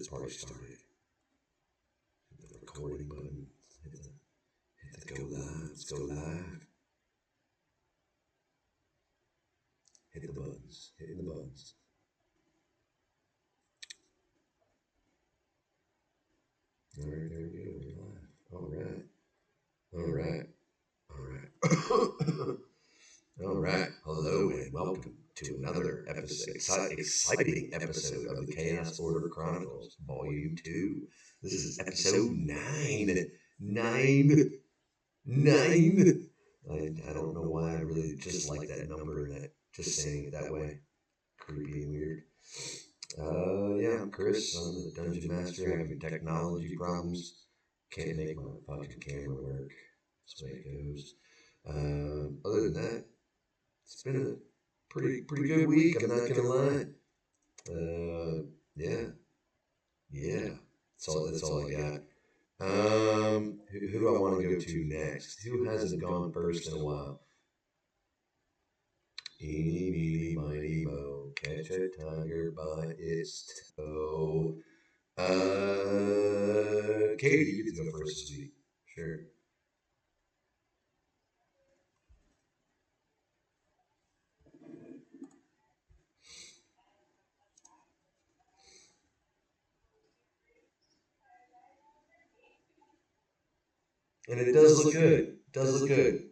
this party started. Hit the recording button. Hit the go live. Let's go live. Hit the buttons. Hitting the buttons. All right, there we go. We're live. All right. All right. All right. All right. Hello and welcome to another episode, exciting episode of the Chaos Order Chronicles, Volume 2. This is episode 9. 9. I don't know why I really just like that number and that just saying it that way. Creepy and weird. Yeah, I'm Chris. I'm the Dungeon Master having technology problems. Can't make my fucking camera work. That's the way it goes. Other than that, it's been a pretty good week. I'm not gonna lie. Yeah. That's all I got. Who do I want to go to next? Who hasn't gone first in a while? Eeny, meeny, miny, mo. Catch a tiger by its toe. Katie, you can go first this week. Sure. And it does look good. It does look good.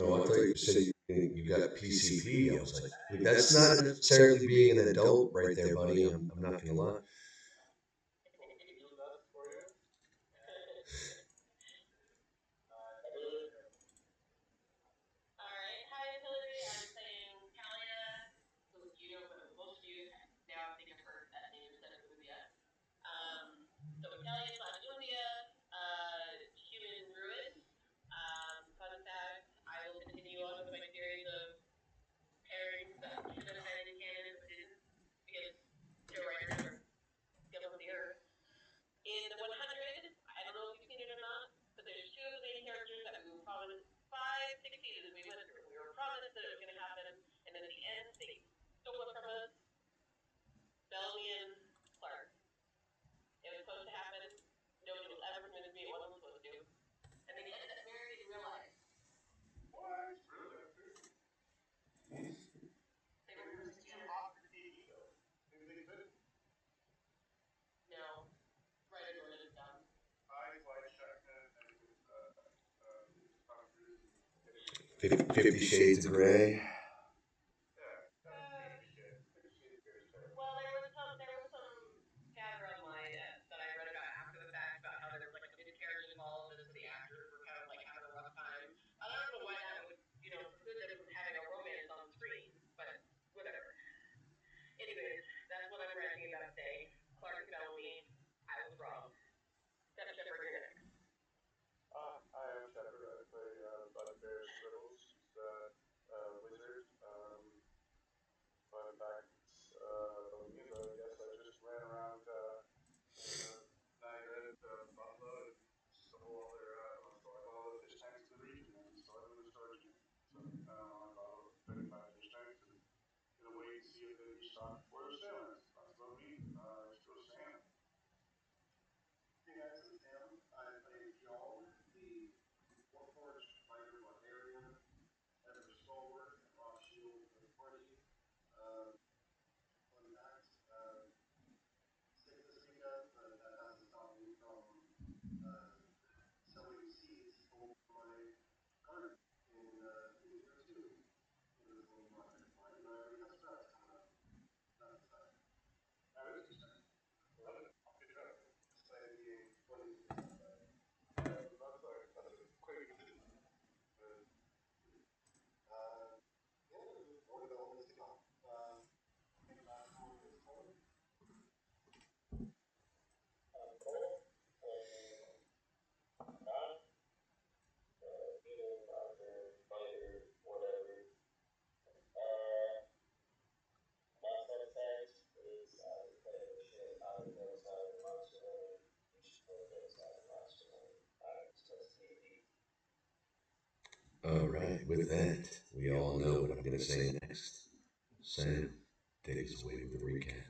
Oh, I thought you said you got PCP. I was like, that's not necessarily being an adult right there, buddy. I'm not going to lie. Fifty Shades of Grey. with that, we all know what I'm going to say next. Sam, take us away with the recap.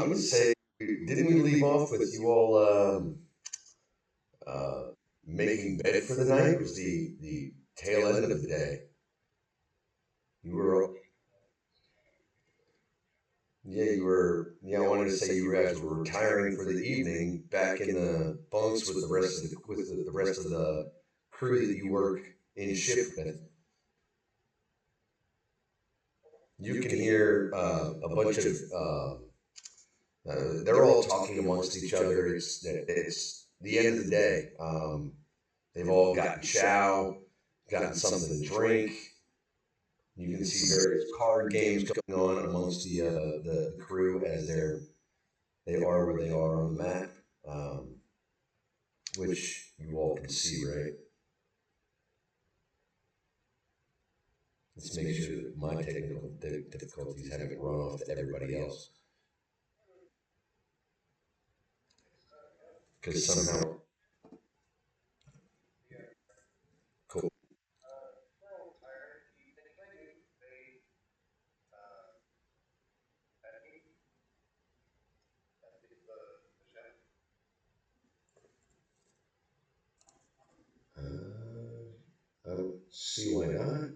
I'm going to say, didn't we leave off with you all uh, making bed for the night? It was the tail end of the day. You were, yeah, you were, yeah. I wanted to say you guys were retiring for the evening, back in the bunks with the rest of the rest of the crew that you work in shift with. You can hear a bunch of they're all talking amongst each other. It's the end of the day. They've all gotten chow, gotten something to drink. You can see various card games going on amongst the crew as they are where they are on the map, um, which you all can see, right? Let's make sure that my technical difficulties haven't run off to everybody else. Because somehow, cool. I don't see why not.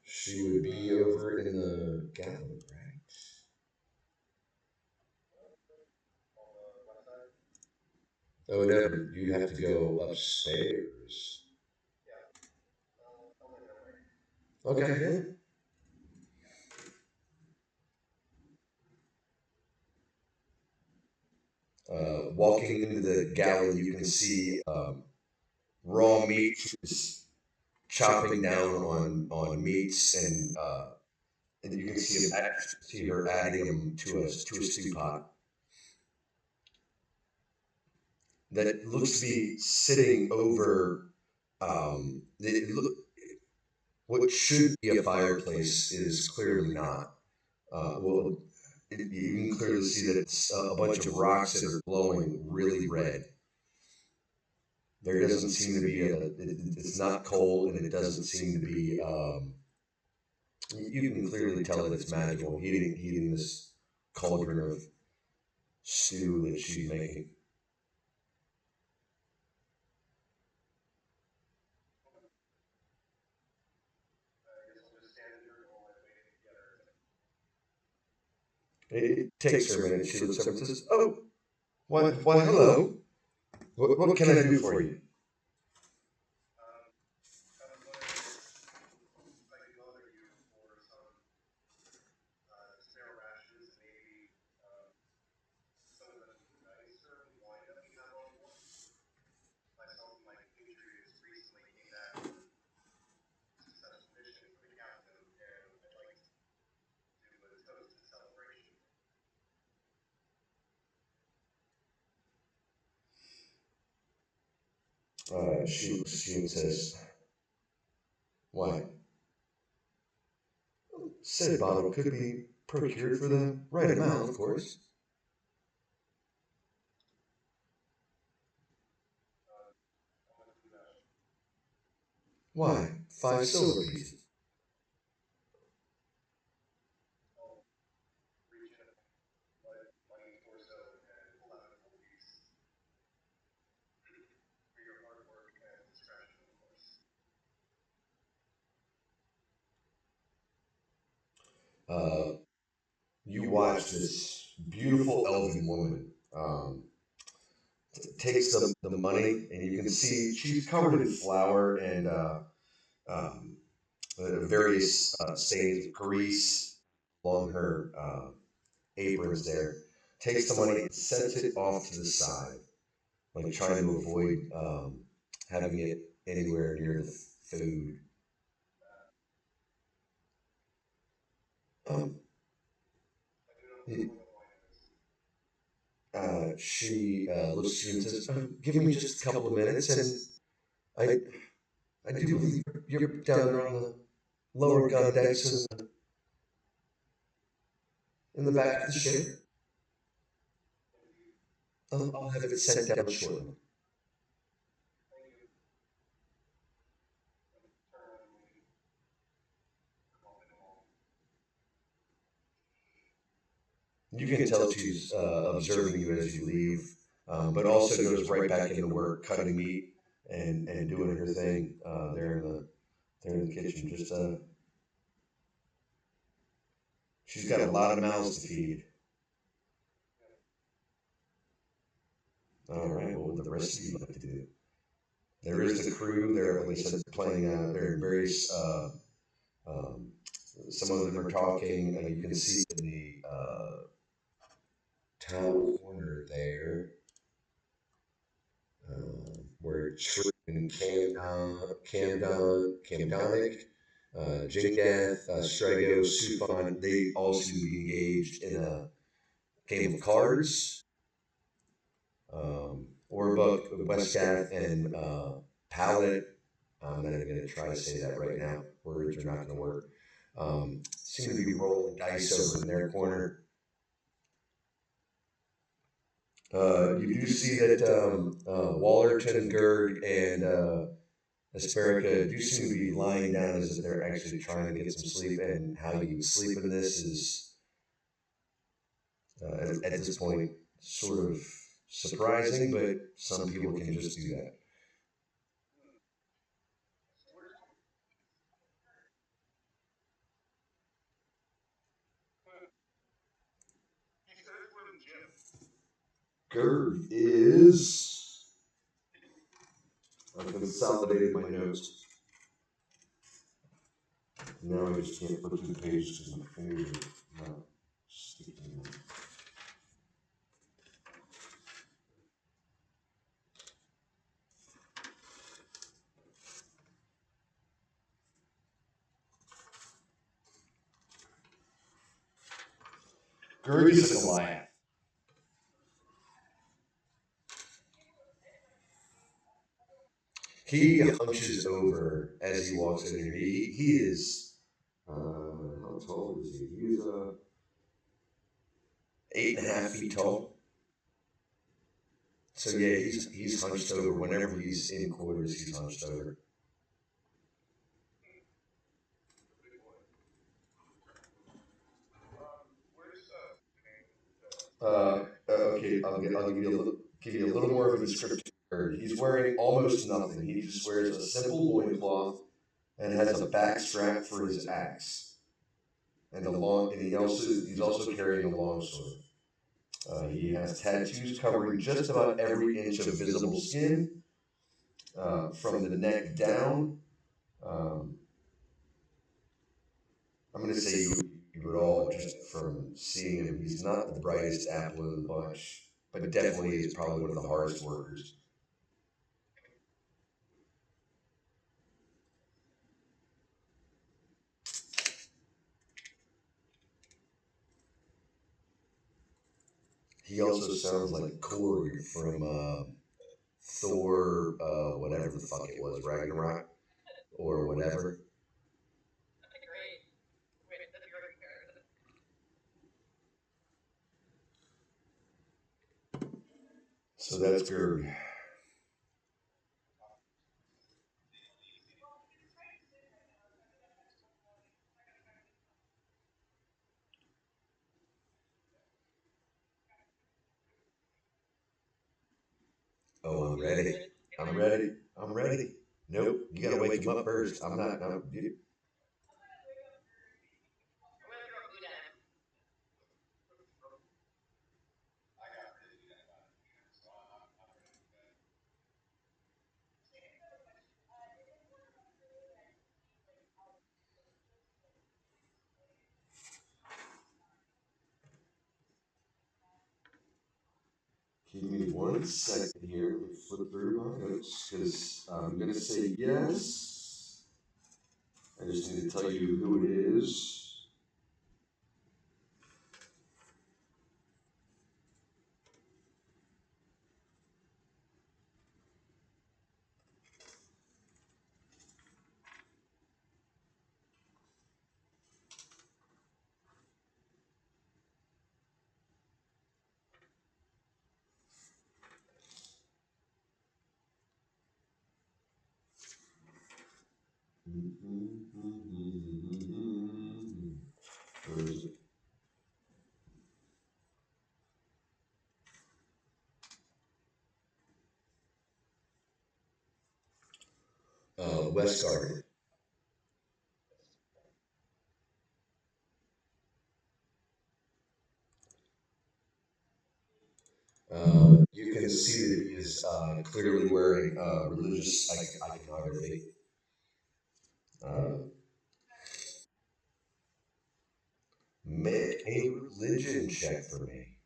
She would be over in the gallery, right? Oh no, you have to go upstairs. Okay, yeah. Walking into the galley, you can see raw meat. She's chopping down on meats, and you can see her adding them to a stew pot that looks to be sitting over. Look, what should be a fireplace is clearly not. Well, you can clearly see that it's a bunch of rocks that are glowing really red. There doesn't seem to be it's not cold, and it doesn't seem to be. You can clearly tell that it's magical heating this cauldron of stew that she's making. It takes her a minute. She looks up and says, "Oh, why, hello. What can I do for you?" She looks at you and says, "Why, said bottle could be procured for the right amount, of course. Why, 5 silver pieces." Uh, you watch this beautiful elven woman takes the money, and you can see she's covered in flour and um, various stains of grease along her aprons there. Takes the money and sets it off to the side, like trying to avoid having it anywhere near the food. Um, she looks at you and says, "Give me just a couple of minutes, and I I do believe you're down there on the lower gun decks in the back of the ship. I'll have it sent down shortly." You can tell she's observing you as you leave, but also goes right back into work, cutting meat and doing her thing there in the kitchen. Just she's got a lot of mouths to feed. All right, what would the rest of you like to do? There is the crew. They're, like I said, playing. They're in various. Um, some of them are talking. You can see in the town corner there where True and Camdonic, Jingath, Strego, Sufon, they all seem to be engaged in a game of cards. Orbuck, Westgath, and Pallet. I'm not even going to try to say that right now. Words are not going to work. Seem to be rolling dice over in their corner. You do see that Wallerton, Gerd, and Asperica do seem to be lying down as if they're actually trying to get some sleep. And how you would sleep in this is, at this point, sort of surprising, but some people can just do that. Gerd is. I've consolidated my notes. Now I just can't flip through the pages because my fingers are not sticking. Gerd is a Goliath. He hunches over as he walks in here. He is. How tall is he? He is 8.5 feet tall. So yeah, he's hunched over. Whenever he's in quarters, he's hunched over. Okay, I'll give you a little more of a description. He's wearing almost nothing. He just wears a simple loincloth and has a back strap for his axe, and he's also carrying a longsword. He has tattoos covering just about every inch of visible skin, from the neck down. Um, I'm going to say you would all, just from seeing him, he's not the brightest apple of the bunch, but definitely is probably one of the hardest workers. He also sounds like Korg from Thor, whatever the fuck it was, Ragnarok or whatever. So that's Gerd. Oh, I'm ready. I'm ready. I'm ready. Nope, you gotta wake him up first. I'm not. No, give me 1 second here. Let me flip through my notes because I'm gonna say yes. I just need to tell you who it is. Where is it? Westgard. You can see that he is clearly wearing religious iconography. Uh, Make a religion check for me.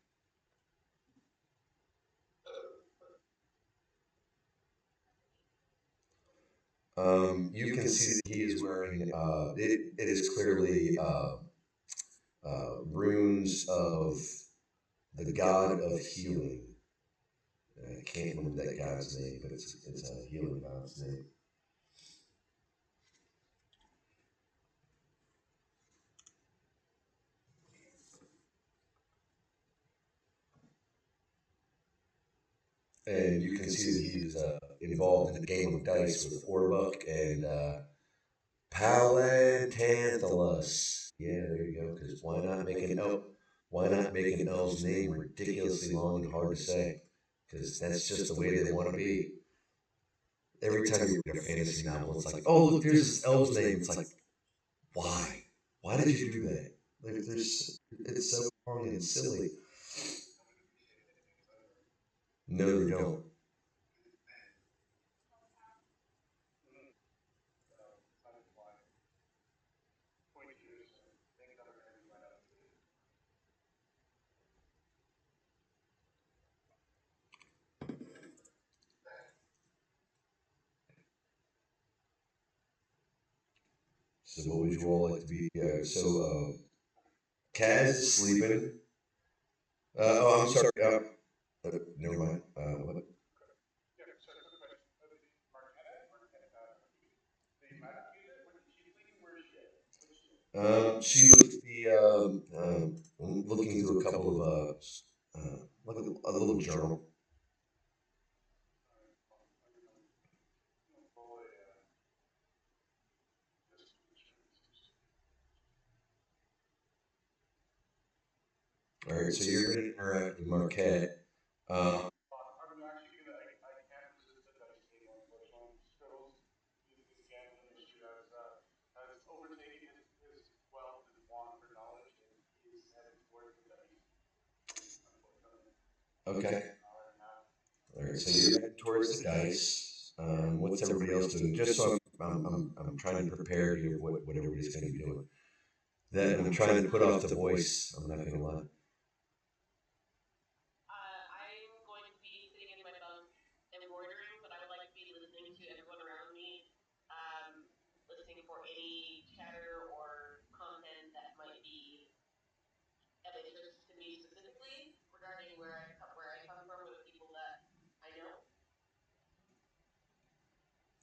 You can see that he is wearing, it is clearly runes of the god of healing. I can't remember that god's name, but it's a healing god's name. and you can see that he's involved in a game of dice with Orbuck and Palantantalus. Yeah, there you go. Because why not make an elf's name ridiculously long and hard to say? Because that's just the way they want to be. Every time you read a fantasy novel, it's like, oh look, there's this elf's name. It's like, why? Why did you do that? It's so wrong and silly. No, they don't. So what would you all like to be? Kaz is sleeping. Oh, I'm sorry. Never mind. What? She would be looking through a couple of like a little journal. All right, so you're going to interact with Marquette. Uh, okay. All right, so you're heading towards the dice. What's everybody else doing? Just so I'm trying to prepare here what everybody's going to be doing. That I'm trying to put off the voice. I'm not going to lie.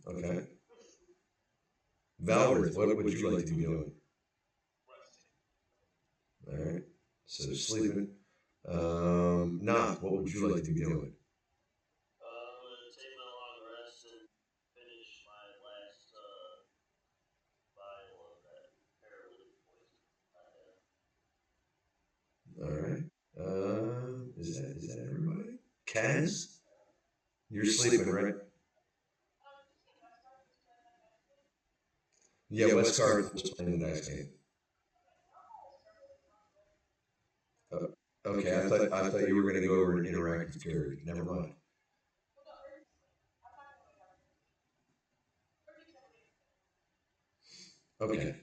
Okay. Valorith, what would you like to be doing? All right. So sleeping. Not. What would you like to be doing? All right. Is that everybody? Kaz, you're sleeping, right? Yeah, Westcard was playing the dice game. Uh, okay, I thought you were going to go over and interact with Gary. Never mind. Okay.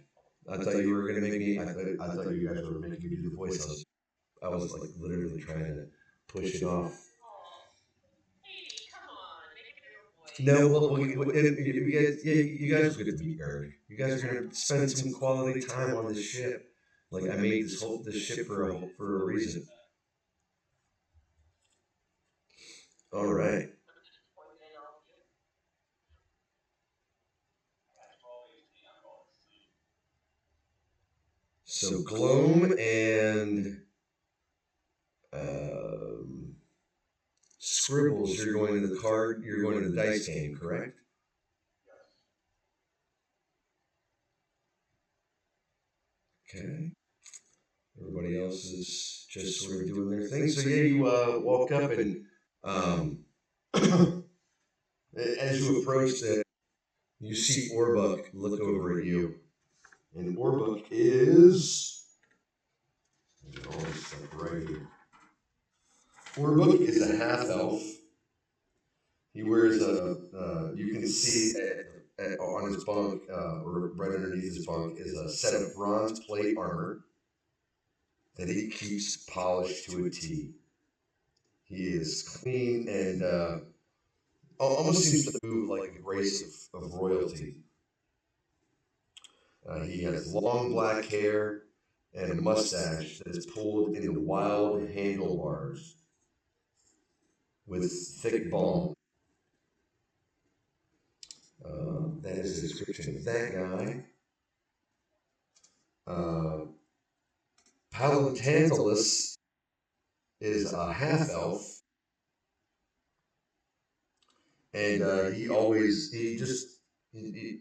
I thought you were going to make me. I thought you guys were making me do the voice. I was like literally trying to push it off. No, you guys will get to meet Gary. You guys are going to spend some quality time on this ship. Like I made this ship for a reason. All right. So Gloam and um, Scribbles, you're going to the dice game, correct? Okay. Everybody else is just sort of doing their thing. So yeah, you walk up and um, as you approach that, you see Orbuck look over at you, and Orbuck is all this stuff right here. Orbuck is a half elf. He wears you can see on his bunk, or right underneath his bunk, is a set of bronze plate armor that he keeps polished to a T. He is clean and almost seems to move like the grace of royalty. He has long black hair and a mustache that is pulled into wild handlebars with thick balm. That is the description of that guy. Uh, Palantantalus is a half elf. and he just he,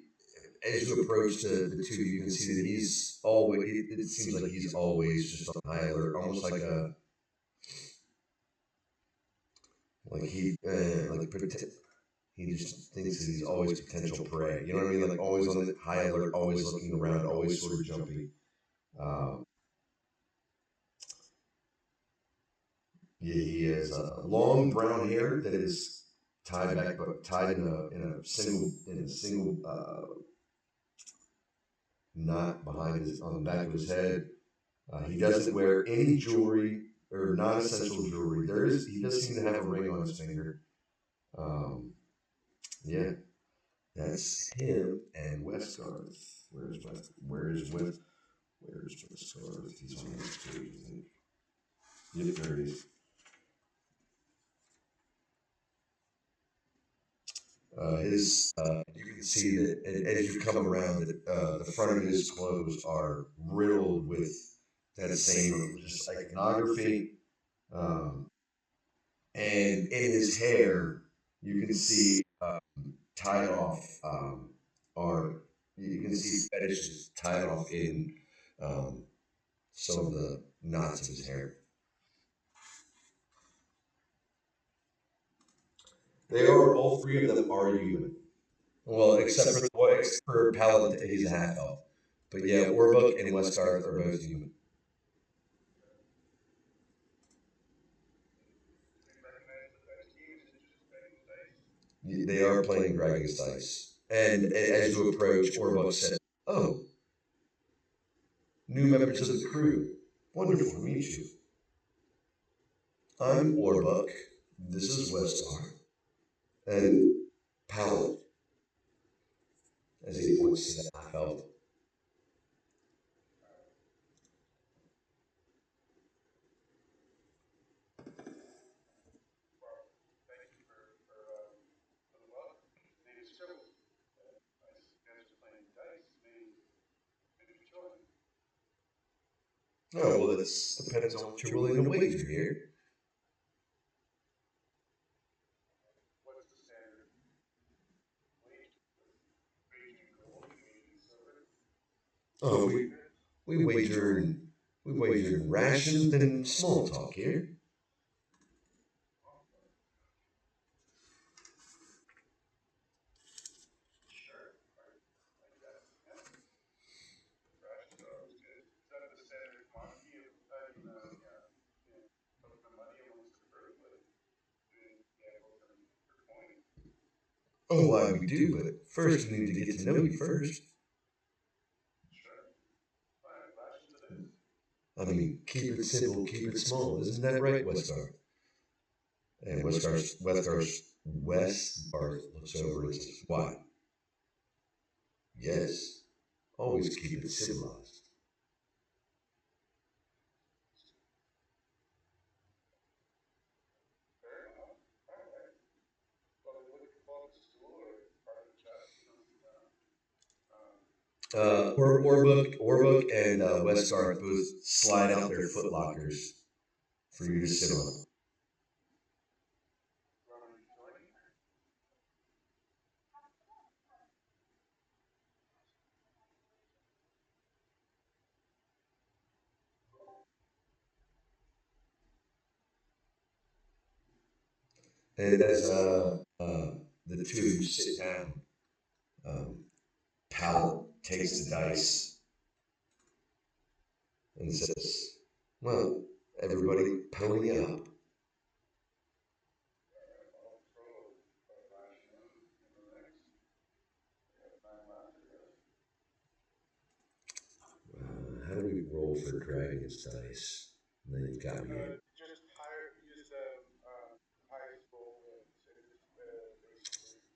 as you approach the tube, you can see that he's always. It seems like he's always just on high alert, almost like a like he just thinks that he's always potential prey. You know what I mean? Like always on the high alert, always looking around, always sort of jumping. Um, yeah, he has long brown hair that is tied back, but tied in a single knot behind his on the back of his head. He doesn't wear any jewelry or non-essential jewelry. He does seem to have a ring on his finger. Um, yeah, that's him and Westgarth. Where's Westgarth? He's on this page, I think. Yep, there it is. You can see that as you come around, that the front of his clothes are riddled with that same just iconography. Um, and in his hair, you can see tied off, or you can see fetishes tied off in um, some of the knots of his hair. They are all three of them are human. Well, except for Paladin, he's a half elf. But yeah, Orbuck and Westgarth are both human. They are playing Dragon's Dice. And as you approach, Orbuck said, "Oh, new members of the crew. Wonderful to meet you. I'm Orbuck. This is Westgar. And Paladin," as he points to that half elf. Oh, well, that depends on what you're willing to wager here. Oh, we wager we wager in rations and small talk here. Oh, why we do, but first we need to get to know you first. I mean, keep it simple, keep it small. Isn't that right, Westgar? And Westgarth looks over and says, "Why? Yes, always keep it civilized." Orbook and Westgarth both slide out their footlockers for you to sit on. And as the two of you sit down, um, Pal takes the dice and says, "Well, everybody pony up." How do we roll for Dragon's Dice? They've got me.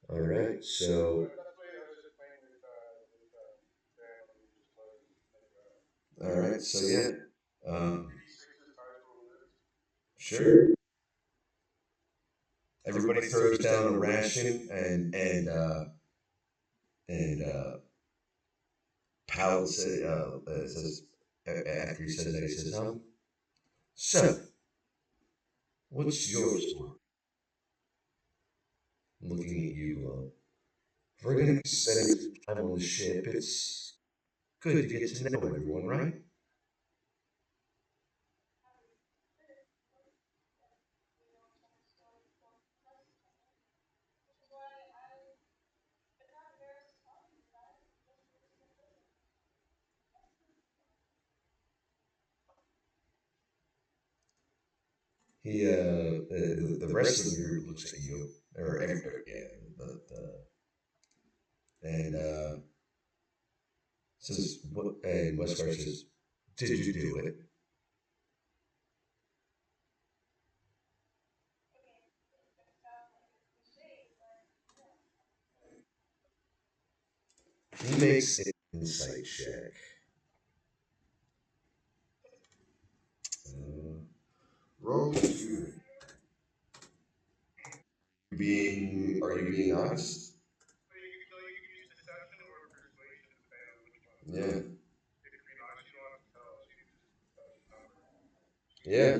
All right, so all right, so yeah, um, sure. Everybody throws down a ration, and Pal says after he says that he says, "So, what's your story?" looking at you. If we're going to be spending some time on the ship, it's good to get to know everyone, right? The rest of the group looks at you, or every, yeah, and says, what, and Westgar says, did you do it? He makes an insight check. Uh, roll two. Are you being honest? Yeah. Yeah.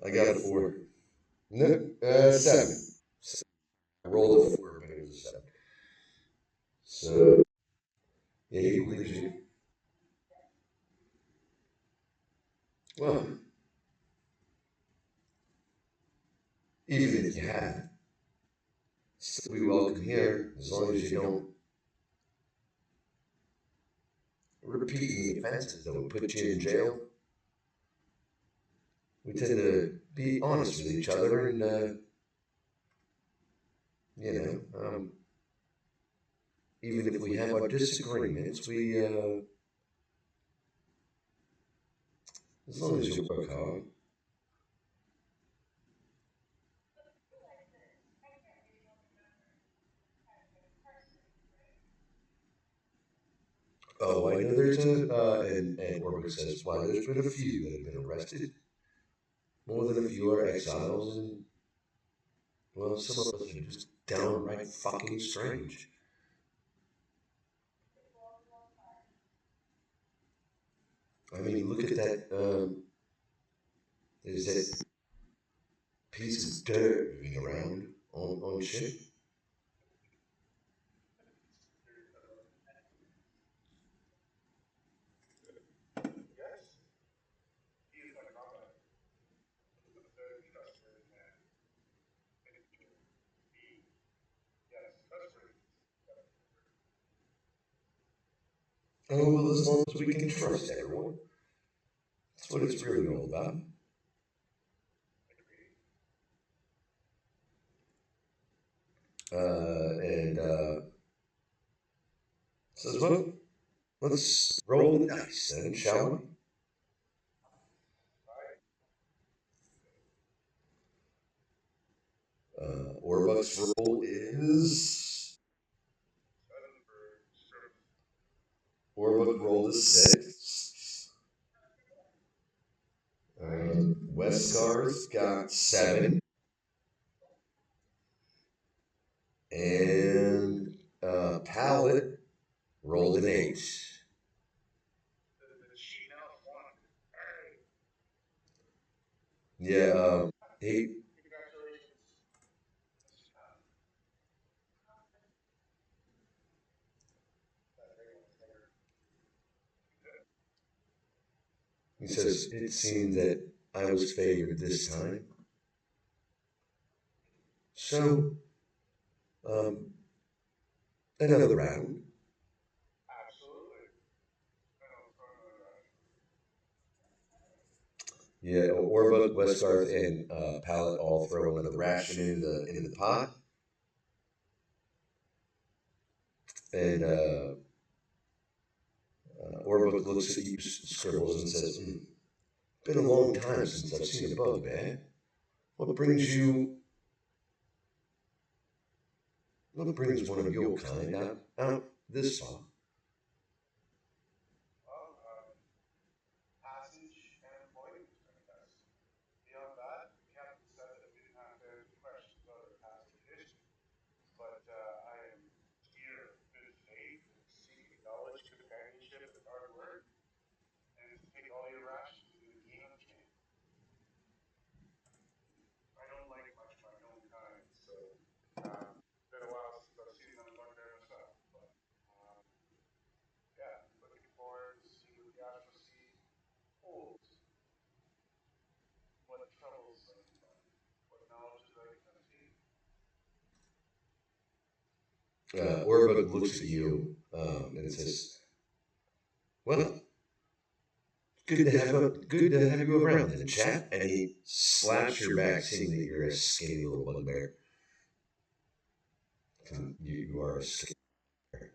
I got a four. No, seven. I rolled a four, but it was a seven. So, yeah, he believes you. Well, even if you had, still be welcome here as long as you don't repeat any offenses that would put you in jail. We tend to be honest with each other, and you know, even if we have our disagreements, we as long as you work hard. Oh, I know there's and Orbick says, why, there's been a few that have been arrested. More than a few are exiles, and, well, some of us are just downright fucking strange. I mean, look at that, there's that piece of dirt moving around on ship. Oh, well, as long as we can trust everyone. That's what it's really all about. And says, well, let's roll the dice then, shall we? Orbuck's roll is. Orbuck rolled a six. Westgarth got seven. And Pallet rolled an eight. Yeah, he, he says, it seemed that I was favored this time. So, um, another round. Yeah, Orbuck, Westgarth, and Pallet all throw another ration into the pot. And Orbuck looks at you, scribbles, and says, been a long time since I've seen a bugbear. What brings you, what brings one of your kind out this far? Orbuck looks at you and says, "Well, good to have you around, then, chap." And he slaps your back, seeing that you're a skinny little bugbear. You are a skinny bear.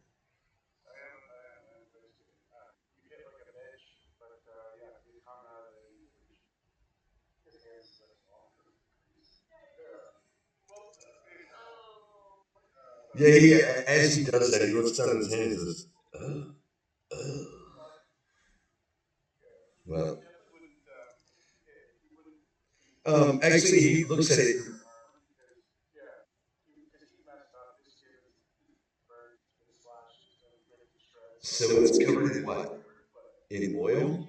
Yeah, as he does that, he looks down at his hands and says, "Oh, oh." Well, actually, he looks at it. So it's covered in what? In oil?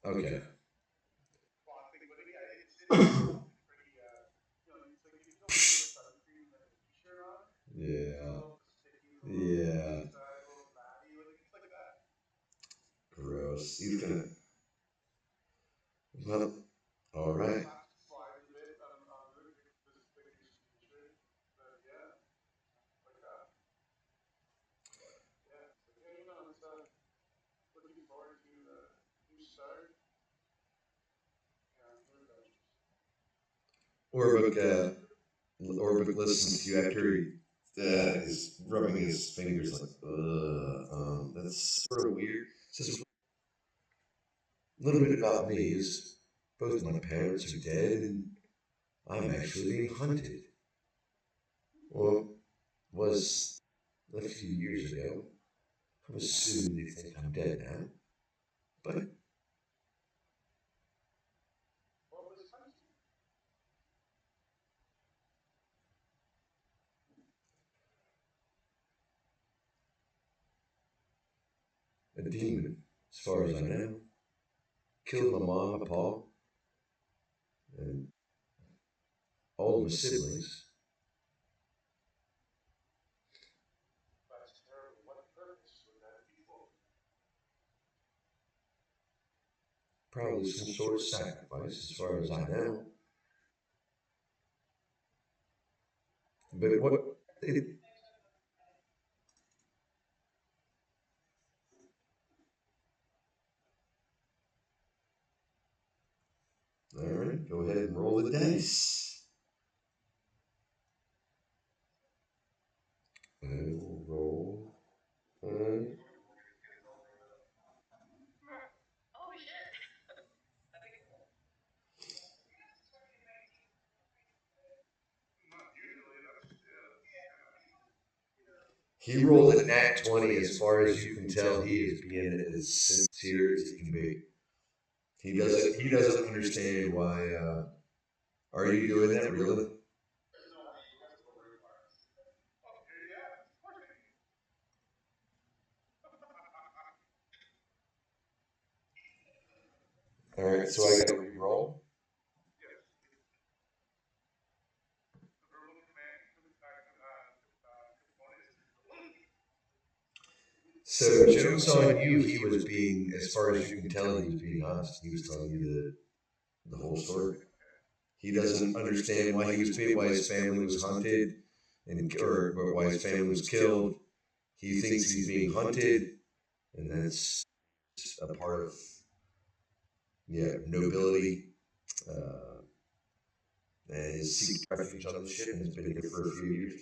Okay. Yeah. Yeah. Gross. He's gonna. Well, all right. Orbuck, Orbuck listens to you after he is rubbing his fingers like, ugh. That's sort of weird. Says a little bit about me is both my parents are dead and I'm actually being hunted. Well, was a few years ago. I'm assuming you think I'm dead now, but a demon, as far as I know, killed my mom, my pa, and all of my siblings. Probably some sort of sacrifice, as far as I know. But what? It, all right, go ahead and roll the dice. I will roll. Uh, he rolled a nat 20. As far as you can tell, he is being as sincere as he can be. He doesn't understand why. Are you doing that really? All right, so I got to re-roll. So jokes on you. He was being, as far as you can tell, he was being honest. He was telling you the whole story. He doesn't understand why he was why his family was hunted, and or why his family was killed. He thinks he's being hunted, and that's a part of nobility. Uh, and his secret refuge on the ship, and has been here for a few years.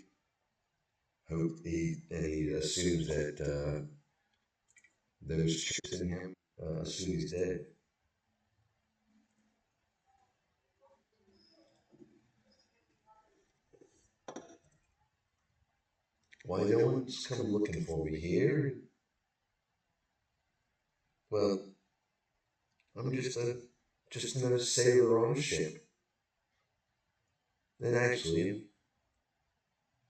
He assumes that those chips in him assume he's dead. Why no one's come looking for me here? Well, I'm just another sailor on a ship, and actually, I'm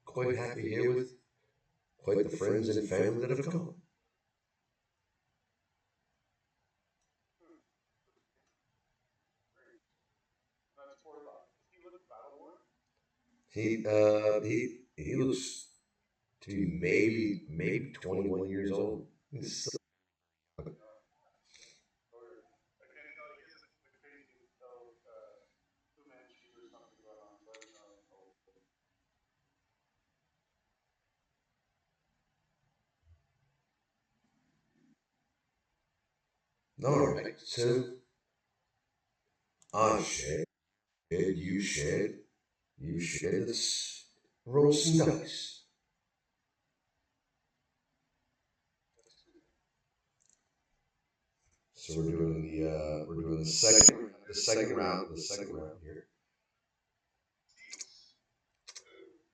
quite happy here with quite the friends and family that have come. He looks to be maybe 21 years old. He's All right. So I you shed, you shed. Let's roll some dice. So we're doing the second round here.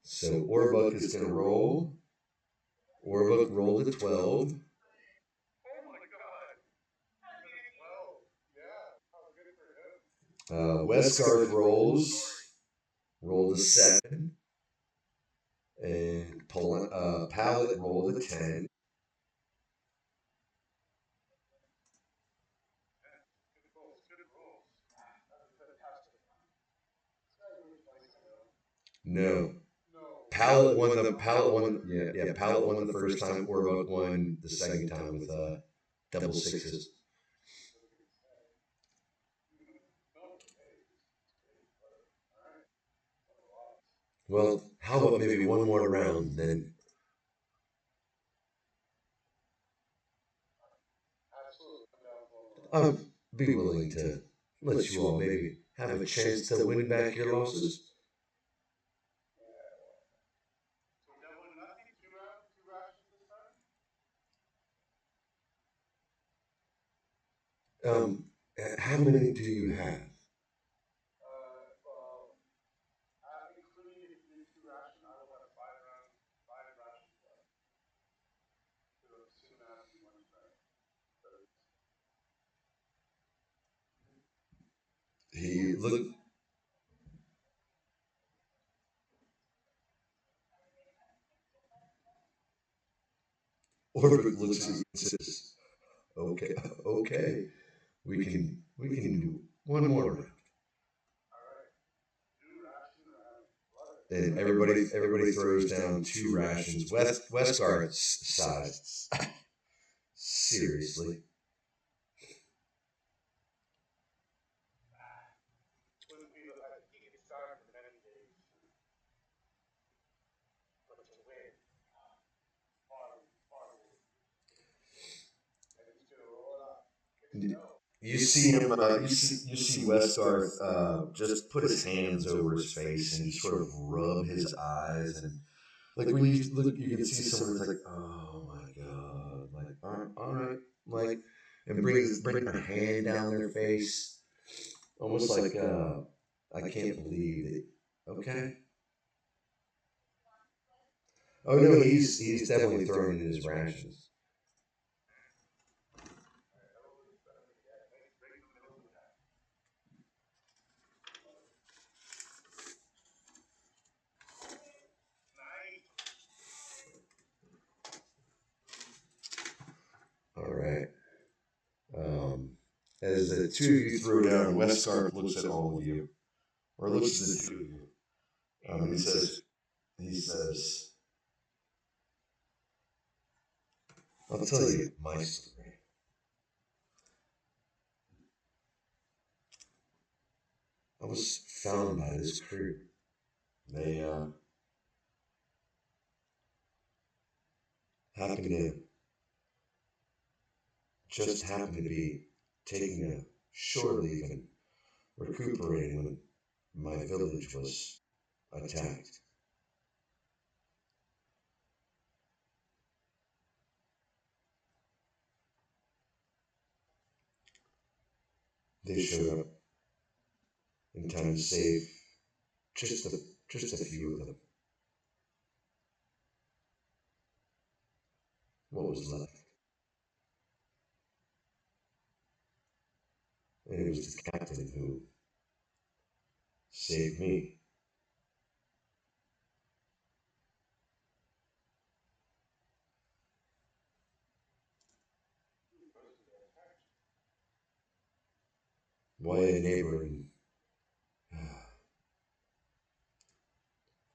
So Orbuck is going to roll. Orbuck rolled a 12. Westgarth rolled a 7, and Pallet rolled a 10. No, Pallet won the first time. Orbuck won the second time with double sixes. Well, how about maybe one more round? Then I'd be willing to let you all maybe have a chance to win back your losses. Um, how many do you have? He look. Orbit looks at you and says, "Okay, okay, we can do one more round." And everybody throws down 2 rations. Westgart's size. Seriously. You see him. You see Westgarth just put his hands over his face and just sort of rub his eyes, and like when you look, you can see someone that's like, "Oh my god!" Like, all right, like, and bring a hand down their face, almost like, "I can't believe it." Okay. Oh no, he's definitely throwing in his rations. All right. Um, as the two of you throw down, Westgarth looks at all of you, or looks at the two of you. He says, "I'll tell you my story. I was found by this crew. They happened to just happened to be taking a shore leave and recuperating when my village was attacked. They showed up in time to save just a just a few of them. What was left, and it was the captain who saved me. Why a neighboring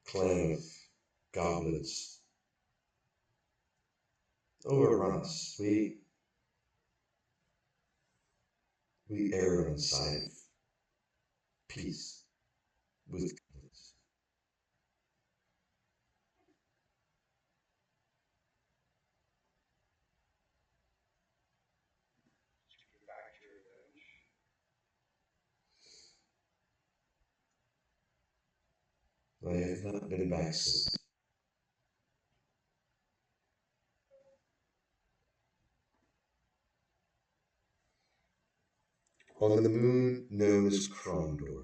clan of goblins overrun us. We err on the side of peace with goblins. I have not been back since. On the moon known as Crondor.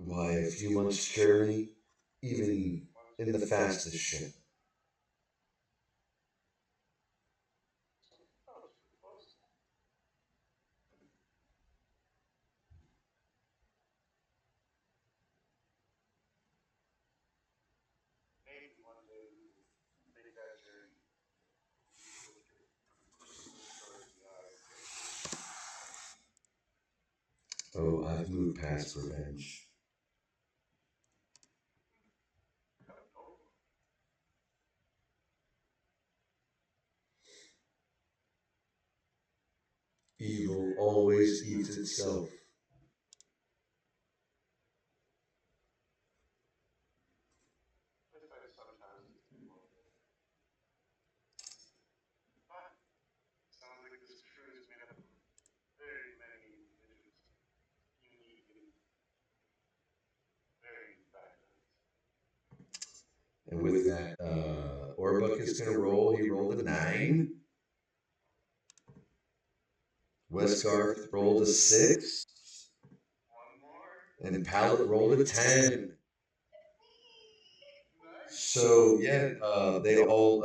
Why, a few months' journey, even in the fastest ship. Oh, I've moved past revenge. Evil always eats itself. And with that, Orbuck is going to roll. He rolled a 9. Westgarth rolled a 6. And Pallet rolled a 10. So, yeah, they all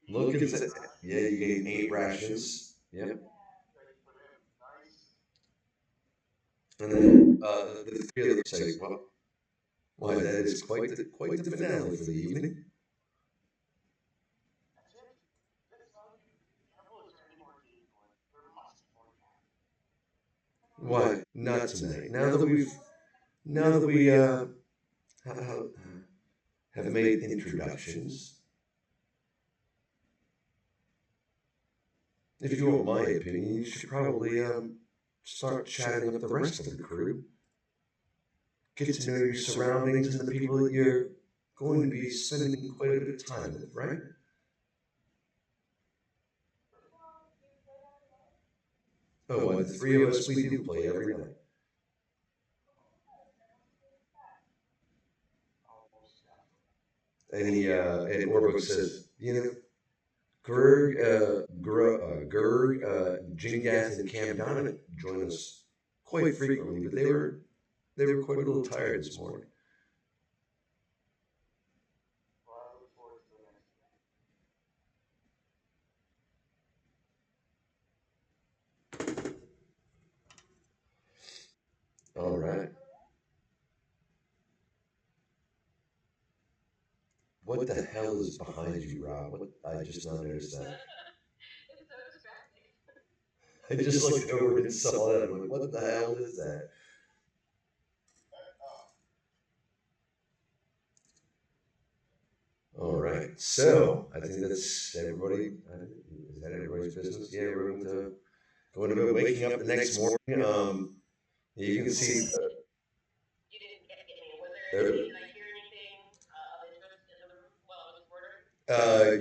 look at it. Yeah, you gain 8 rations. Yep. And then the three of them say, well, why, that is quite the finale for the evening. Why, not tonight. Now that we have made introductions, if you want my opinion, you should probably start chatting up the rest of the crew. Get to know your surroundings and the people that you're going to be spending quite a bit of time with, right? Oh, and the three of us, we do play every night. And Orbuck says, Gerg, Jingath, and Cam Donovan join us quite frequently, but they were quite a little tired this morning. All right. What the hell is behind you, Rob? What, I just not noticed that. I just looked over and saw that. I'm like, what the hell is that? All right. So I think that's everybody. Is that everybody's business? Yeah, we're going to bed. Waking up the next morning. You can see.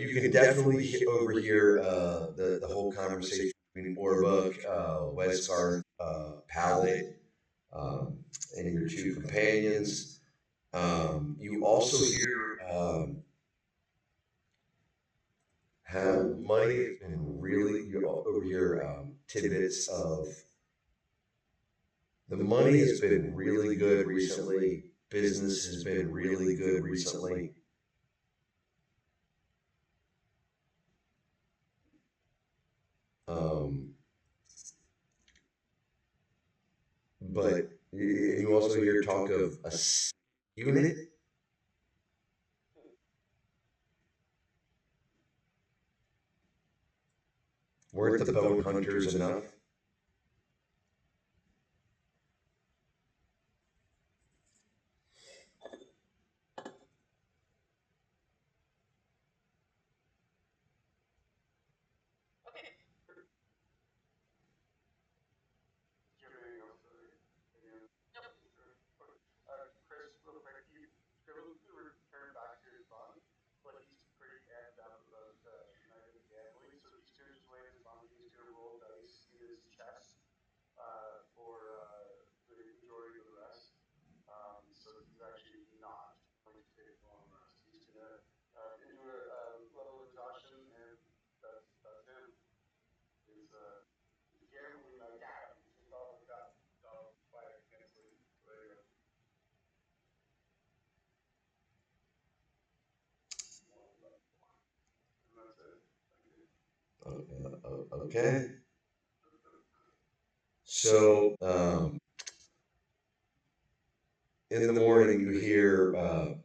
You can definitely overhear the whole conversation between Orbuck, Westgarth, Pallet, um, and your two companions. You also hear how money has been really, you overhear tidbits of the money has been really good recently. Business has been really good recently. Um, but you also hear talk of a unit. Weren't the bone hunters enough? Okay. So, in the morning, you hear a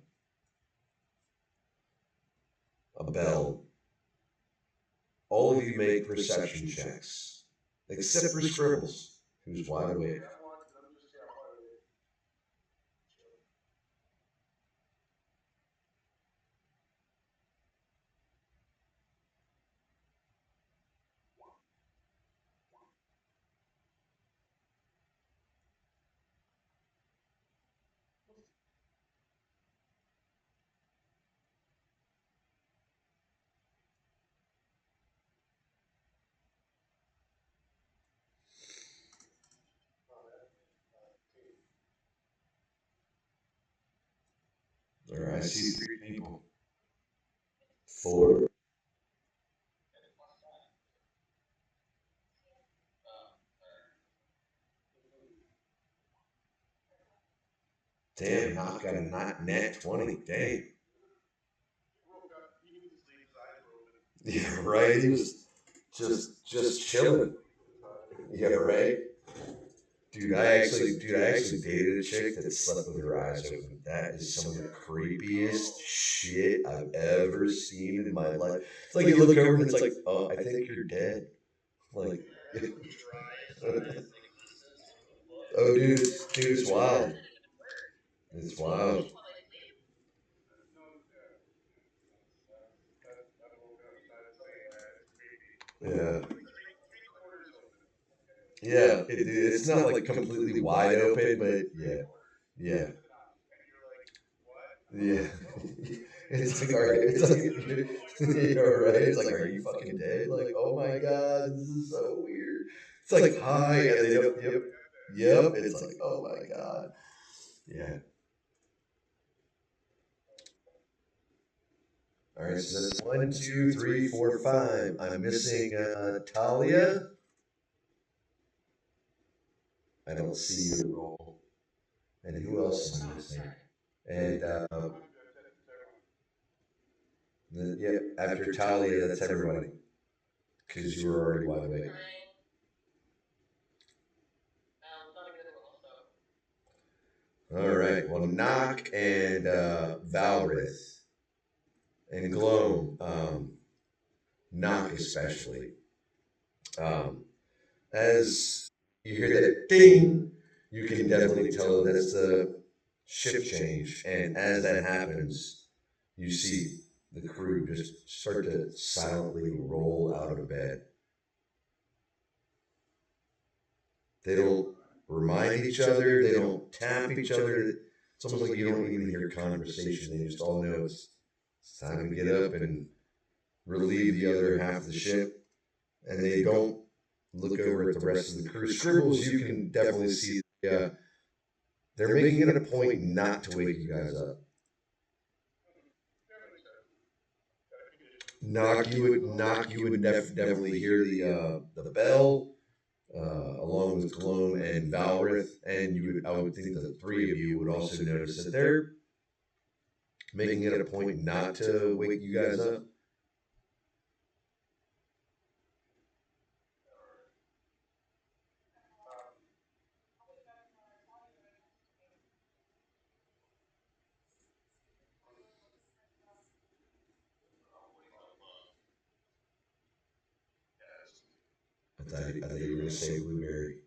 bell. All of you make perception checks, except for Scribbles, who's wide awake. All right, I see three people. Four. Damn, Knock got a nat 20. Damn. Yeah, right. He was just chilling. Yeah, right. Dude, I actually dated a chick that slept with her eyes open. That is some of the creepiest shit I've ever seen in my life. It's like you look over and it's like, oh, I think you're dead. Like, oh, dude, it's wild. It's wild. Yeah, yeah. It's not like completely wide open, but yeah, yeah. Yeah. It's like, all right. It's like, you're right. It's like, are you fucking dead? Like, oh my God, this is so weird. It's like, hi. And they don't, yep. It's like, oh my God. Yeah. All right. So that's one, two, three, four, five. I'm missing Talia. I don't see your role. And who else am I missing? And yeah, after Talia, that's everybody. Because you were already wide awake. All right. Well, Knock and Valrith and Gloam, Knock especially. Um, as you hear that ding, you can definitely tell that's the shift change. And as that happens, you see the crew just start to silently roll out of bed. They don't remind each other, they don't tap each other. It's almost like you don't even hear conversation. They just all know it's time to get up and relieve the other half of the ship. And they don't look over at the rest of the crew. Scribbles, you can definitely see. Yeah, they're making it a point not to wake you guys up. Definitely hear the bell, along with Gloam and Valrith, and I would think the three of you would also notice that they're making it a point not to wake you guys up. I thought you were going to say Blueberry.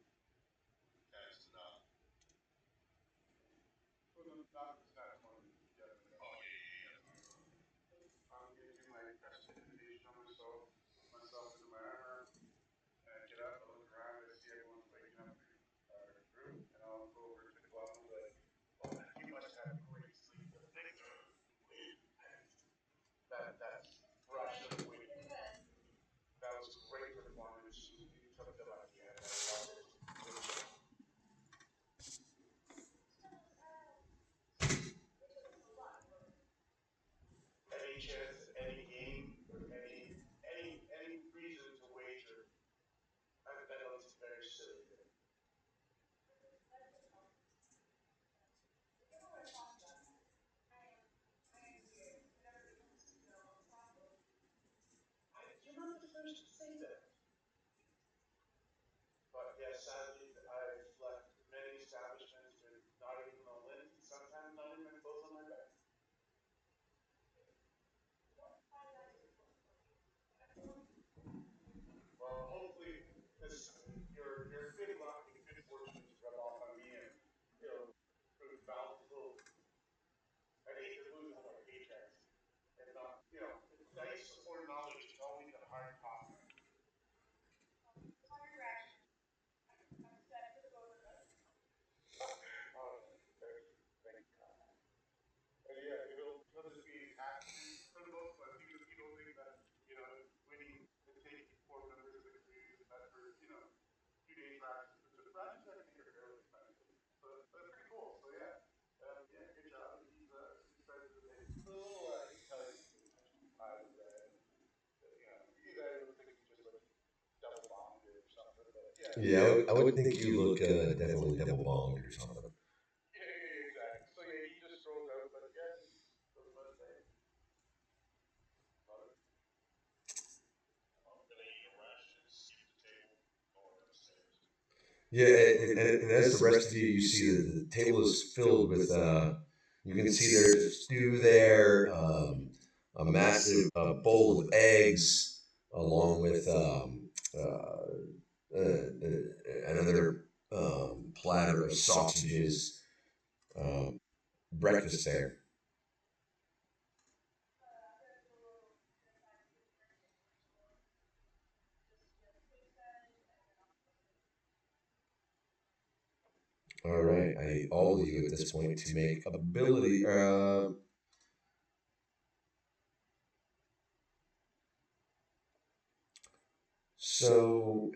Yeah, I would think you look definitely double bonged or something. Yeah, and as the rest of you, you see that the table is filled with. You can see there's a stew there, a massive bowl of eggs, along with another platter of sausages. Breakfast there. All right, I need all of you at this point to make ability. So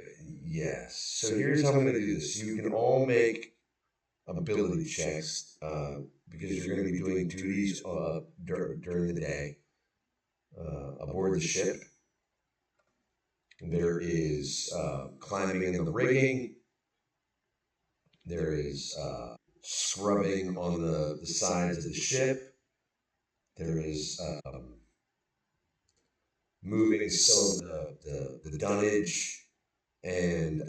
yes. So here's how I'm going to do this. You can all make ability checks because you're going to be doing duties during the day aboard the ship. There is climbing in the rigging. There is scrubbing on the sides of the ship. There is moving some of the dunnage and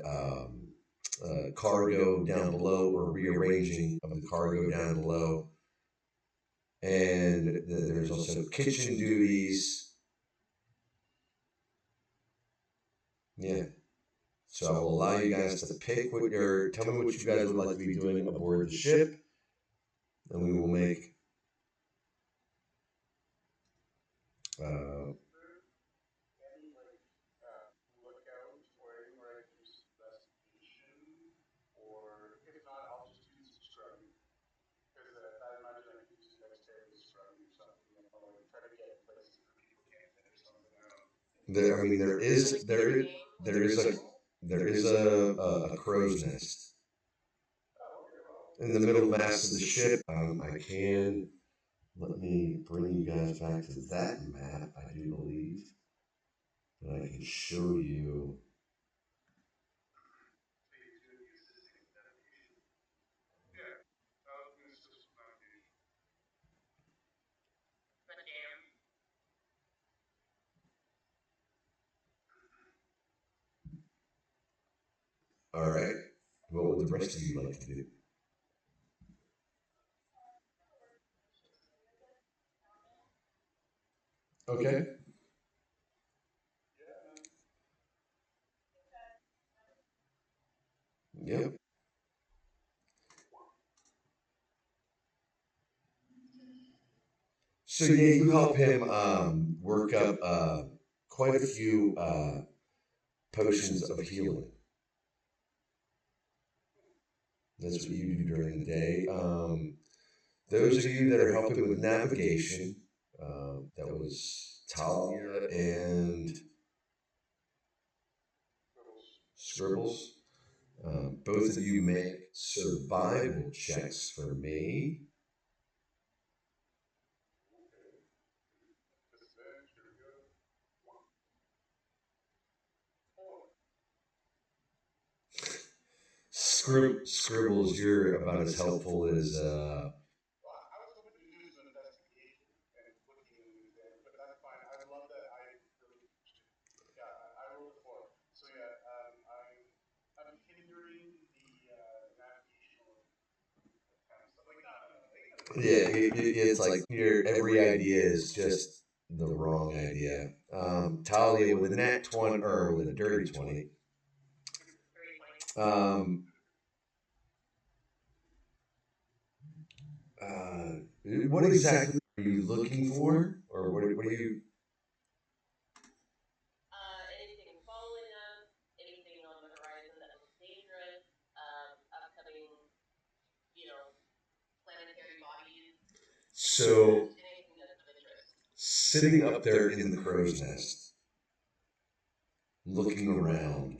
cargo down below, or rearranging of the cargo down below. And there's also kitchen duties. Yeah. So I will allow you guys to pick what your, tell me what you guys would like to be doing aboard the ship, and we will make. Uh, I mean, there is a crow's nest in the middle mast of the ship. I can let me bring you guys back to that map. I do believe that I can show you. All right. What would the rest of you like to do? Okay. Yep. So yeah, you help him work up quite a few potions of healing. That's what you do during the day. Those of you that are helping with navigation, that was Talia and Scribbles. Both of you make survival checks for me. Scribbles, you're about as helpful as yeah. It's like your every idea is just the wrong idea. Talia with a nat 20 or with a dirty 20. Um, uh, what exactly are you looking for, or what are you? So sitting up there in the crow's nest, looking around,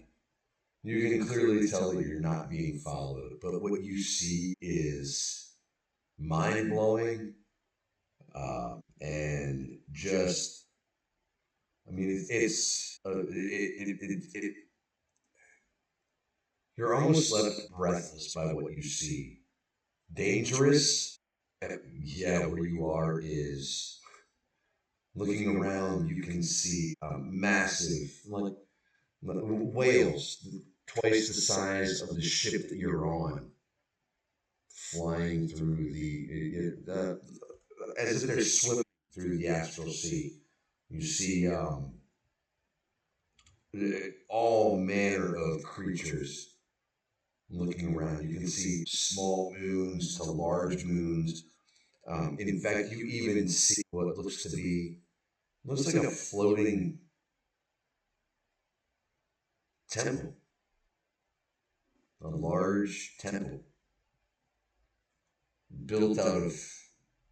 you can clearly tell that you're not being followed. But what you see is mind blowing, and just, I mean, You're almost left breathless by what you see. Dangerous? Yeah, where you are is looking around, you can see massive, like whales, twice the size of the ship that you're on, flying through as if they're swimming through the astral sea. You see all manner of creatures looking around. You can see small moons to large moons. In fact, you even see what looks like a floating temple, a large temple built out of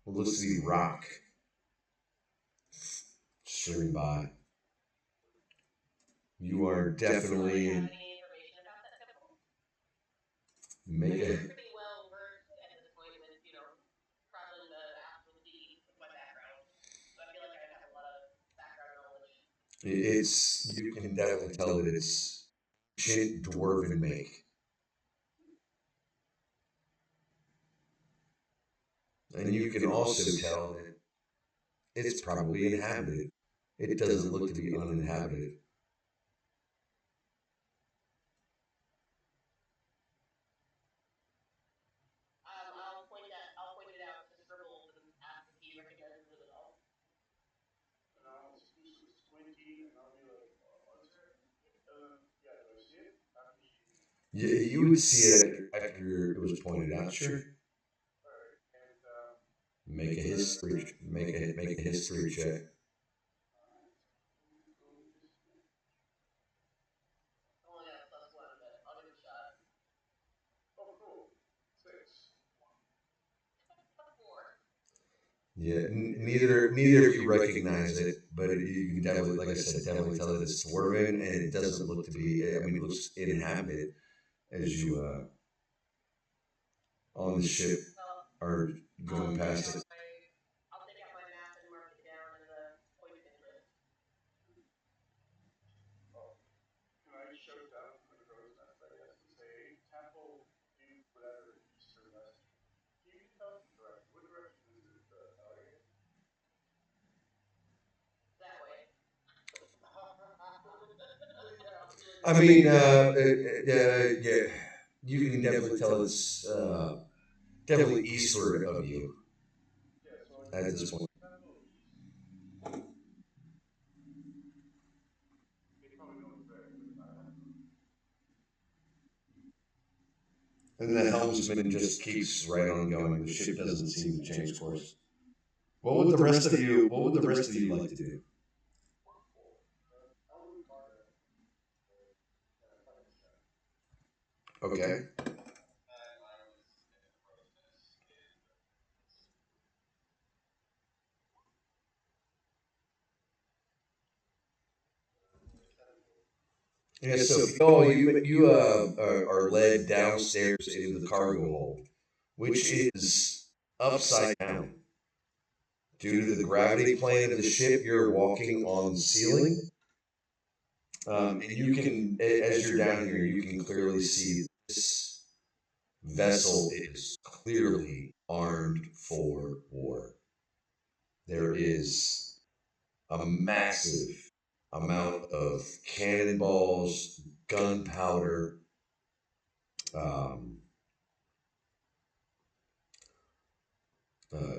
what looks to be rock strewn by. You are definitely in. Make a. It's you can definitely tell that it's ancient dwarven make, and you can also tell that it's probably inhabited. It doesn't look to be uninhabited. You would see it after it was pointed out. Sure. Make a history check. Yeah, neither of you recognize it, but you can definitely, like I said, definitely tell that it's dwarven, and it doesn't look to be. I mean, it looks inhabited as you on the ship are going past it. I mean, yeah, you can definitely tell it's definitely eastward of you at this point. And the helmsman just keeps right on going. The ship doesn't seem to change course. What would the rest of you like to do? Okay. Yeah, so you are led downstairs into the cargo hold, which is upside down. Due to the gravity plane of the ship, you're walking on the ceiling. And you can, as you're down here, you can clearly see this vessel is clearly armed for war. There is a massive amount of cannonballs, gunpowder. Um,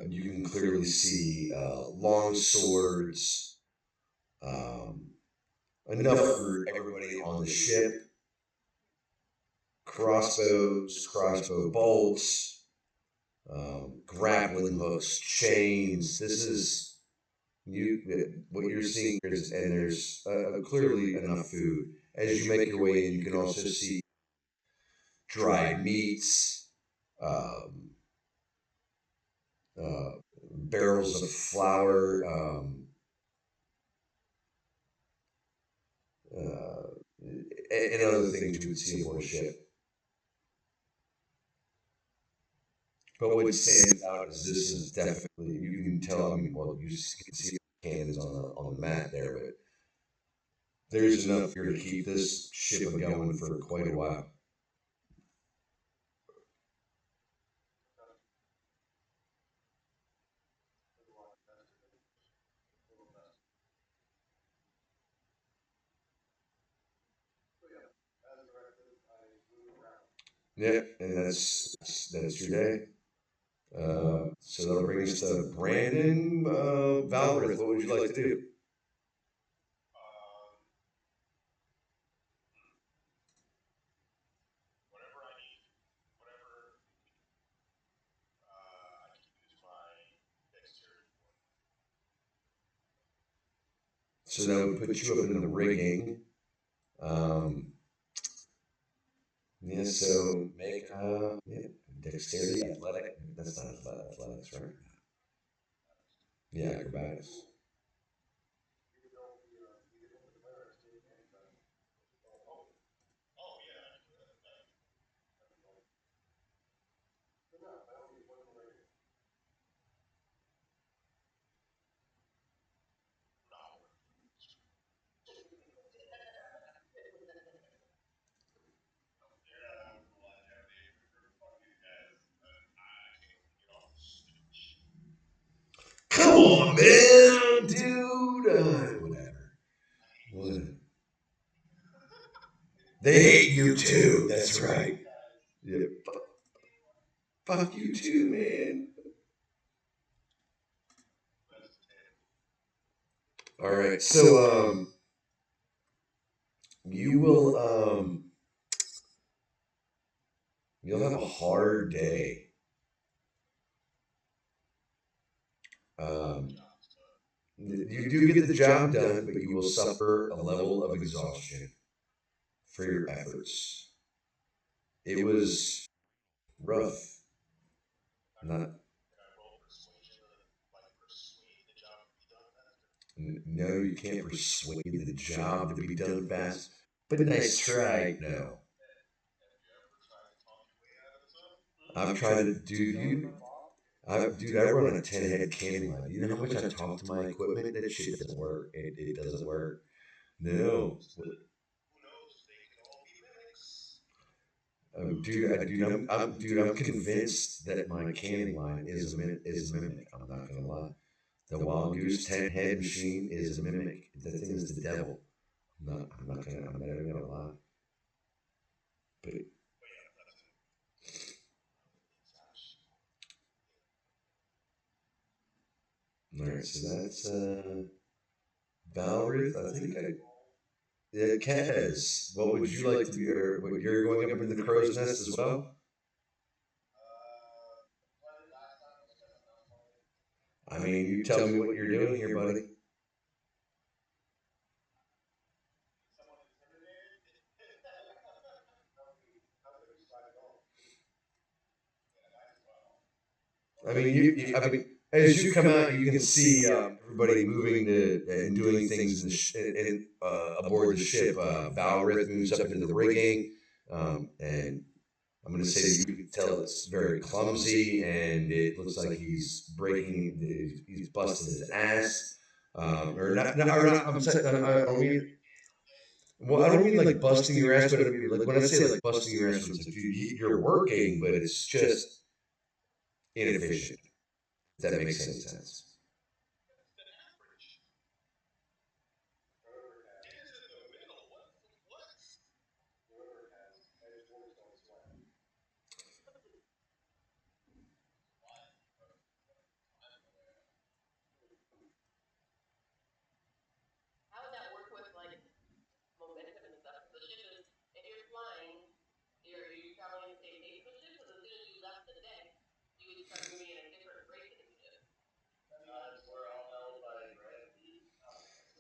you can clearly see long swords, um, enough for everybody on the ship, crossbows, crossbow bolts, grappling hooks, chains. This is what you're seeing is, and there's clearly enough food. As you make your way in, you can also see dried meats, um, uh, barrels of flour, and other things you would see aboard a ship. But what stands out is this is definitely, you can tell. I mean, well, you can see the cannons on the mat there, but there's enough here to keep this ship going for quite a while. Yeah, and that's your day. So that'll bring us to Brandon Valrith. What would you like to do? So that would put you up in the rigging. Um, yeah, so make yeah, dexterity, athletic. That's not athletics, right? Yeah, acrobatics. Come on, man, dude. Whatever. What? They hate you too. That's right. Yeah. Fuck you too, man. All right. So you will you'll have a hard day. Um, you do get the job done, but you will suffer a level of exhaustion for your efforts. It was rough. Not no, you can't persuade the job to be done fast. But nice try. No, I've tried to do you. Dude, I run a 10 head canning line. You know how much I talk to my equipment? That shit doesn't work. It doesn't work. No. Dude, I'm convinced that my canning line is a mimic. I'm not gonna lie. The Wild Goose 10 head machine is a mimic. That thing is the devil. I'm not even gonna lie. But all right, so that's Valrith. I think I yeah, Kaz. What would you like to be? Or what, you're going up into the crow's nest as well? I mean, you tell me what you're doing here, buddy. I mean, as you come out, you can see everybody moving to and doing things aboard the ship. Valrith moves up into the rigging, and I'm going to say that you can tell it's very clumsy, and it looks like he's busting his ass. Or not. I don't mean. Well, I don't mean like busting your ass, but I mean, like when I say like busting your ass, it's like you're working, but it's just inefficient. If that makes any sense.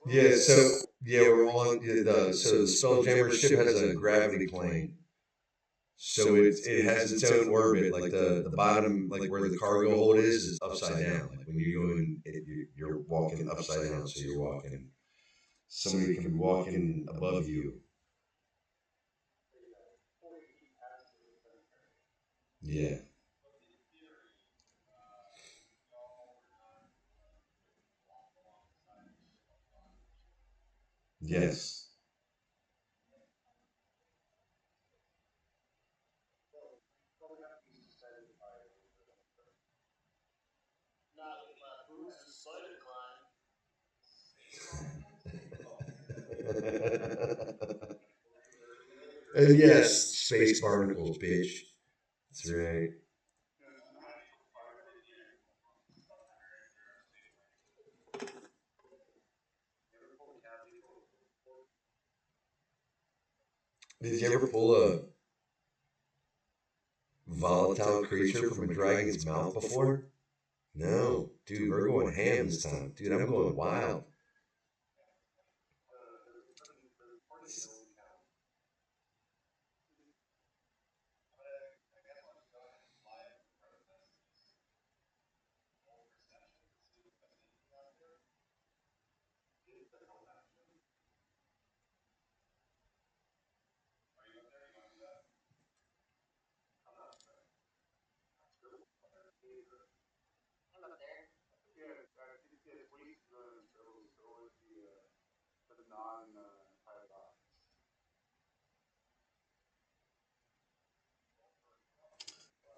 Yeah, yeah, we're on the Spelljammer ship has a gravity plane, so it has its own orbit. Like the bottom, like where the cargo hold is upside down. Like when you're going, you're walking upside down, so you're walking. Somebody can be walking above you. Yeah. Yes. And yes, Space barnacles, bitch. That's right. Did you ever pull a volatile creature from a dragon's mouth before? No, dude, we're going ham this time. Dude, I'm going wild.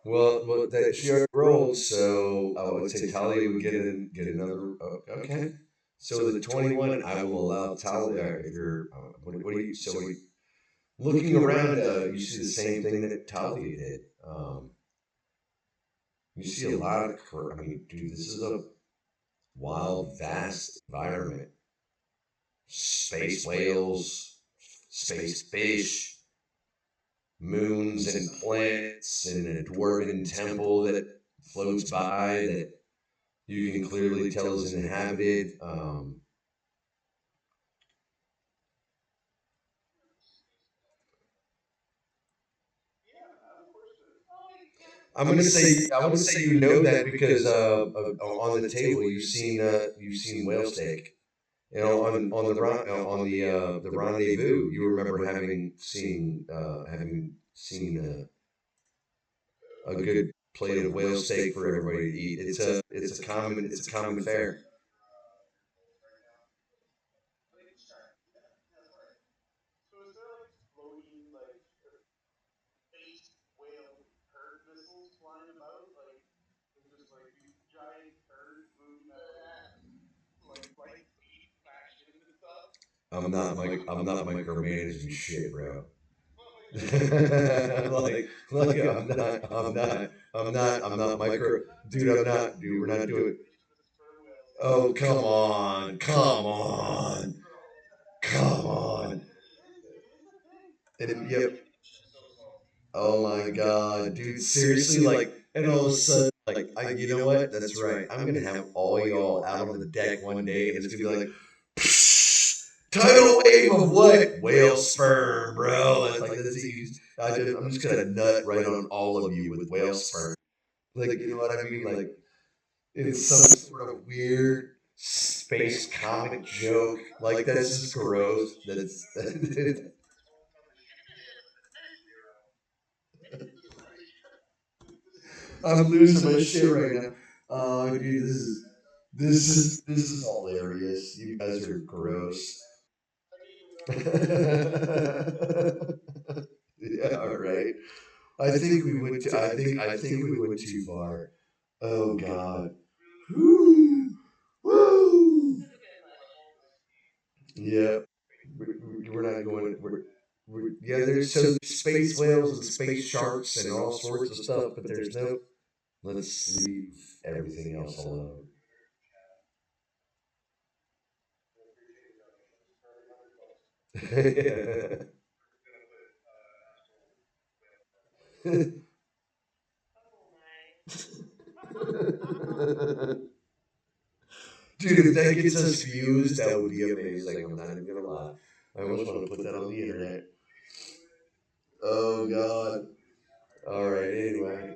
Well, that she already rolled, so I would say Talia would get another. Okay, so the 21, I will allow Talia. If you're, what do you? So what do you, looking around, you see the same thing that Talia did. You see a lot of. I mean, dude, this is a wild, vast environment. Space whales, space fish, moons and planets, and a dwarven temple that floats by that you can clearly tell is inhabited. I'm gonna say you know that because on the table you've seen whale steak. You know, on the rendezvous, you remember having seen a good plate of whale steak for everybody to eat. It's a common fare. I'm not micromanaging shit, bro. I'm not micro, dude. Dude. We're not doing. Oh, come on. Yep. Oh my god, dude. Seriously, and all of a sudden, you know what? That's right. I'm gonna have all y'all out on the deck one day, and it's gonna be like, tidal wave of what? Whale sperm, bro. It's like I'm just gonna nut right on all of you with whale sperm. You know what I mean? It's some sort of weird space comic joke. That's just gross. That's I'm losing my shit right now. Oh, dude, this is hilarious. You guys are gross. Yeah, all right. I think we went too far. Oh God. Woo! Woo! Yeah, we're not going. Yeah, there's space whales and space sharks and all sorts of stuff, but there's no. Let's leave everything else alone. Dude, if that gets us views, that would be amazing. I'm not even gonna lie. I almost want to put that on the internet. Oh God. All right. Anyway.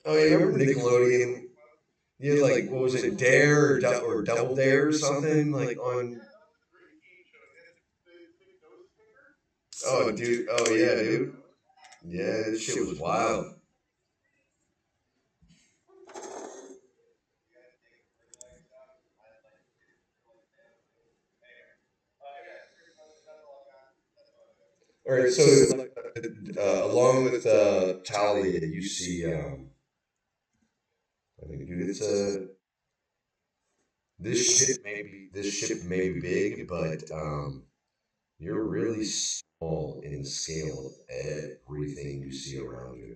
Oh, yeah, remember Nickelodeon? You had what was it, Dare or Double Dare or something? Oh, dude. Oh, yeah, dude. Yeah, this shit was wild. All right, so like, along with Talia, you see, I mean, dude, it's a this ship may be big, but you're really small in the scale of everything you see around you.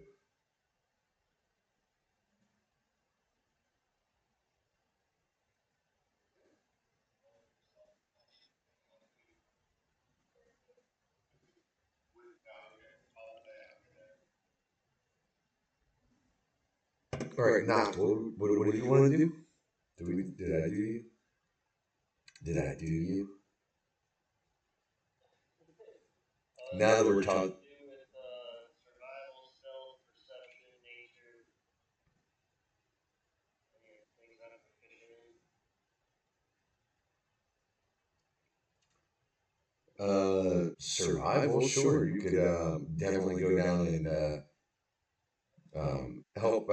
All right, Knock. What did you want to do? Did I do you? Did I do you? Now that we're talking, survival, sure, you could definitely go down and help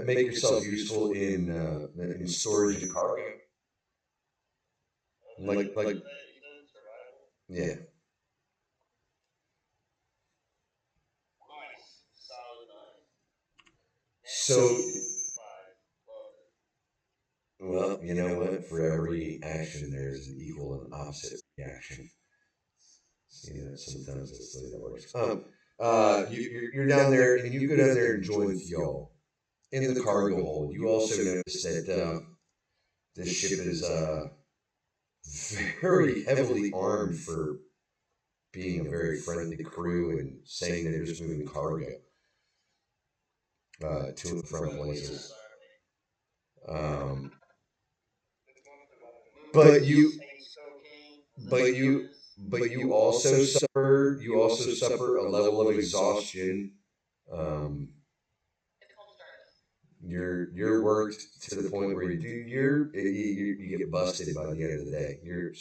make yourself useful in storage and cargo. Like yeah. So well, you know what? For every action, there's an equal and opposite reaction. You know, sometimes that's the way that works. You're down there, and you go down there and join Theo in the cargo hold. You also notice that this ship is very heavily armed for being a very friendly crew and saying that they're just moving cargo to and from places. Um, but you, you also suffer a level of exhaustion. Um, you're worked to the point where you get busted by the end of the day. You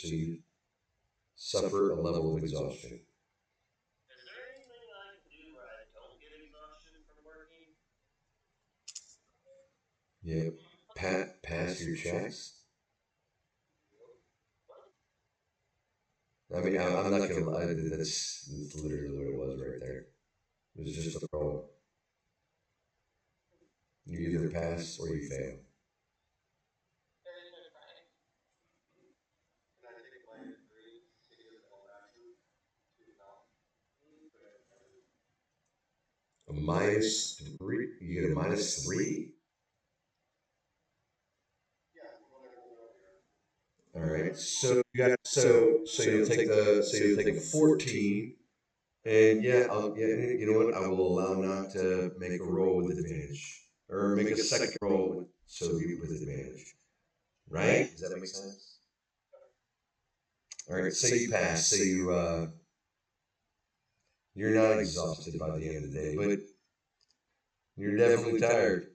suffer a level of exhaustion. Yeah, pass your checks. I mean, I'm not gonna lie. That's literally what it was right there. It was just a roll. You either pass or you fail. A minus three. You get a minus three. All right. So you got so you'll take a 14. And yeah, you know what? I will allow not to make a roll with advantage, or make a second roll with advantage. Right? Does that make sense? All right. So you pass. You're not exhausted by the end of the day, but you're definitely tired.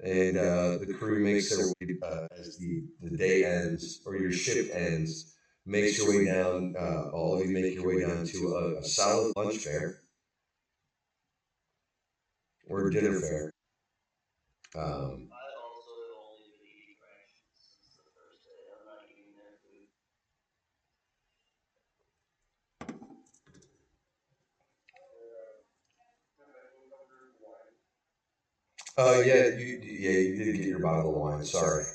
And the crew makes their way as the day ends or your shift ends. Makes your way down. All of you make your way down to a solid lunch fare or a dinner fare. Um, you did get your bottle of wine. Sorry.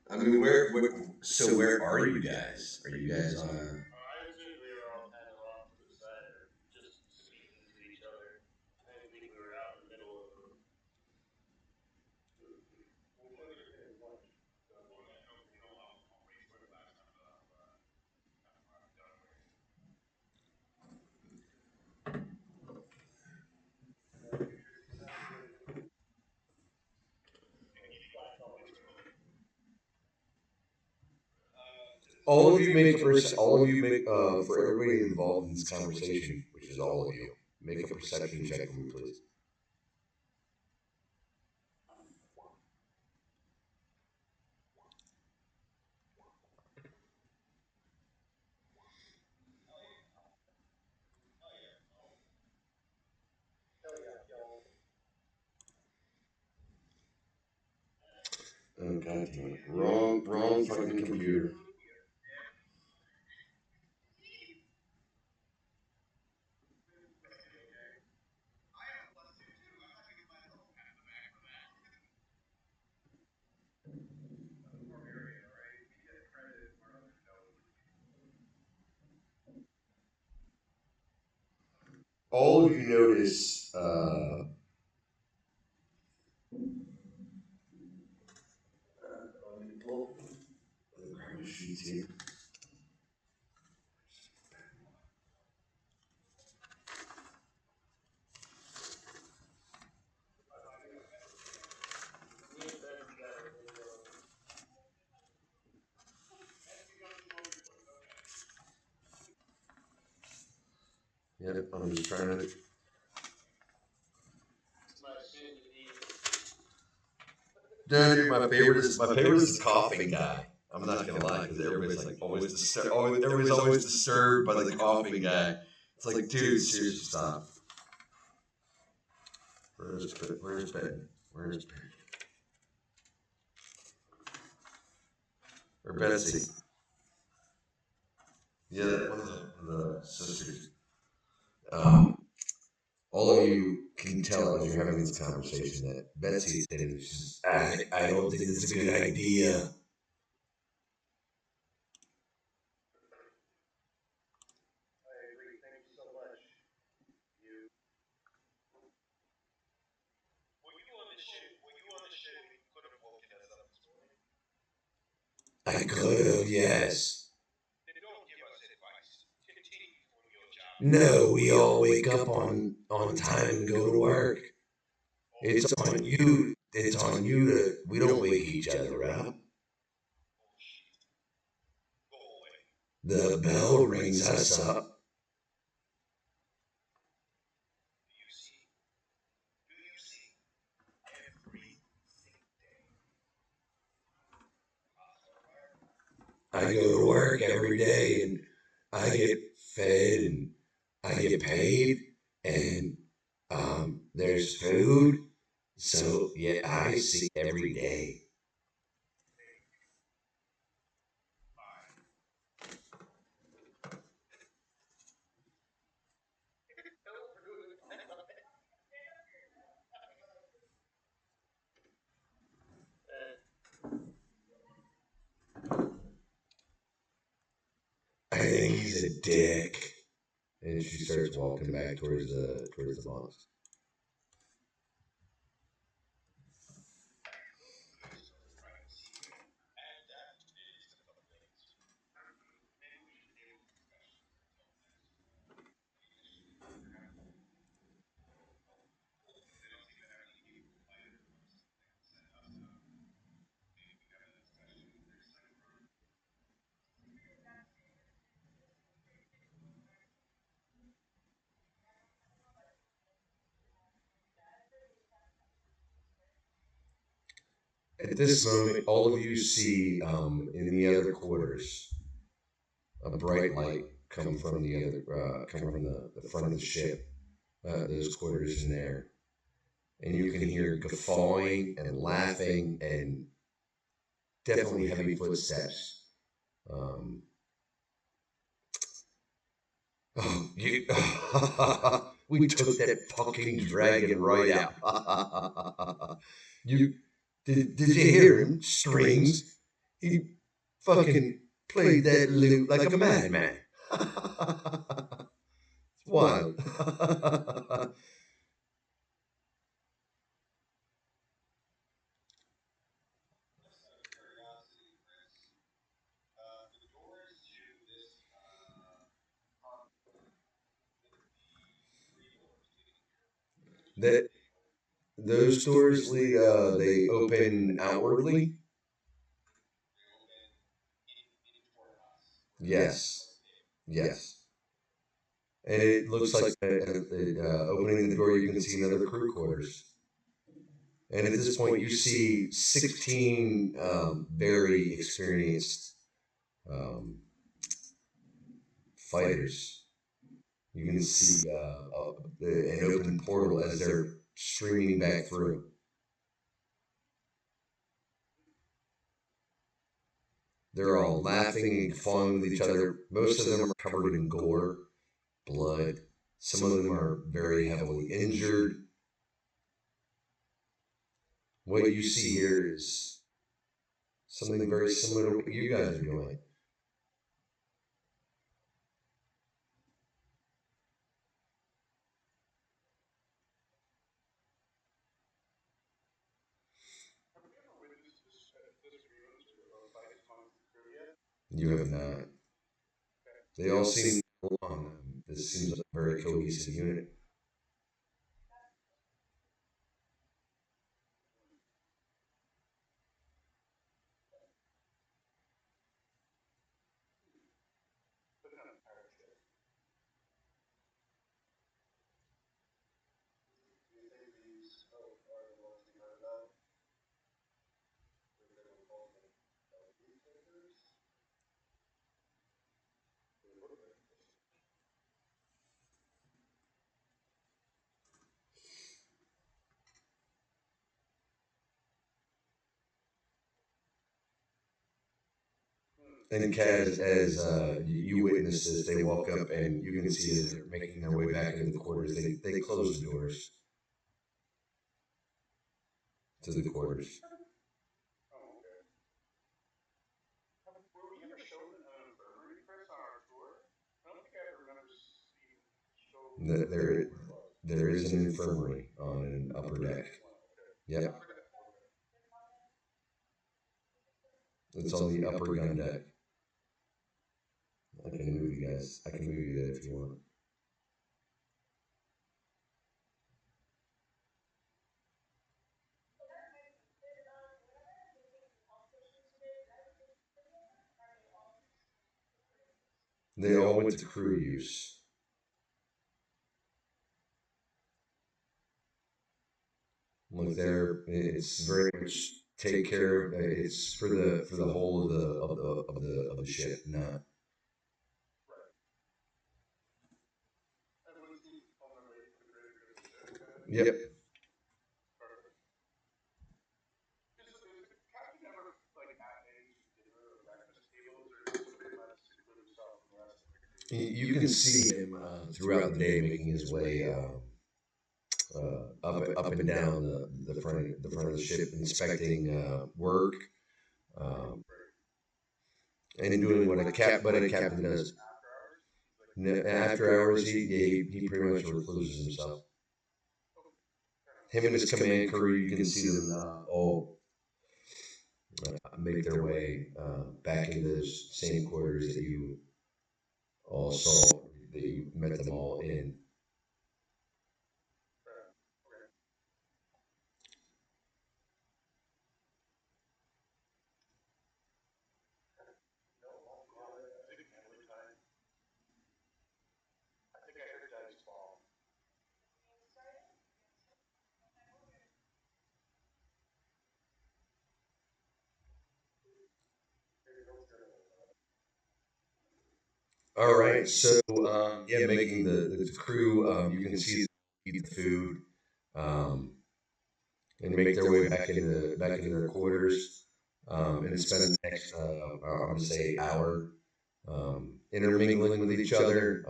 I mean, where are you guys? Are you guys on? All of you make, for everybody involved in this conversation, which is all of you, make a perception check for me, please. Oh, God damn it. Wrong fucking computer. All of you notice, Yep, I'm just trying to. Dude, my favorite is the coughing guy. I'm not gonna lie, because everybody's like everybody's always disturbed by the coughing guy. It's like, dude, seriously, stop. Where's Ben? Where's Ben? Or Betsy? Yeah, one of the sisters. Um, all of you can tell as you're having this conversation that Betsy said, I don't think it's a good idea. I could have, yes. No, we all wake up on time and go to work. It's on you. It's on you to. We don't wake each other up. The bell rings us up. I go to work every day and I get fed and I get paid and there's food. So yeah, I see every day. I think he's a dick. And she starts walking back towards the box. At this moment, all of you see in the other quarters a bright light come from the front of the ship. Those quarters in there, and you can hear guffawing and laughing and definitely heavy footsteps. Um, oh, we took that fucking dragon right out. you did you hear him? Strings. He fucking played that lute like a madman. It's wild. that those doors lead. They open outwardly. Yes. Yes. And it looks like opening the door, you can see another crew quarters. And at this point, you see 16 very experienced um, fighters. You can see an open portal as they're streaming back through. They're all laughing and fawing with each other. Most of them are covered in gore, blood. Some of them are very heavily injured. What you see here is something very similar to what you guys are doing. You have not. They all seem along. This seems like a very cohesive unit. And Kaz, as you witness this, they walk up and you can see as they're making their way back into the quarters, they close the doors to the quarters. There, there is an infirmary on an upper deck. Yep, it's on the upper gun deck. I can move you guys. I can move you there if you want. They all went to crew use. Like there, it's very much take care of. It's for the whole of the ship, not. Yep. You can see him throughout the day making his way up and down the front of the ship, inspecting work um, and doing what a captain does. After hours, he pretty much recluses himself. Him and his command crew, you can see them all make their way back into those same quarters that you all saw, that you met them all in. All right, so yeah, making the crew, you can see them eat the food um, and make their way back into their quarters and spend the next, I'm gonna say, hour intermingling with each other.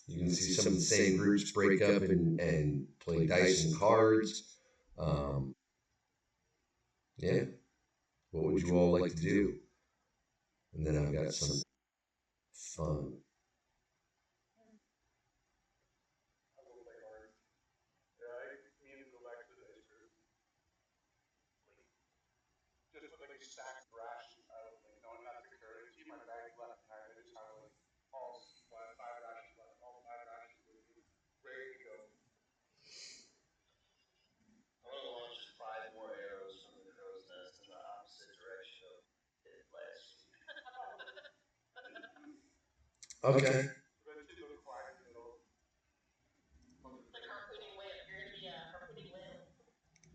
You can see some of the same groups break up and play dice and cards. Um, yeah, what would you all like to do? And then I've got some fun. Okay.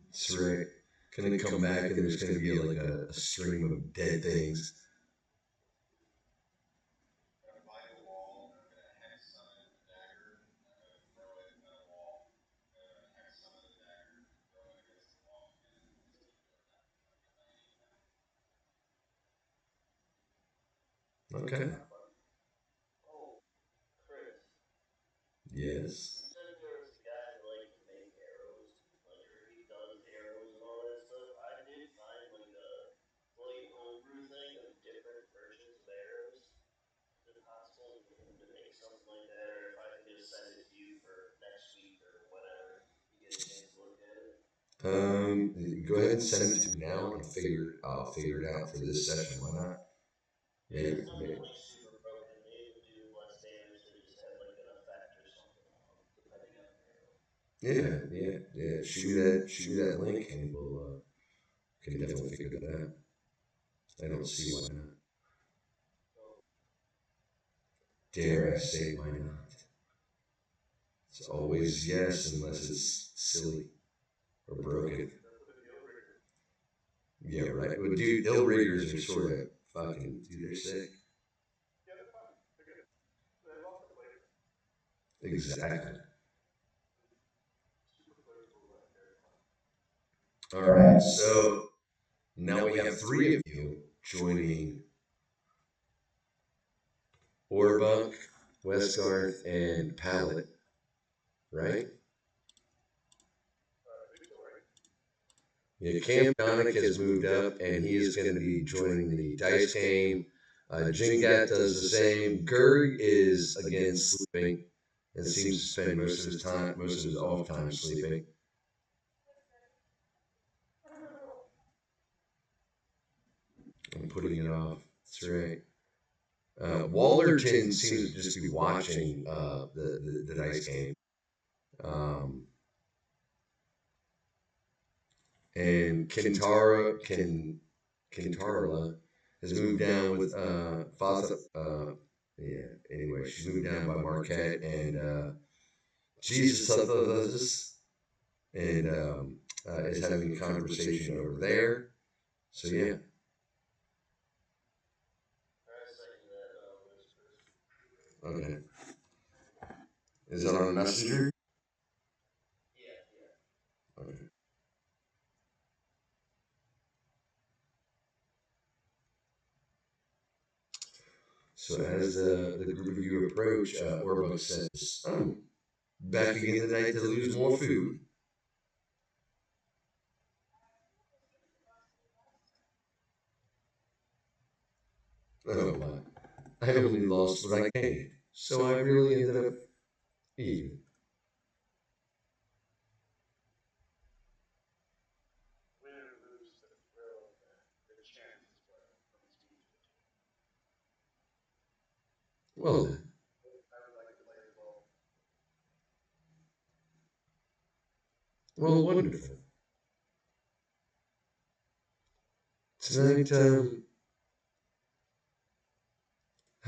That's right. Gonna come back and there's gonna be like a stream of dead things. Okay. Yes. Go ahead and send it to me now, and I'll figure it out for this session. Why not? Maybe, maybe. Yeah, yeah, yeah. Shoot me that link, and we'll can definitely figure that out. I don't see why not. Dare I say why not? It's always yes, unless it's silly or broken. Yeah, right. But dude, ill riggers are sort of fucking. Dude, they're sick. Exactly. All right. So now we have three of you joining Orbuck, Westgarth, and Pallet, right? Yeah, Camp Donick has moved up, and he is going to be joining the dice game. Jingat does the same. Gerg is again sleeping and seems to spend most of his off time sleeping. I'm putting it off. That's right. Wallerton seems to just be watching the dice game. Um, and Kintarla has moved down with Fatha. Yeah. Anyway, she's moved down by Marquette and Jesus Sutherland and is having a conversation over there. So yeah. Okay. Is that on a messenger? Okay. So as the group of you approach, Orbuck says, "Oh, back again tonight to lose more food." Oh, well, I only lost what I gained, so I really ended up even. Well then, well, wonderful. Tonight, how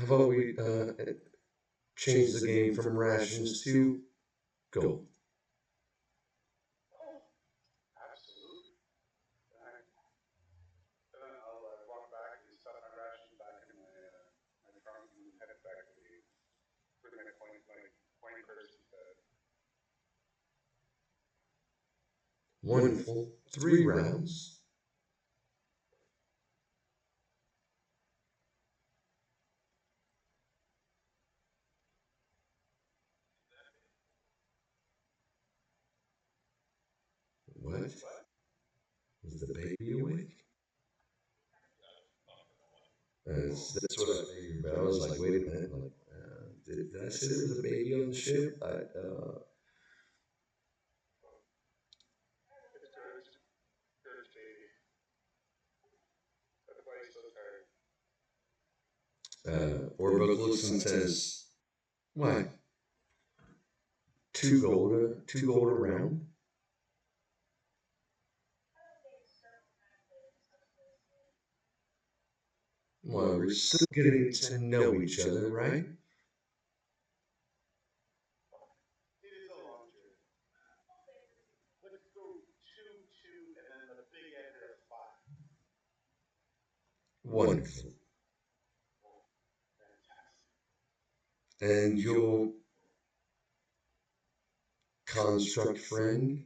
about we change the game from rations to gold? Wonderful. 3 rounds. What? Is the baby awake? That's what I figured, but I was like, wait a minute, like, did I say there was a baby on the ship? Orbuck looks and says, "Why, 2 gold a round?" Well, we're still getting to know each other, right? Wonderful. And your construct friend?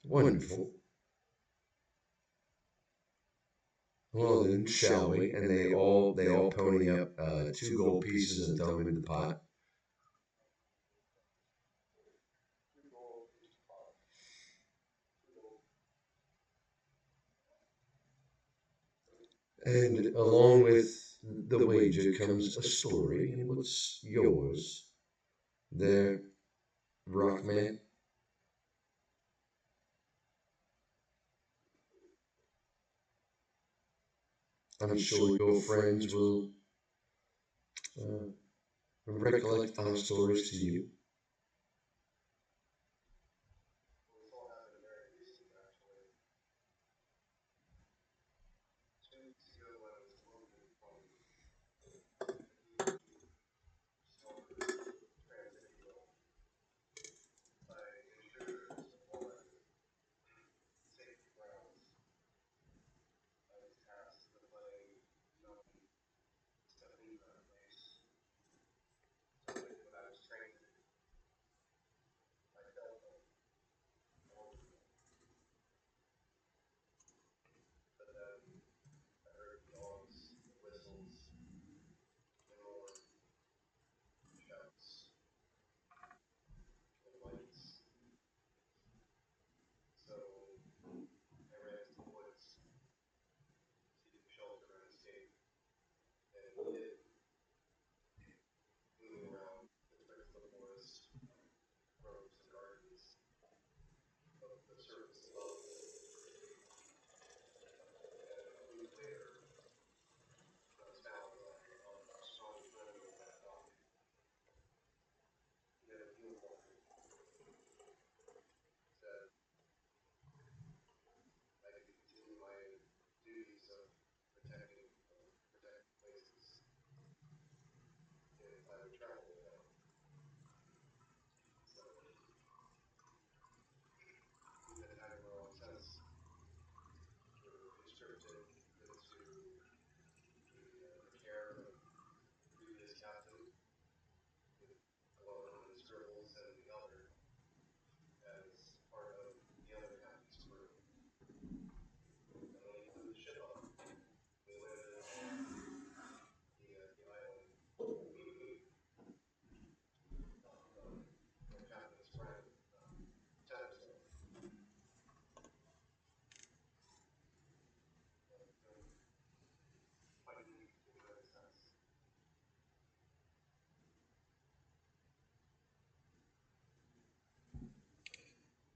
Wonderful. Well then, shall we? And they all pony up 2 gold pieces and throw them in the pot. And along with the wager comes a story. And what's yours? There, Rockman. I'm sure your friends will uh, recollect our stories to you.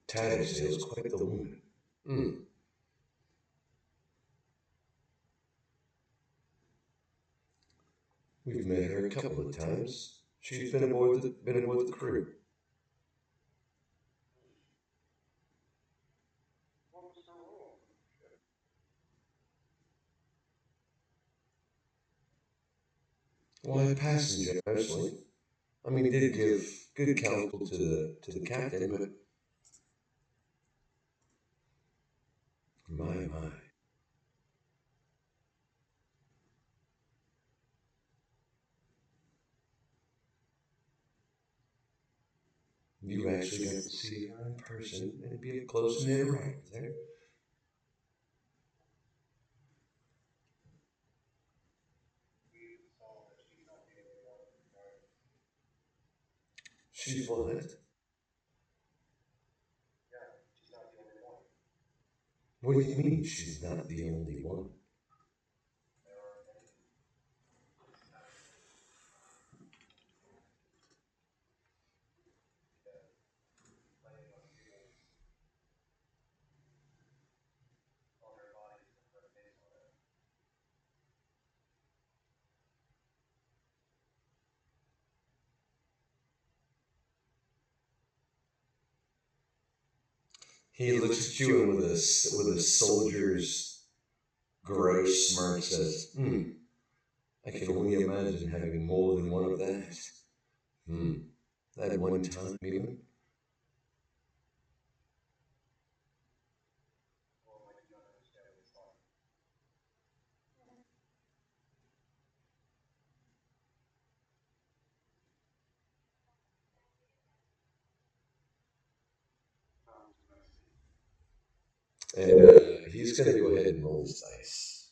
Tattletale's quite the woman. Hmm. We've met her a couple of times. She's been aboard the crew. Why a passenger mostly. I mean, did give good counsel to the captain, but my, you actually got to see her in person and be up close and interact with her. She's what? What do you mean she's not the only one? He looks at you and with a soldier's gross smirk says, I can only imagine having more than one of that. Hmm. That one time, even? And he's going to go ahead and roll his dice.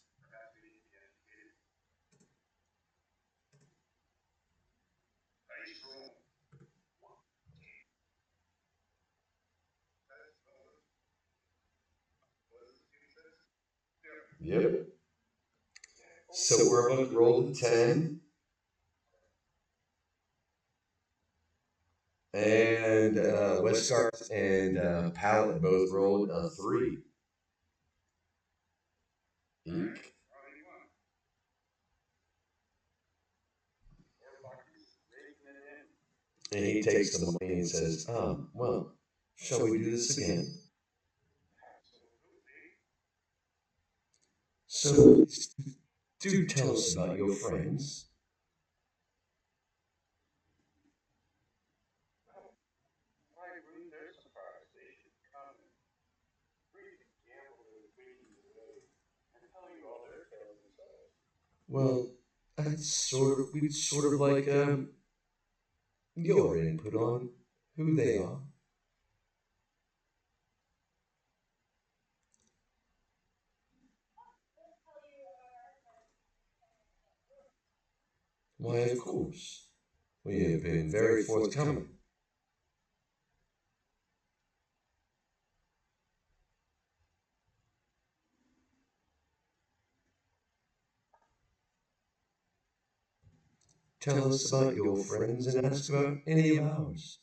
Yep. So Warbuck rolled a 10, and Westgarth and Pallet both rolled a 3. Eek. And he takes the money and says, well, shall we do this again? So do tell us about your friends. Well, we'd sort of like your input on who they are. Why, of course. We have been very forthcoming. tell us about your friends and ask about any of ours.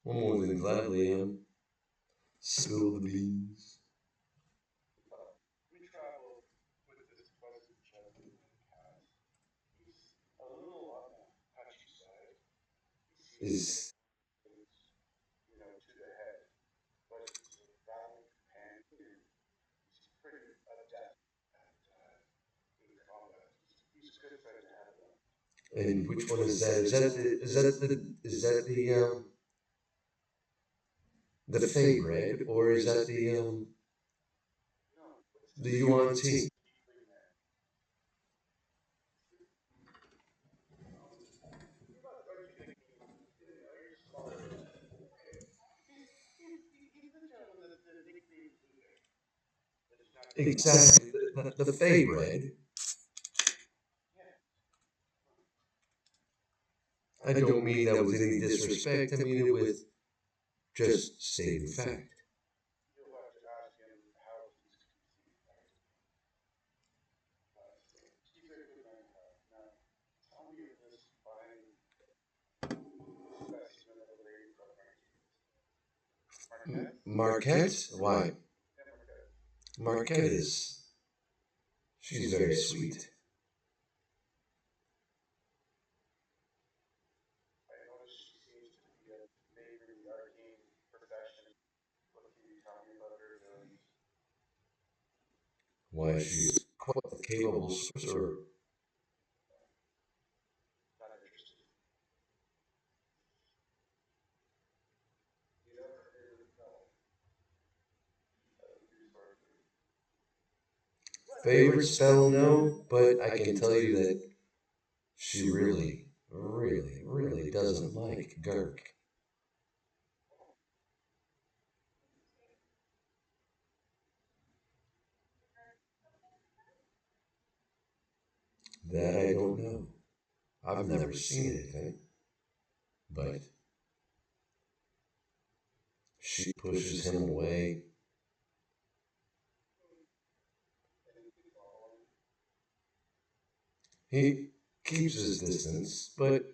We'll more than gladly spill the beans. Is and which one is that? Is that the Fade Red or is that the UNT? Exactly, the Fade Red. I don't mean that with any disrespect. I mean it with just stating fact. Marquette? Why? Marquette is. She's very sweet. Why, she's quite a capable sorcerer. Favorite spell, no, but I can tell you that she really, really, really doesn't like Gurk. That I don't know. I've never seen anything, but she pushes him away. He keeps his distance, but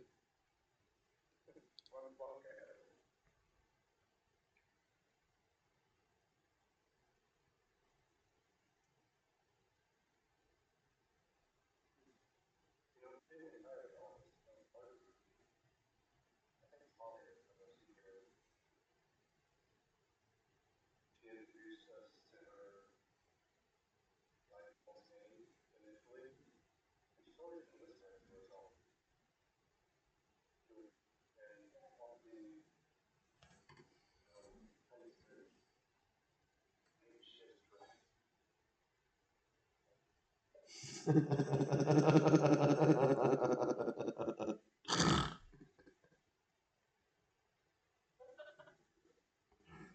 that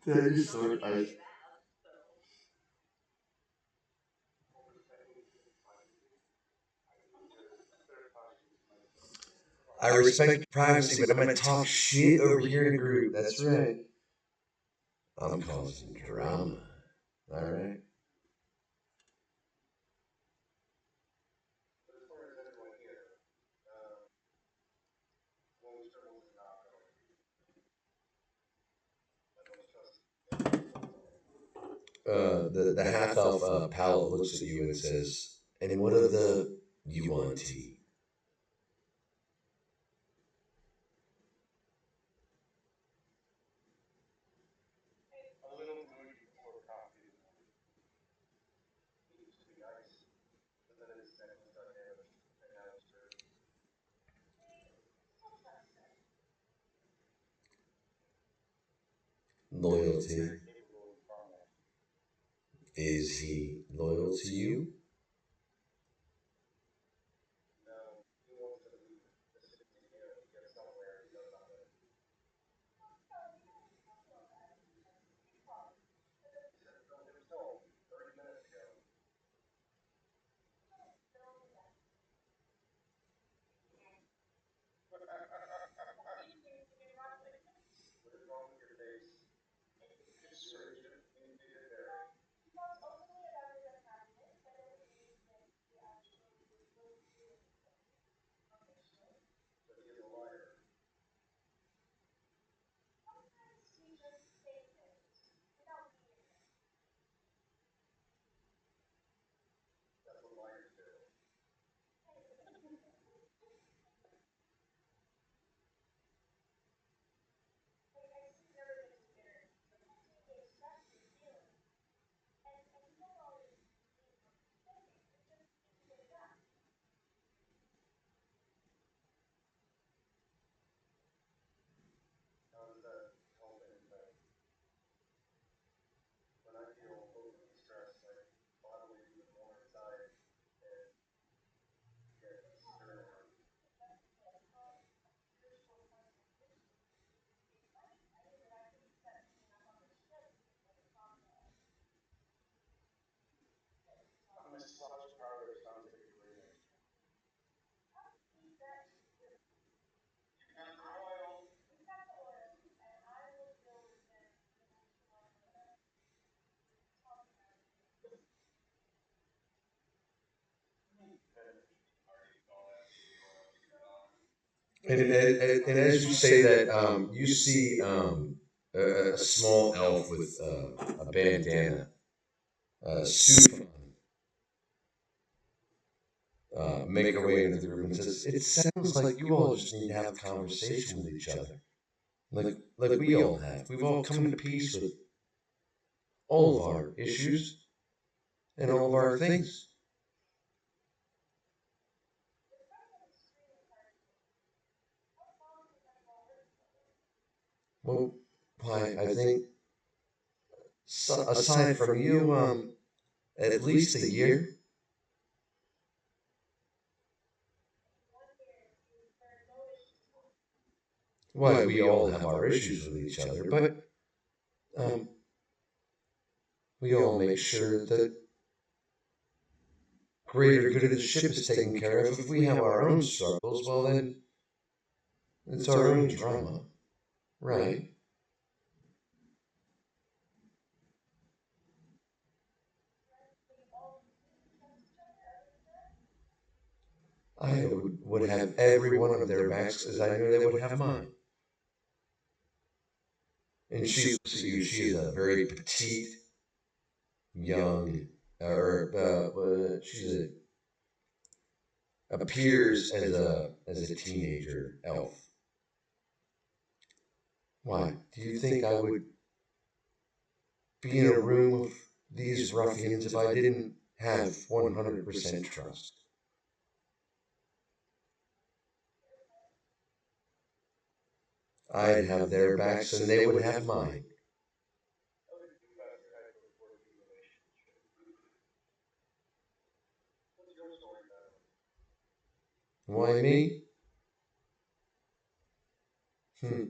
is sort. I respect privacy, but I'm gonna talk shit over here in a group. That's right. I'm causing drama. All right. The half elf palette looks at you and says, "And what of the UNT?" Loyalty. Is he loyal to you? And as you say that, you see a small elf with a bandana, suit on, make her way into the room and says, "It sounds like you all just need to have a conversation with each other, like we all have. We've all come to peace with all of our issues and all of our things." Well, why, I think, aside from you, at least a year. Why, we all have our issues with each other, but um, we all make sure that greater good of the ship is taken care of. If we have our own struggles, well, then it's our own drama, right? I would have every one of their backs as I know they would have mine. And she looks at you. She is a very petite, young, or she's appears as a teenager elf. Why? Do you think I would be in a room with these ruffians if I didn't have 100% trust? I'd have their backs and they would have mine. Why me? Hmm.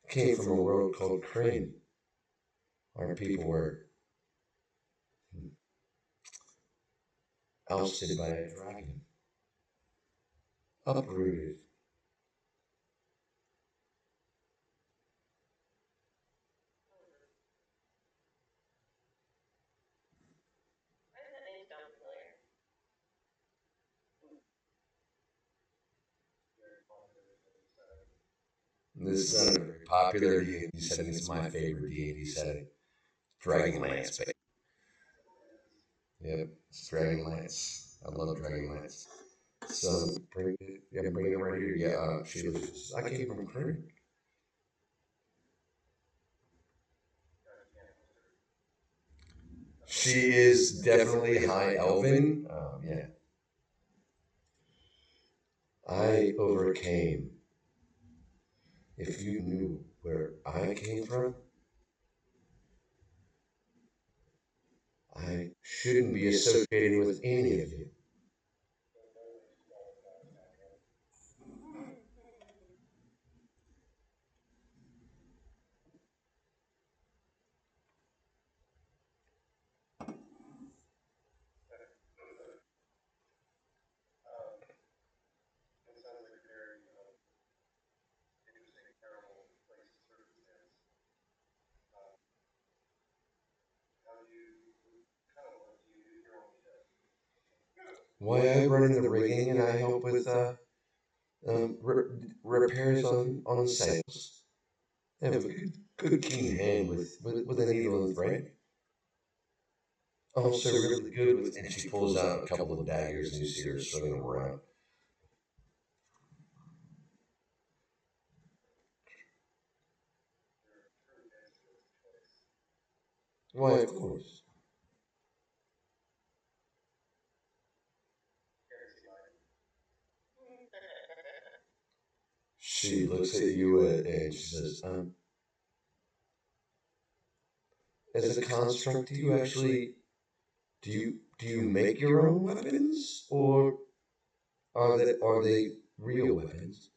Came from a world called Crane. Our people were ousted by a dragon, uprooted. This is a very popular D&D setting. It's my favorite D&D setting. Dragonlance. Yep, it's Dragonlance. I love Dragonlance. So bring it right here. Yeah, she lives. I came from Crane. She is definitely high elven. Yeah, I overcame. If you knew where I came from, I shouldn't be associating with any of you. Why I run in the rigging and I help with repairs on sails. I have a good keen hand with a needle and thread. Also really good with, and she pulls out a couple of daggers and you see her swinging them around. Why, of course. She looks at you and she says, as a construct, do you make your own weapons, or are they real weapons?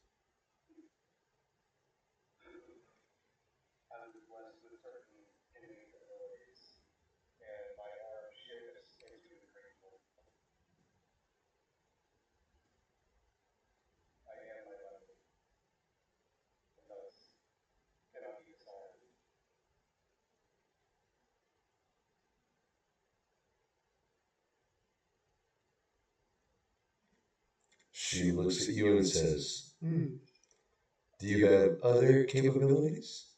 She looks at you and says, do you have other capabilities?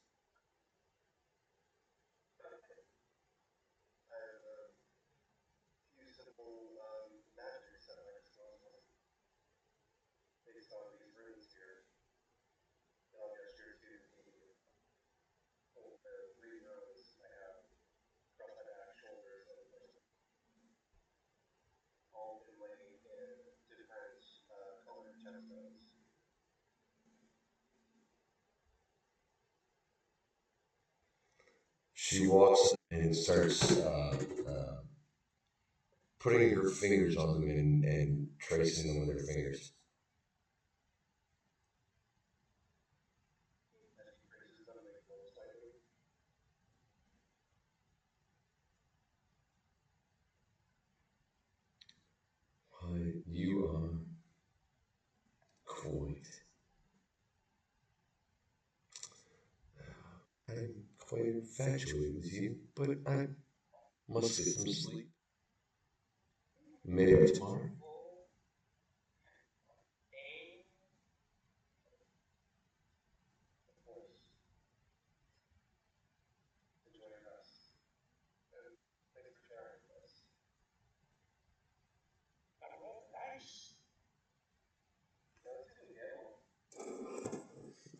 She walks and starts putting her fingers on them and tracing them with her fingers. You are quite. I'm quite infatuated with you, but I must get some sleep. Maybe tomorrow.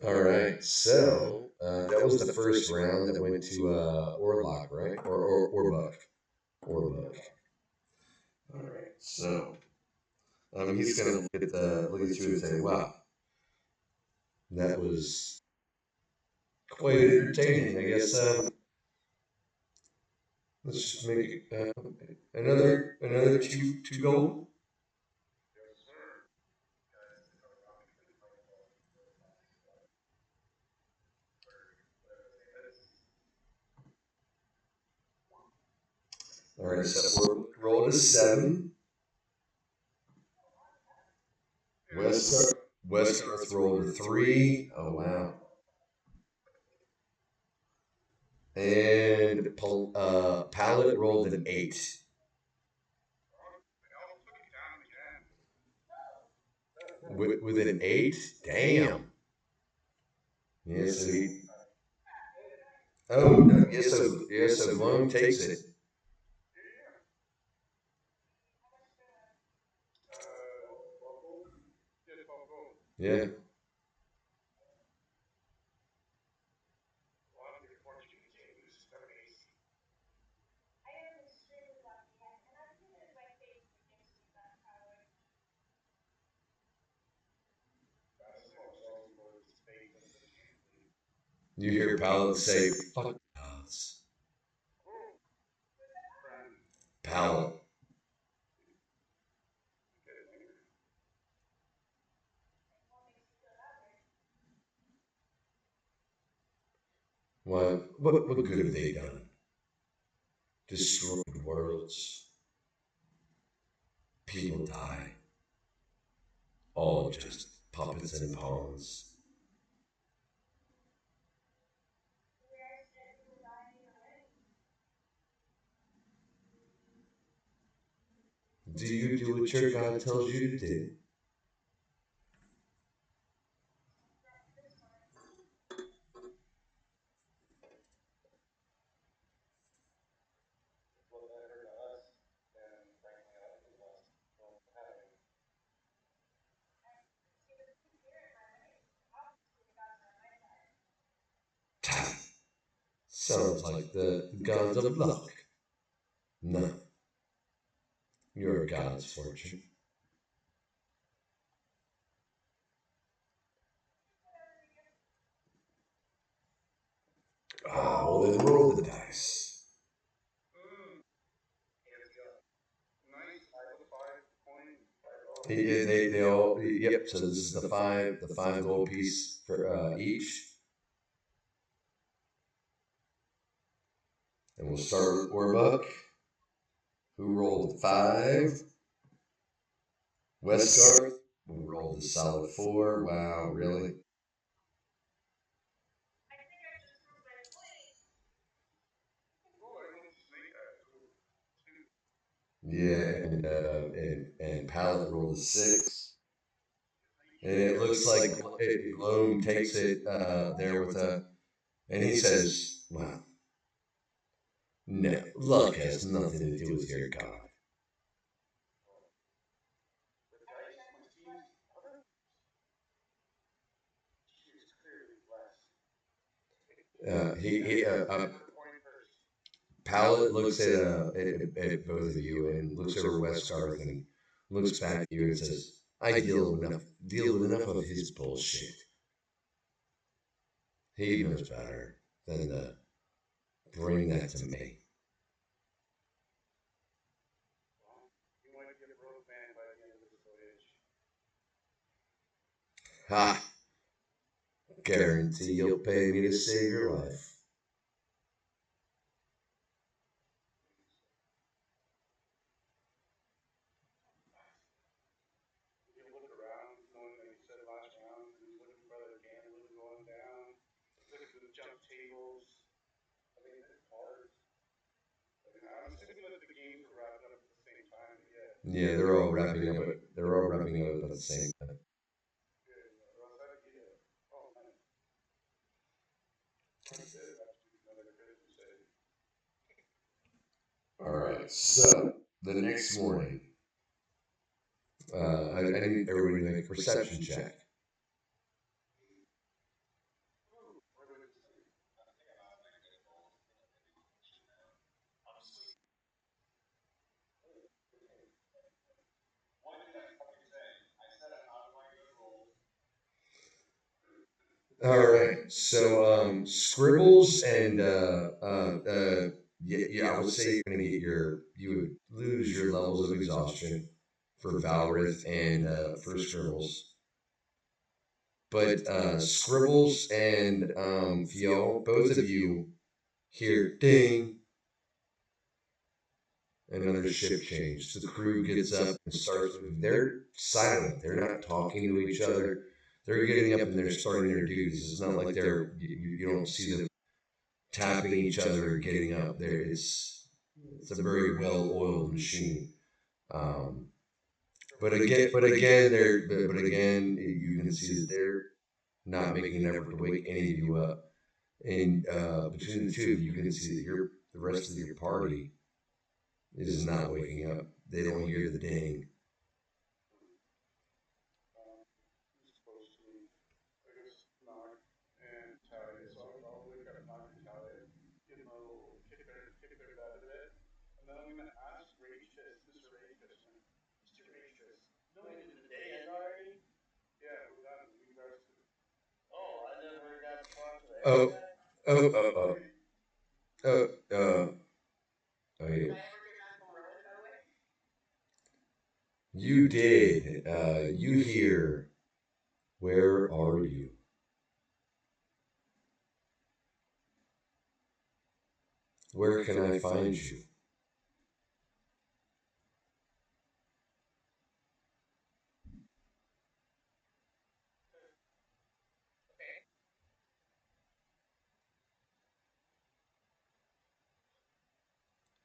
All right. So that was the first round that went to Orlock, right? Or Orbuck. Orbuck. All right. So he's gonna look at you and say, "Wow, that was quite entertaining." I guess let's just make it another two gold. All right. So we're rolling a 7. Westgarth rolled a 3. Oh wow. And Pallet rolled an 8. With an 8? Damn. Yeah, so he. Oh, no, so Glum takes it. Yeah. You hear Pallet say, fuck gods. Pallet. What good have they done? Destroyed worlds. People die. All just puppets and pawns. Do you do what your God tells you to do? Sounds like the gods of luck. No, you're a god's fortune. Ah, well then roll the dice. They all, yep, so this is the five gold piece for each. And we'll start with Orbuck, who rolled 5. Westgarth, who rolled a solid 4. Wow, really? Yeah, and Pallet rolled a 6. and it looks like Gloom takes it there with a, and he says, "Well, no, luck has nothing to do with your God." Pallet looks at both of you and looks over Westgarth and looks back at you and says, "I deal with enough of his bullshit. He knows better than to bring that to me." Ha! Guarantee you'll pay me to save your life. Yeah, they're all wrapping up. They're all wrapping up at the same time. All right. So the next morning, I need everybody to make a perception check. All right. So scribbles and yeah, yeah, I would say you're gonna get you would lose your levels of exhaustion for Valrith and for scribbles. But scribbles and Fiel, both of you hear ding, another ship change. The crew gets up and starts moving. They're silent. They're not talking to each other. They're getting up and they're starting their duties. It's not like you don't see them tapping each other or getting up. There, it's a very well oiled machine. Um, but again, you can see that they're not making an effort to wake any of you up. And between the two of you, you can see that the rest of your party is not waking up. They don't hear the ding. Oh, oh, oh, oh, oh, yeah. You did. You hear, "Where are you? Where can I find you?"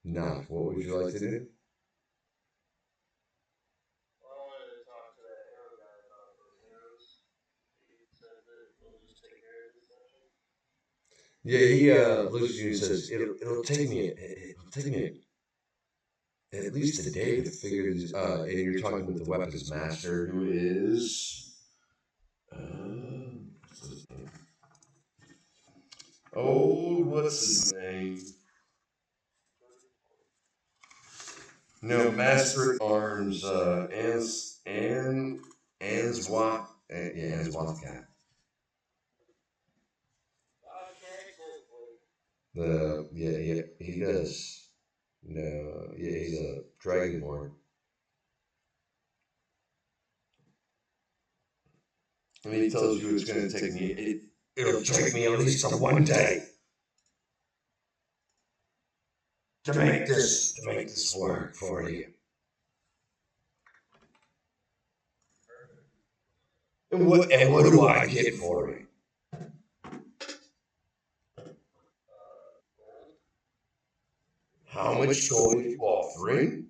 Not. What would you like to do? Yeah, he looks at you and says, "It'll take me at least a day to figure this." And you're talking with the weapons master, who is what's his name? Oh, what's his name? No, Master at Arms, Answath, yeah, Answath guy. Yeah, he does. No, yeah, he's a dragonborn. And he tells you it's going to take me. It'll take me at least a one day to make this work for you. And what do I get for it? How much gold are you offering?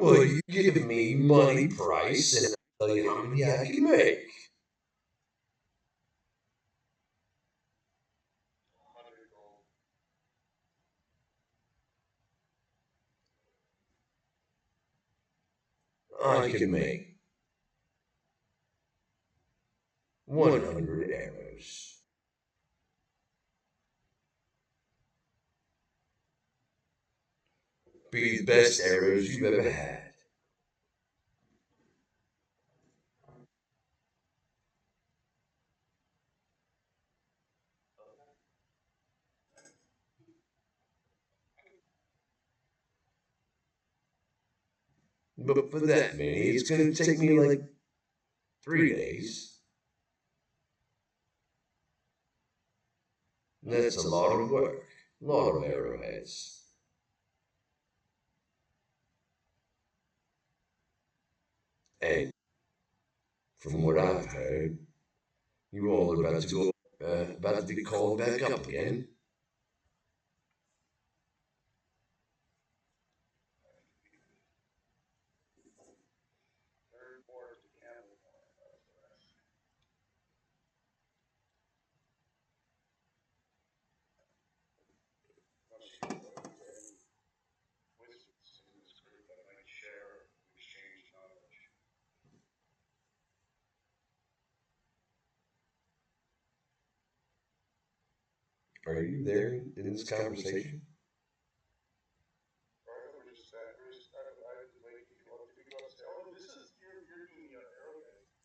Well, you give me money price, and I'll tell you how many I can make. I can make 100 arrows. Be the best arrows you've ever had. But for that many, it's going to take me like 3 days. That's a lot of work. A lot of arrowheads. And from what I've heard, you all are about to be called back up again. Are you there in this conversation?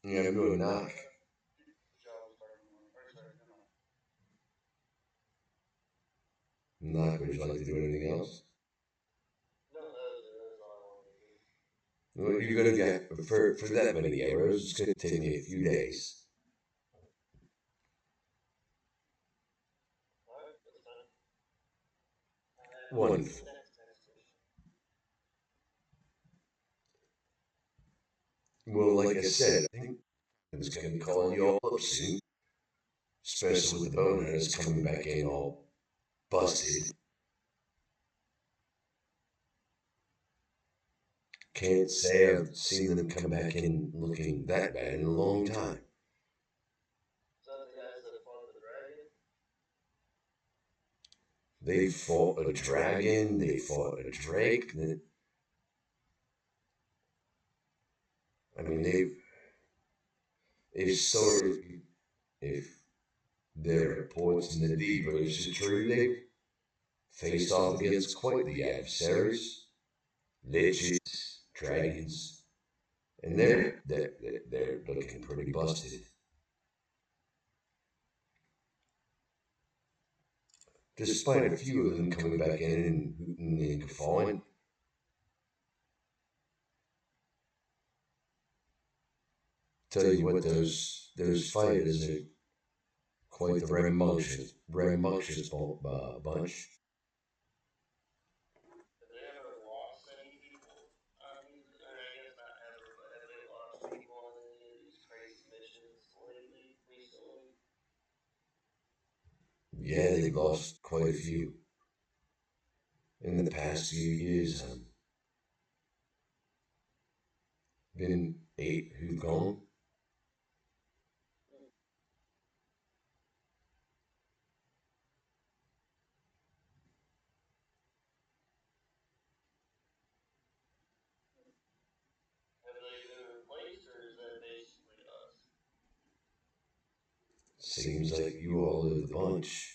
Yeah, I'm doing a knock. Knock. Would you like to do anything else? Well, you're gonna get for that many arrows. It's gonna take me a few days. Wonderful. Well, like I said, I think it's gonna be calling you all up soon, especially with the boneheads coming back in all busted. Can't say I've seen them come back in looking that bad in a long time. They fought a dragon. They fought a drake. I mean, they've sort of, if their reports in the debriefs are true, they've faced off against quite the adversaries, liches, dragons, and they're looking pretty busted. Despite a few of them coming back in and hooting and guffawing, tell you what, those fighters are quite the rambunctious bunch. Yeah, they've lost quite a few in the past few years. Been 8 who've gone. Seems like you all are the bunch.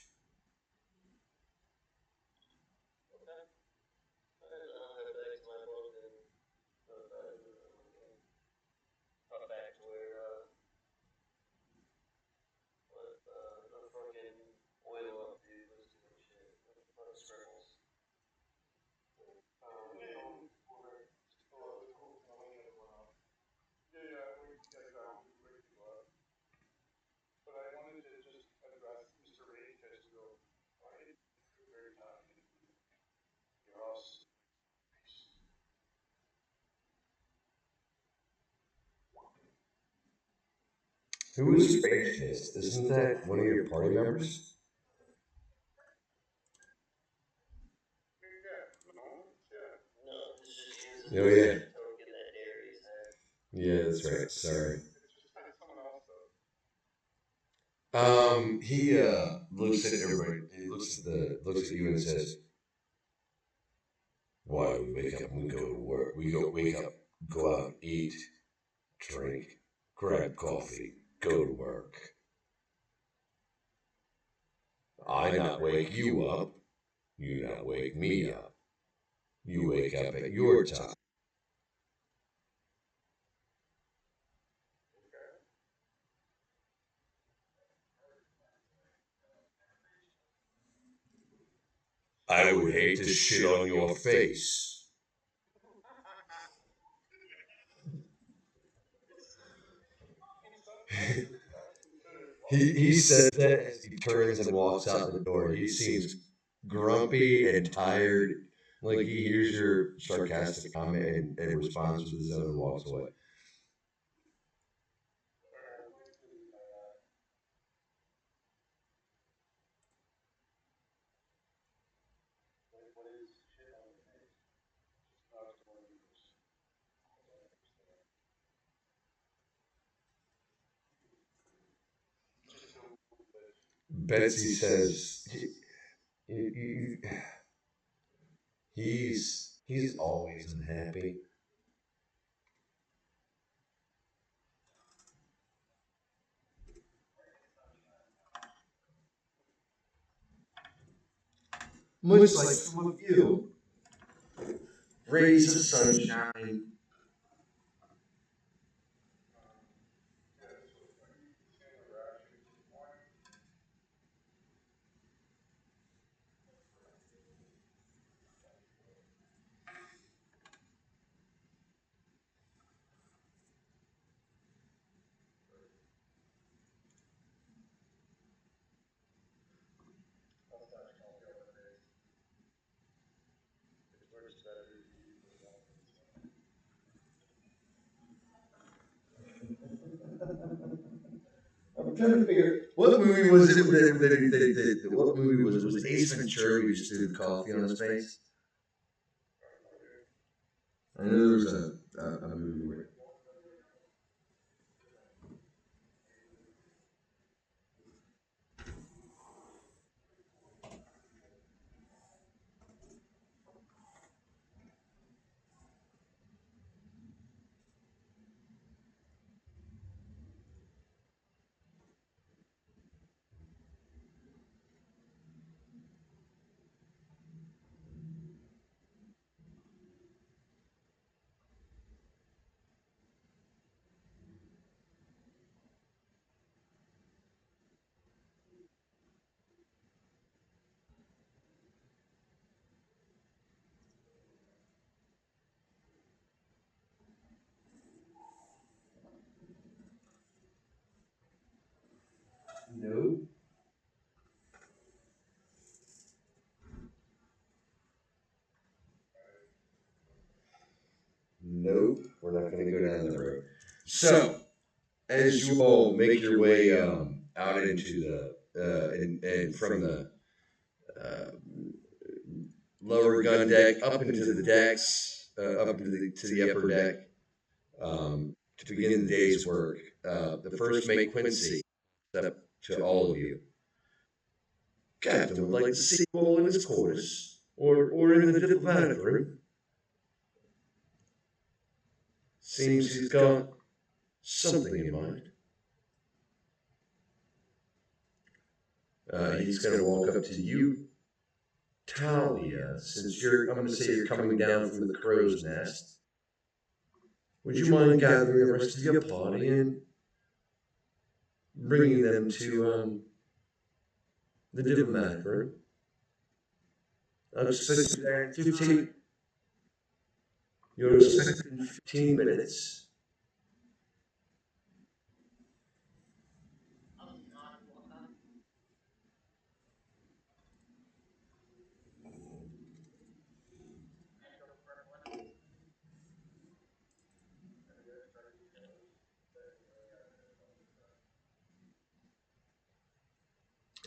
Who is Rage Fist? Isn't that one of your party members? Oh, yeah. Yeah, that's right. Sorry. He looks at everybody. He looks at you and says, "Why we wake up and we go to work? We go wake up, go out, eat, drink, grab coffee, go to work. I not wake you up. You not wake me up. You wake up at your time." I would hate to shit on your face. He says that as he turns and walks out the door. He seems grumpy and tired, like he hears your sarcastic comment and responds with his own and walks away. Betsy says he, he's always unhappy. Much like some of you, rays of sunshine. I'm trying to figure what movie was it what movie was it? Was it Ace Ventura? We just threw the coffee on his face. I know there was a movie where no, nope, we're not going to go down that road. So, as you all make your way out into the and from the uh, lower gun deck up into the decks, up to the upper deck, to begin the day's work. The first mate Quincy up to all of you. Captain would like to see you all in his quarters or in the diplomatic room. Seems he's got something in mind. He's going to walk up to you, Talia, since I'm going to say you're coming down from the crow's nest. Would you mind gathering the rest of your party and bringing them to the diplomatic room? I'll expect you there in 15. You're expected in 15 minutes.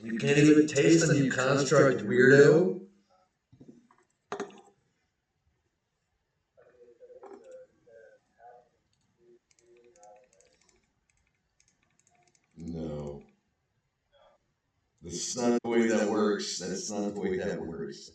You can't even taste them, you construct weirdo. It's not the way that works. That's not the way that works.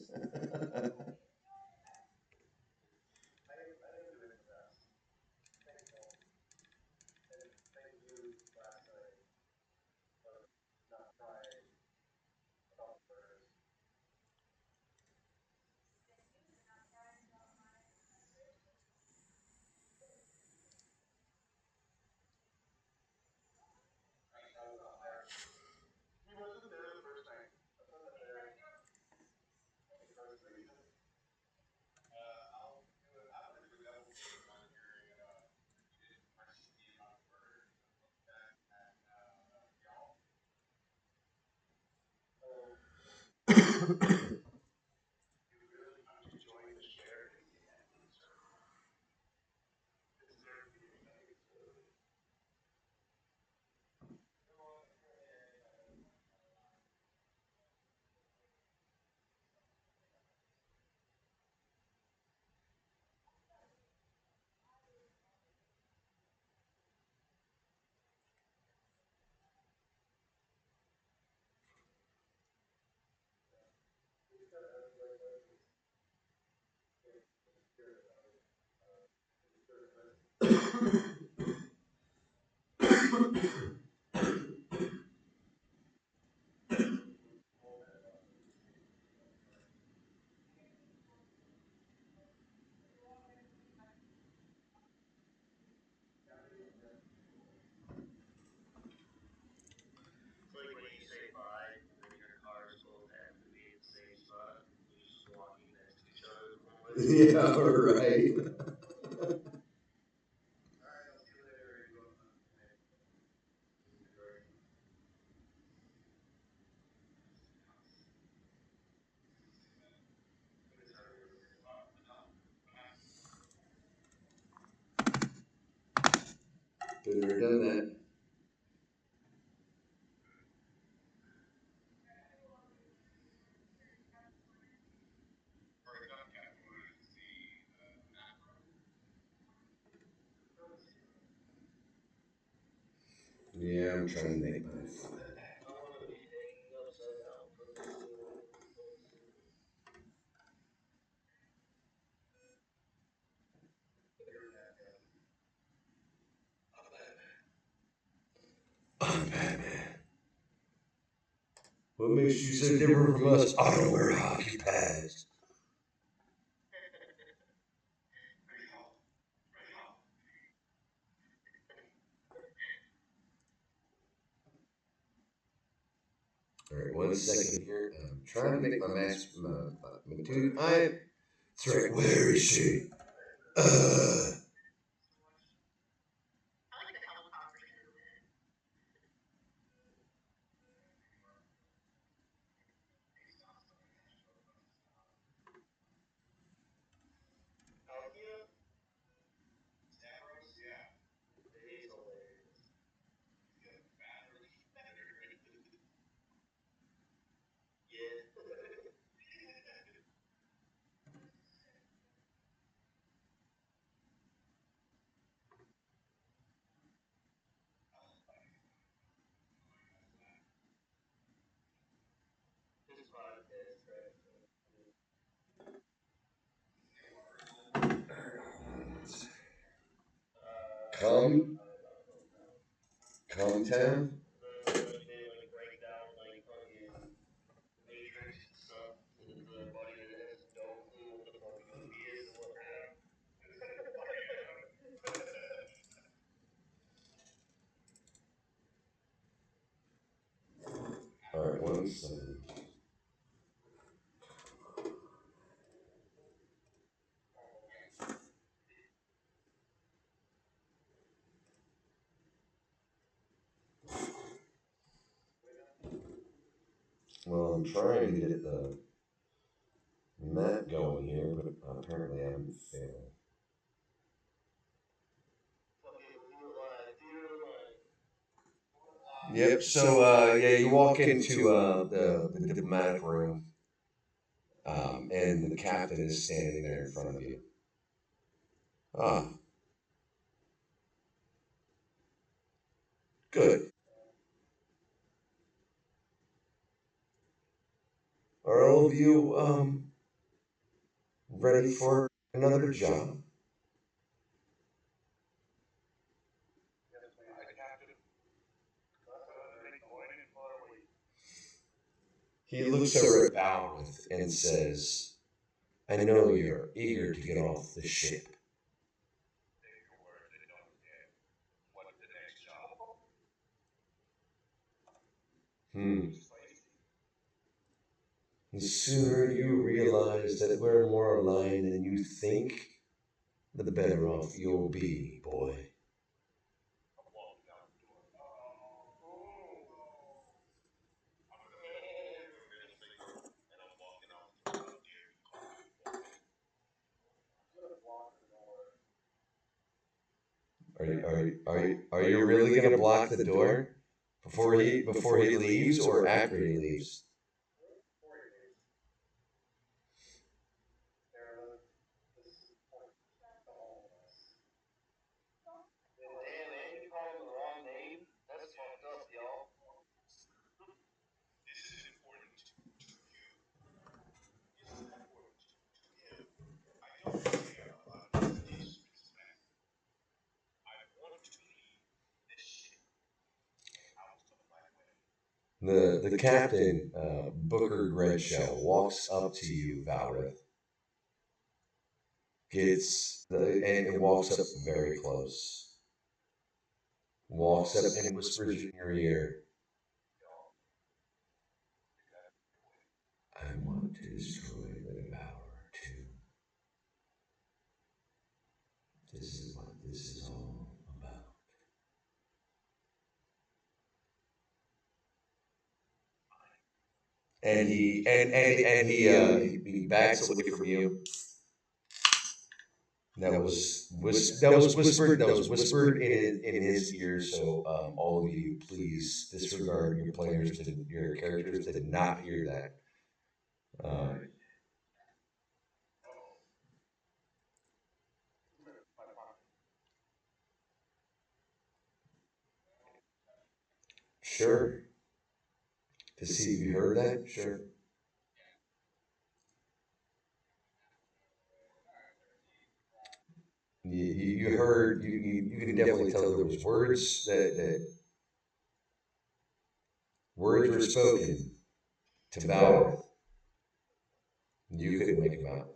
Yeah, right. Been there, done that. Yeah, I'm trying to make my fun. I'm Batman. What makes you so different from us? I don't wear hockey pads. All right, 1 second here. I'm trying to make my mask. My dude, That's right. Where is she? Uh. Come, come town. All right, 1 second. Well, I'm trying to get the map going here, but apparently I'm failing. Yep. So, yeah, you walk into the diplomatic room, and the captain is standing there in front of you. Ah, good. of you ready for another job? He looks over at Balrith and says, I know you're eager to get off the ship. Hmm. The sooner you realize that we're more aligned than you think, the better off you'll be, boy. Are you really gonna block the door before he leaves or after he leaves? The captain, Booker Redshell, walks up to you, Valrith. And walks up very close. Walks up and whispers in your ear, I want to destroy the devourer too. This is what this is all about. And he backs away from you. That was whispered in his ear. So all of you, please disregard your characters did not hear that. Um, sure. To see if you heard that, sure. You heard you can definitely tell there was words were spoken to Valor. You couldn't make them out.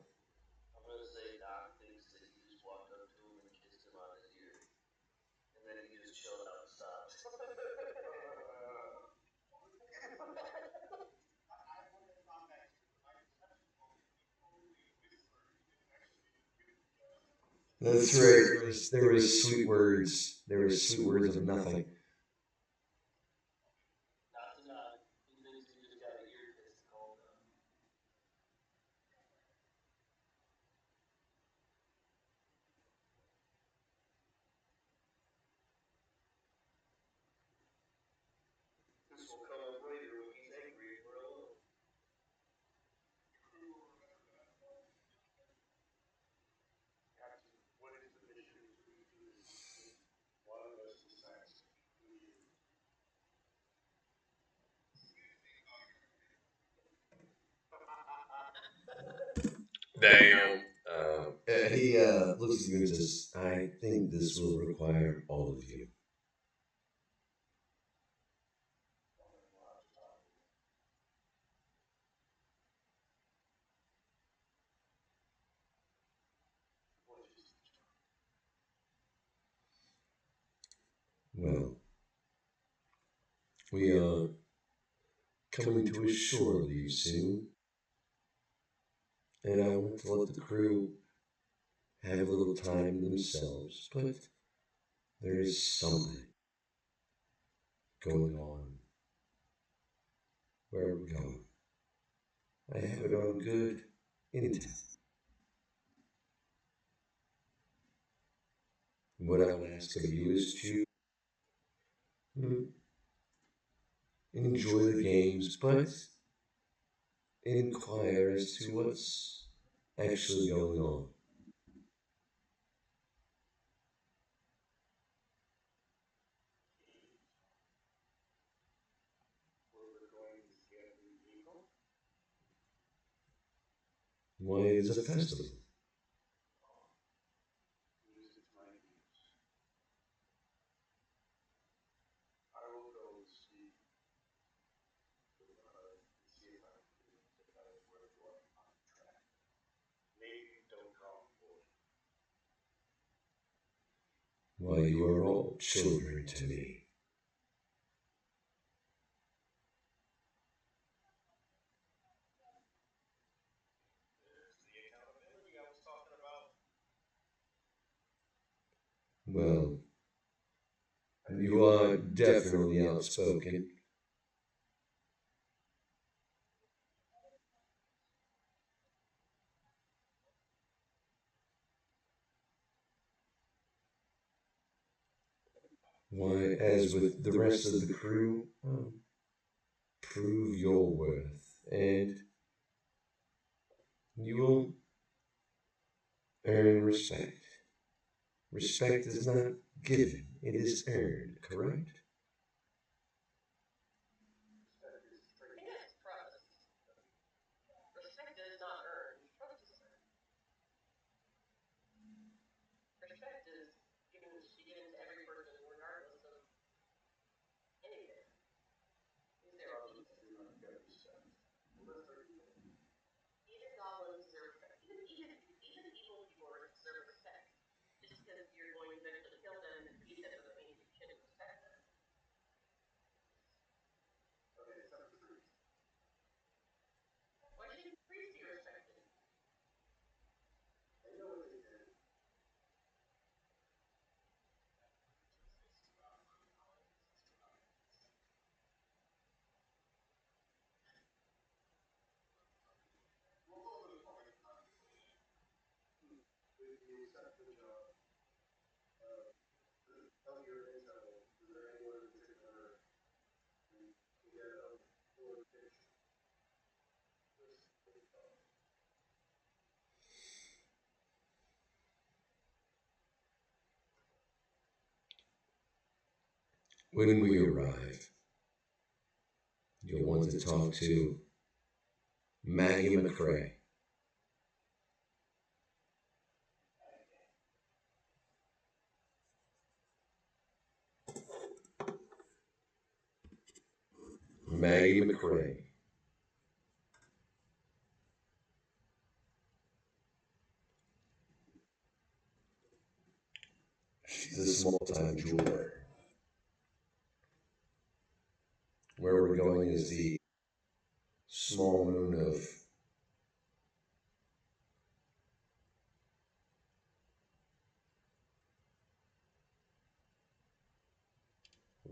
That's right. There was sweet words. There was sweet words of nothing. Damn. He looks at you and says, I think this will require all of you. Well, we are coming to a shore leave soon, and I want to let the crew have a little time themselves, but there is something going on where we're going. I have it on good intel. What I will ask of you is to mm, enjoy the games, but inquire as to what's actually going on. Why is a festival? Why, you are all children to me. Well, you are definitely outspoken. Why, as with the rest of the crew, prove your worth, and you will earn respect. Respect is not given, it is earned, correct? When we arrive, you'll want to talk to Maggie McCrae. Maggie McCrae. She's a small time jeweler. Where we're going is the small moon of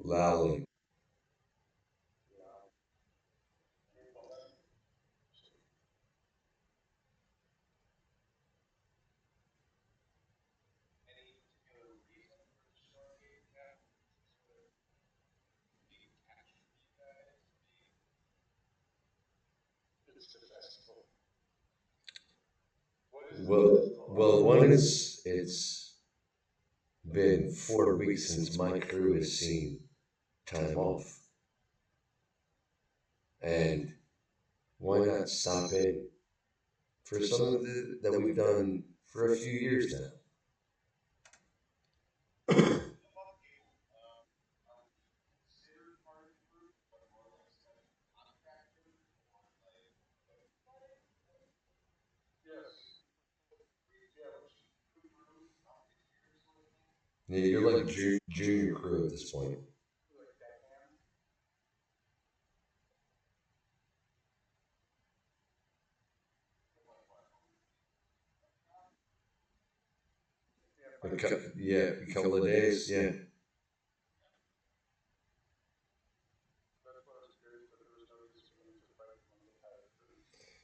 Lowling. Well, one is it's been 4 weeks since my crew has seen time off, and why not stop in for some of that we've done for a few years now? Yeah, you're like junior crew at this point. Yeah, a couple of days. Yeah.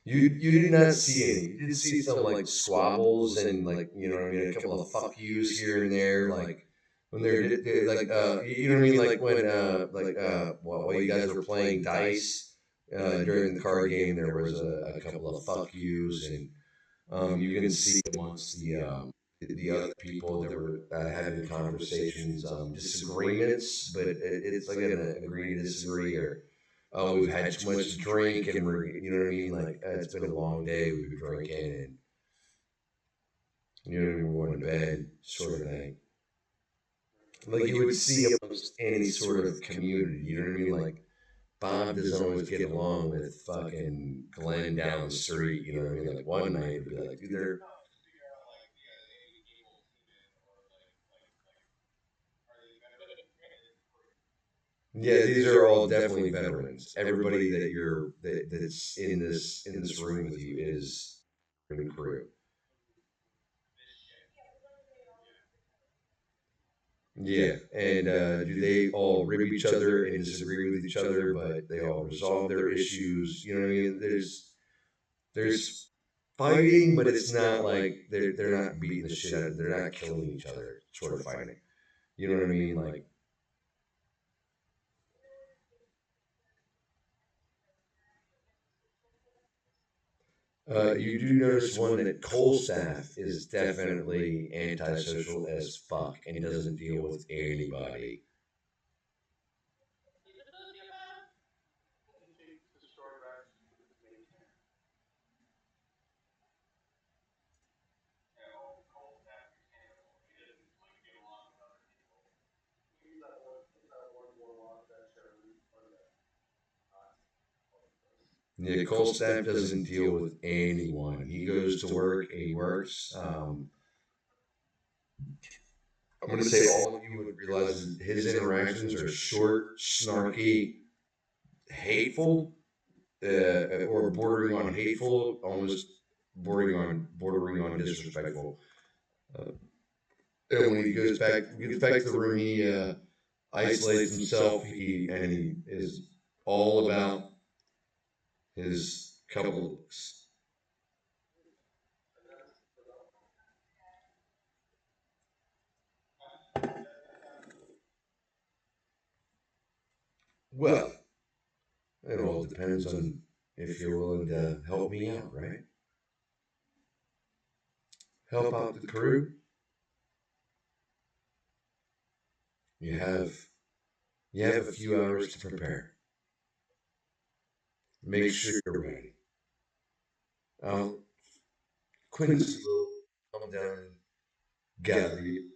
You did not see any. You did see some like squabbles and like you know what I mean, a couple of fuck yous here and there, like when they're like you know what I mean, like when while you guys were playing dice during the card game, there was a couple of fuck yous, and you can see amongst the other people that were having conversations, disagreements, but it's like an agree to disagree, or oh, we've had too much to drink and we're, you know what I mean? Like, it's been a long day. We've been drinking and, you know, we're going to bed, sort of thing. Like you would see amongst any sort of community, you know what I mean? Like, Bob doesn't always get along with fucking Glenn down the street, you know what I mean? Like, one night it'd be like, dude, they're, yeah, these are all definitely veterans. Everybody that's in this room with you is in crew. Yeah, and do they all rib each other and disagree with each other, but they all resolve their issues? You know what I mean? There's fighting, but it's not like they're not beating the shit out of. They're not killing each other, sort of fighting. You know what I mean? Like, you do notice one that Cole staff is definitely antisocial as fuck and doesn't deal with anybody. Yeah, Cole staff doesn't deal with anyone. He goes to work and he works. I'm going to say all of you would realize his interactions are short, snarky, hateful, or bordering on hateful, almost bordering on disrespectful. Uh, and when he gets back to the room, he isolates himself. He is all about his couple of books. Well, it all depends on if you're willing to help me out, right? Help out the crew. You have you have a few hours to prepare. Make sure you're ready. Um, Quincy will come down and gather you.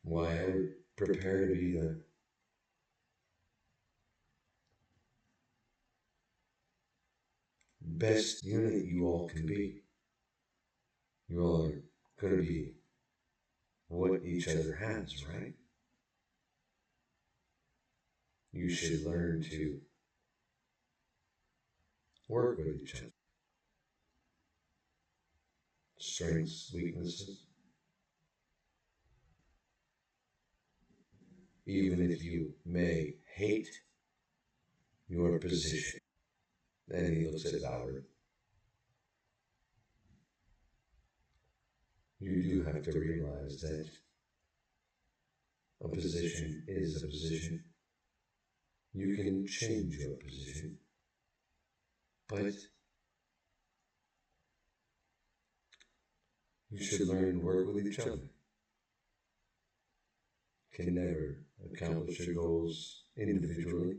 Why I would prepare to be the best unit you all can be. You all are going to be what each other has, right? You should learn to work with each other. Strengths, weaknesses. Even if you may hate your position. And he looks at Albert. You do have to realize that a position is a position. You can change your position, but you should learn to work with each other. Can never accomplish your goals individually.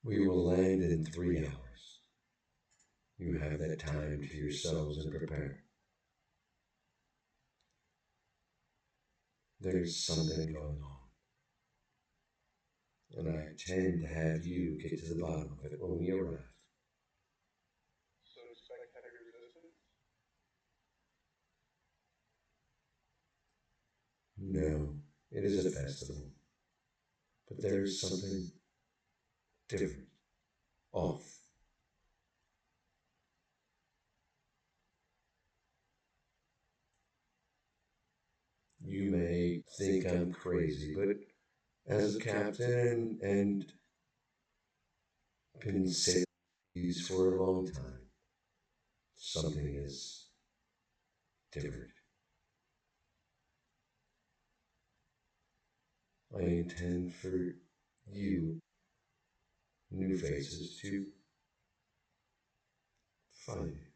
We will land in 3 hours. You have that time to yourselves and prepare. There's something going on, and I intend to have you get to the bottom of it when we arrive. No, it is a festival, but there is something different, off. You may think I'm crazy, but as a captain and been sailing these for a long time, something is different. I intend for you, new faces, to find it.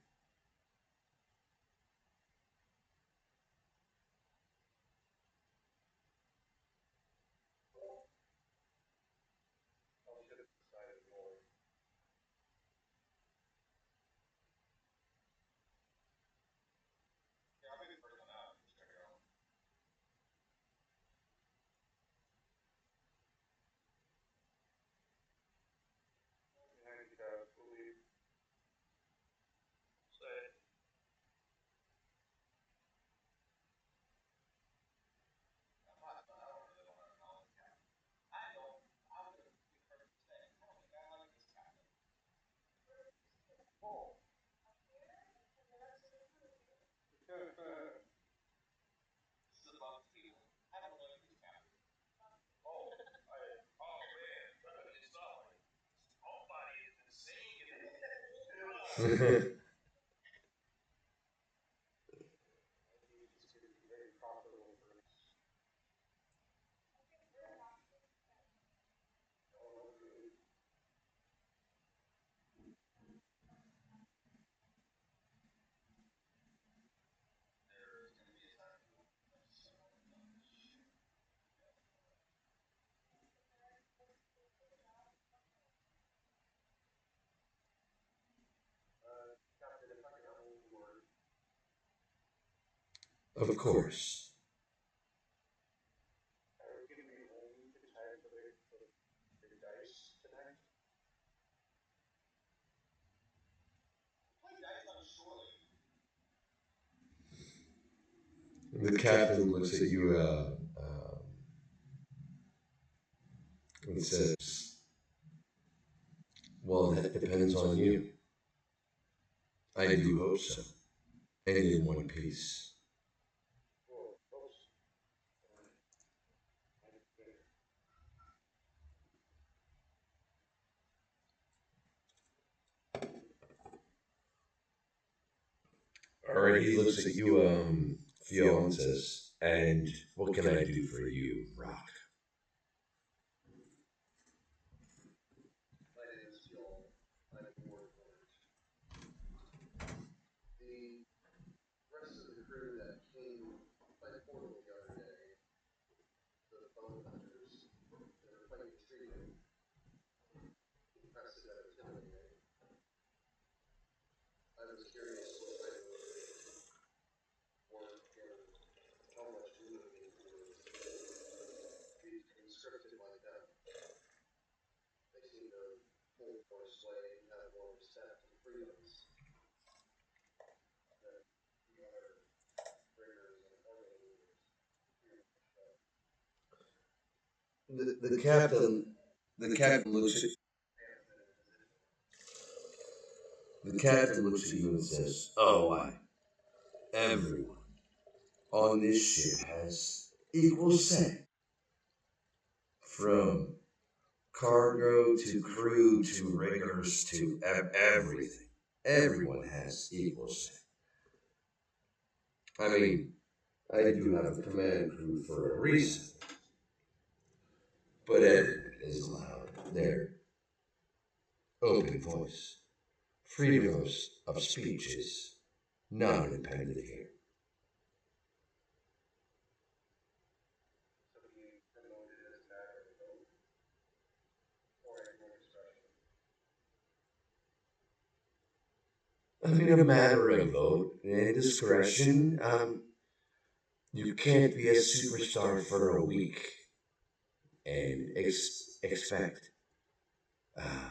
Of course. The captain looks at you and says, well, that depends on you. I do hope so. And in one piece. All right, he looks at you, Theo, and says, and what can I do for you, Rock? The captain, the captain looks at the captain looks at you and says, "Oh, why? Everyone on this ship has equal say, from cargo to crew to riggers to everything. Everyone has equal say. I mean, I do have a command crew for a reason, but everyone is allowed their open voice. Freedom of speech is not impeded here." I mean, a matter of vote and discretion. You can't be a superstar for a week and expect uh,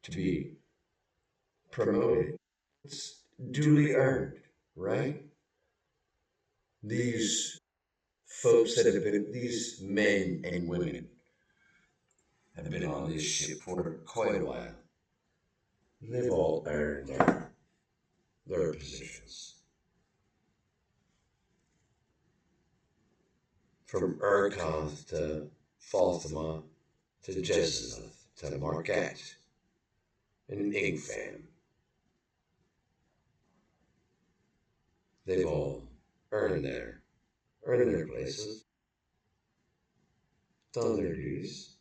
to be promoted. It's duly earned, right? These folks that have been, these men and women have been on this ship for quite a while. They've all earned their positions. from Urkoth to Falthama to Jesanoth to Marquette and Ingfam. They've all earned their places, done their duties.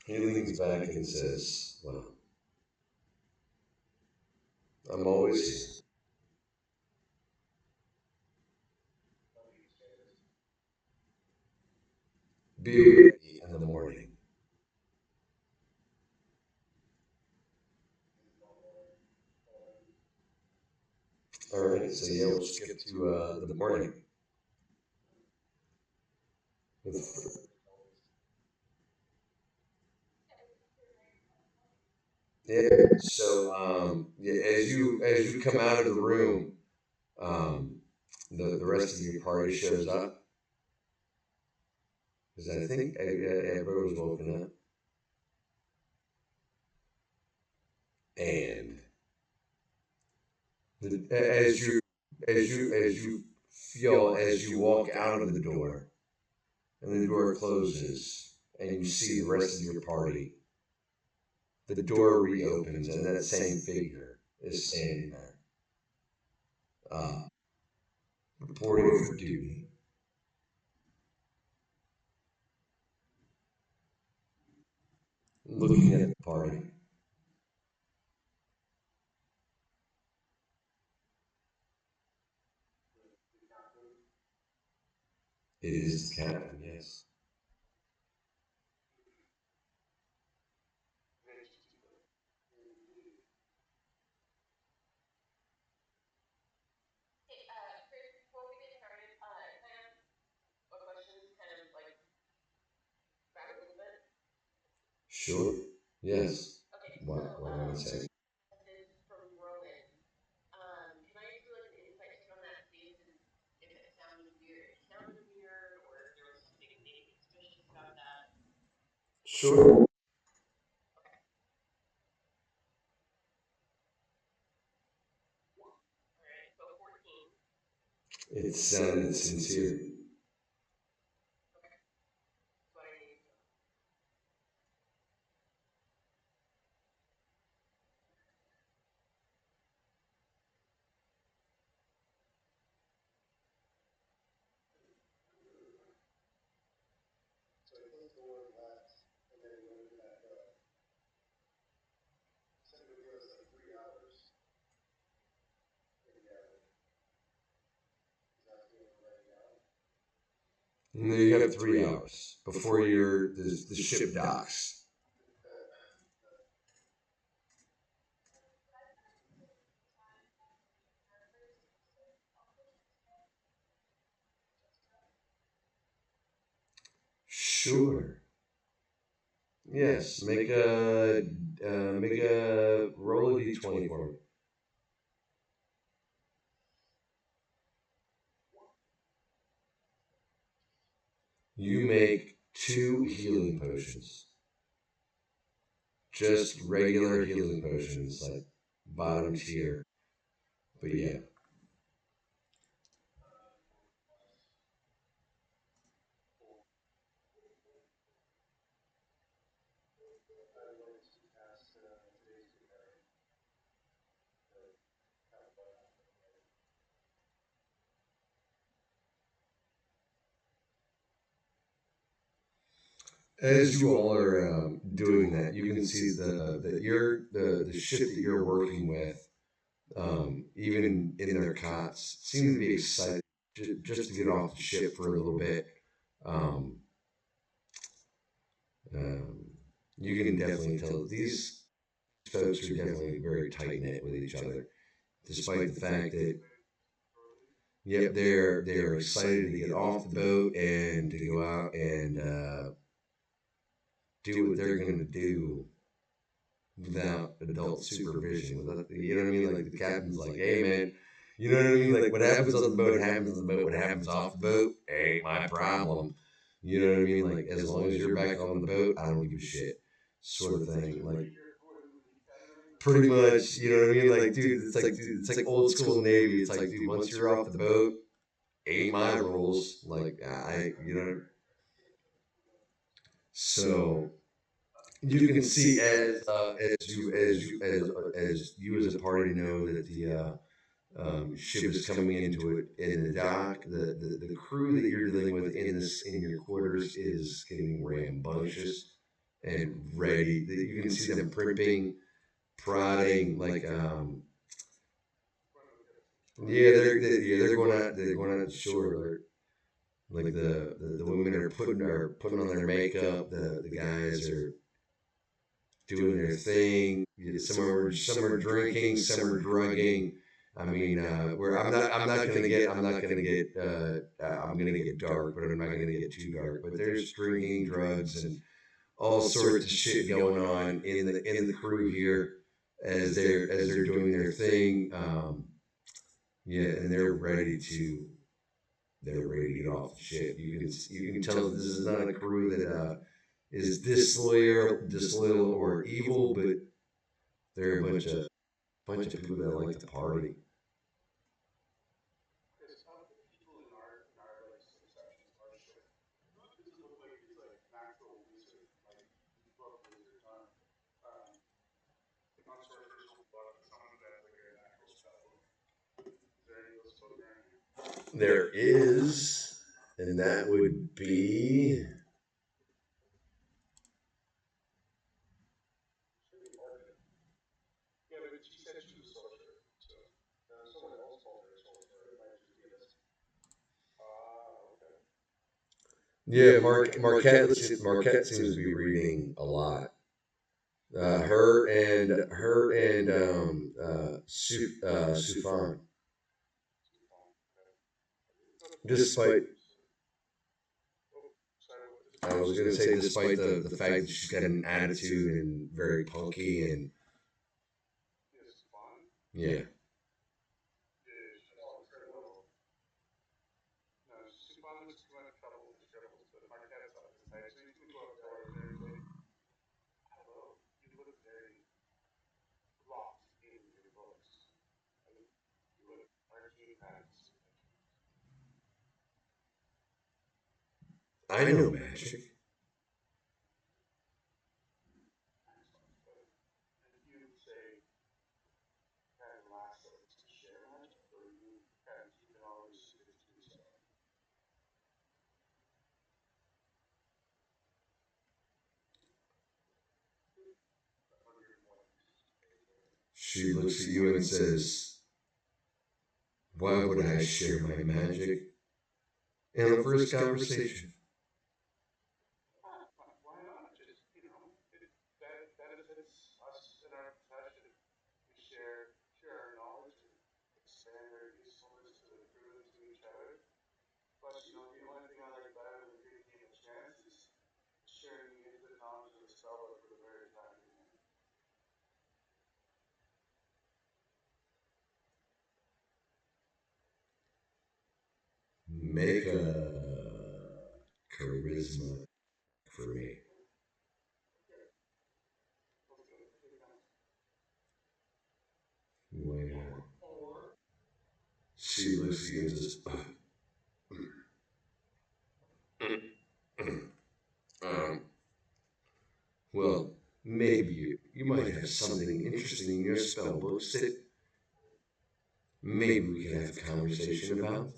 He leans back and says, "Well, I'm always be ready in the morning." All right, so yeah, we'll skip to the morning. Yeah. So yeah, as you come out of the room, um, the rest of your party shows up because I think everybody was woken up, and as you feel as you walk out of the door, and the door closes, and you see the rest of your party, the door reopens, and that same figure is standing there, uh, reporting for duty, looking at the party. It is the captain, yes. Sure. Yes. What I would say. Sure. It sounded sincere. And then you have 3 hours before the ship docks. Sure. Yes. Make a roll a d20 for me. You make 2 healing potions. Just regular healing potions, like bottom tier. But yeah. As you all are doing that, you can see the ship that you're working with, even in their cots, seem to be excited just to get off the ship for a little bit. Um, um, you can definitely tell these folks are definitely very tight knit with each other, despite the fact that yep, they're excited to get off the boat and to go out and do what they're going to do without adult supervision. You know what I mean? Like the captain's like, hey man, you know what I mean? Like what happens on the boat happens on the boat. What happens off the boat ain't my problem. You know what I mean? Like as long as you're back on the boat, I don't give a shit, sort of thing. Like pretty much, you know what I mean? Like dude, it's like old school Navy. It's like dude, once you're off the boat, ain't my rules. Like you know. So you can see as you as a party know that the ship is coming into it in the dock. The crew that you're dealing with in your quarters is getting rambunctious and ready. You can see them primping, prodding, like they're going out to shore. Like the women are putting on their makeup. The guys are doing their thing. Some are drinking, some are drugging. I mean, where I'm not gonna get I'm gonna get dark, but I'm not gonna get too dark. But there's drinking, drugs, and all sorts of shit going on in the crew here as they're doing their thing. Yeah, and they're ready to get off the ship. You can tell that this is not a crew that is disloyal or evil, but they're a bunch of people that like to party. There is, and that would be. Yeah, Marquette seems to be reading a lot. Her and Sufan. Despite, I was gonna say, despite the fact that she's got an attitude and very punky and yeah, I know magic. She looks at you and says, "Why would I share my magic in a first conversation?" Make a charisma for me. Well, she looks at you and says, um, "Well, maybe you might have something interesting in your spell books that maybe we could have a conversation about."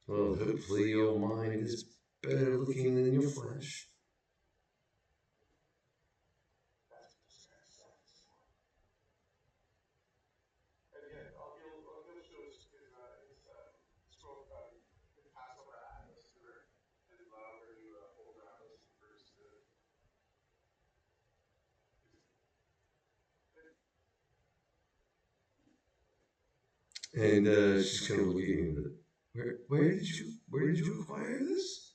Well, hopefully your mind is better looking than your flesh. And she's gonna look at you. And, where did you acquire this?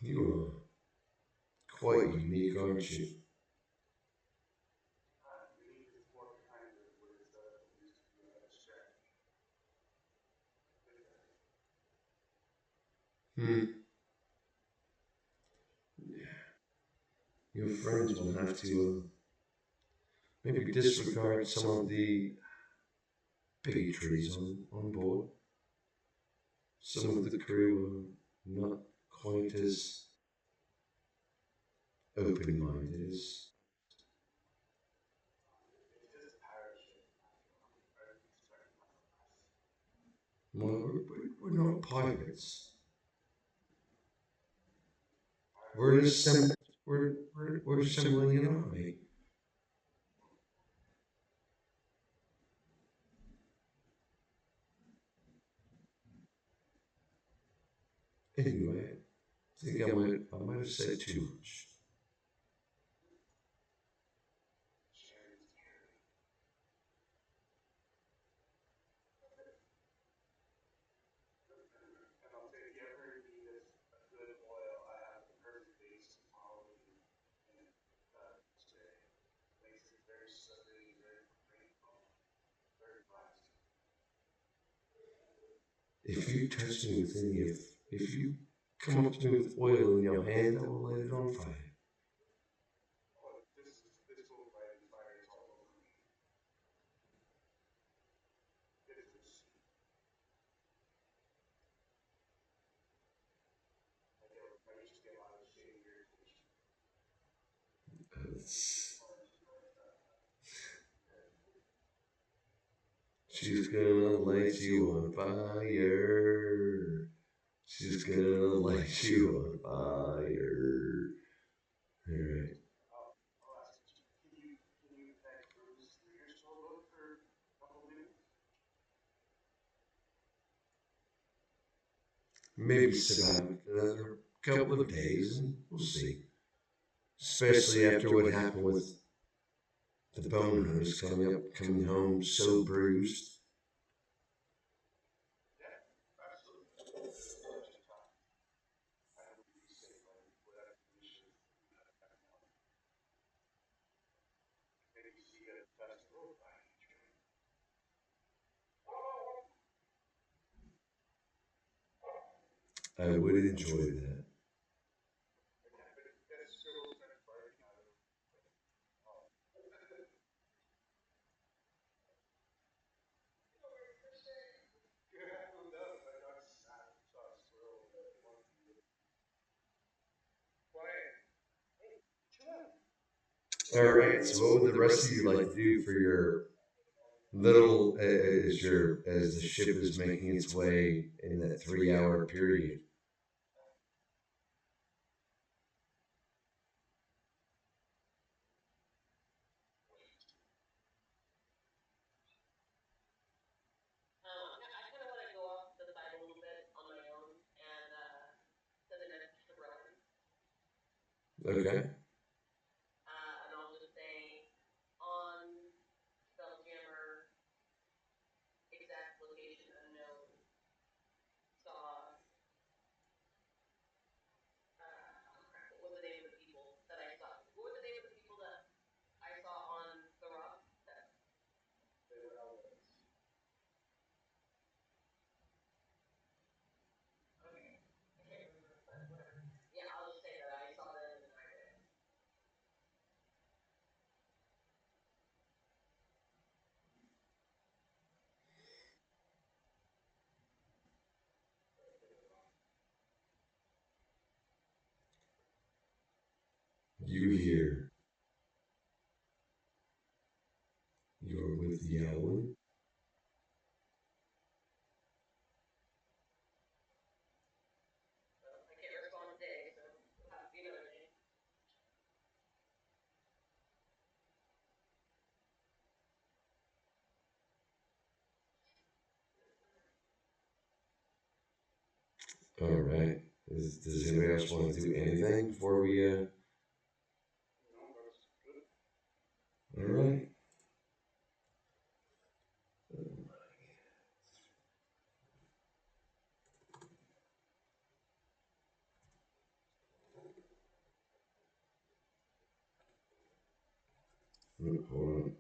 You are quite unique, aren't you? Hmm. Your friends will have to maybe disregard some of the bigotries on board. Some of the crew are not quite as open minded as. Well, we're not pirates. We're, an assemb- we're assembling an army. Anyway, I think I might have said too much. If you touch me with any of, if you come up to me with oil in your hand, I will light it on fire. It's, she's gonna light you on fire. She's gonna light you on fire. All right. Maybe survive another couple of days, and we'll see. Especially after what happened with the bone hunters coming home so bruised. I would enjoy that. All right. So, what would the rest of you like to do for your little as the ship is making its way in that 3 hour period? Okay. You hear, you're with the hour. All right. Does anybody else want to do anything before we? All right. Hold on.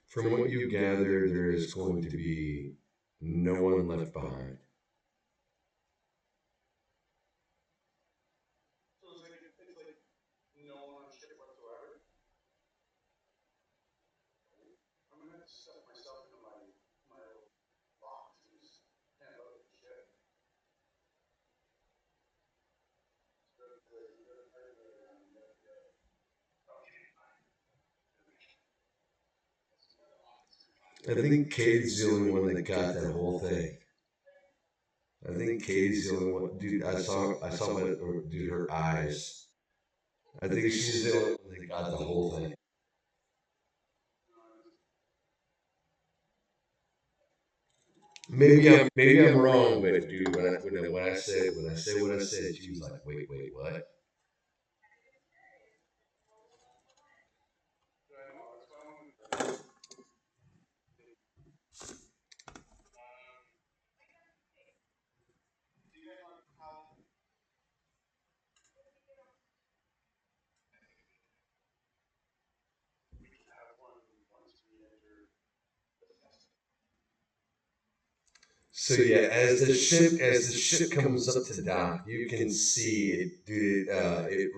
From what you gather, there is going to be no one left behind. I think Katie's the only one that got that whole thing. I think Katie's the only one. Dude, I saw what, or, dude, her eyes. I think she's the only one that got the whole thing. Maybe I'm wrong, but dude, when I said what I said, she was like, wait, what? So yeah, as the ship comes up to dock, you can see it, dude. It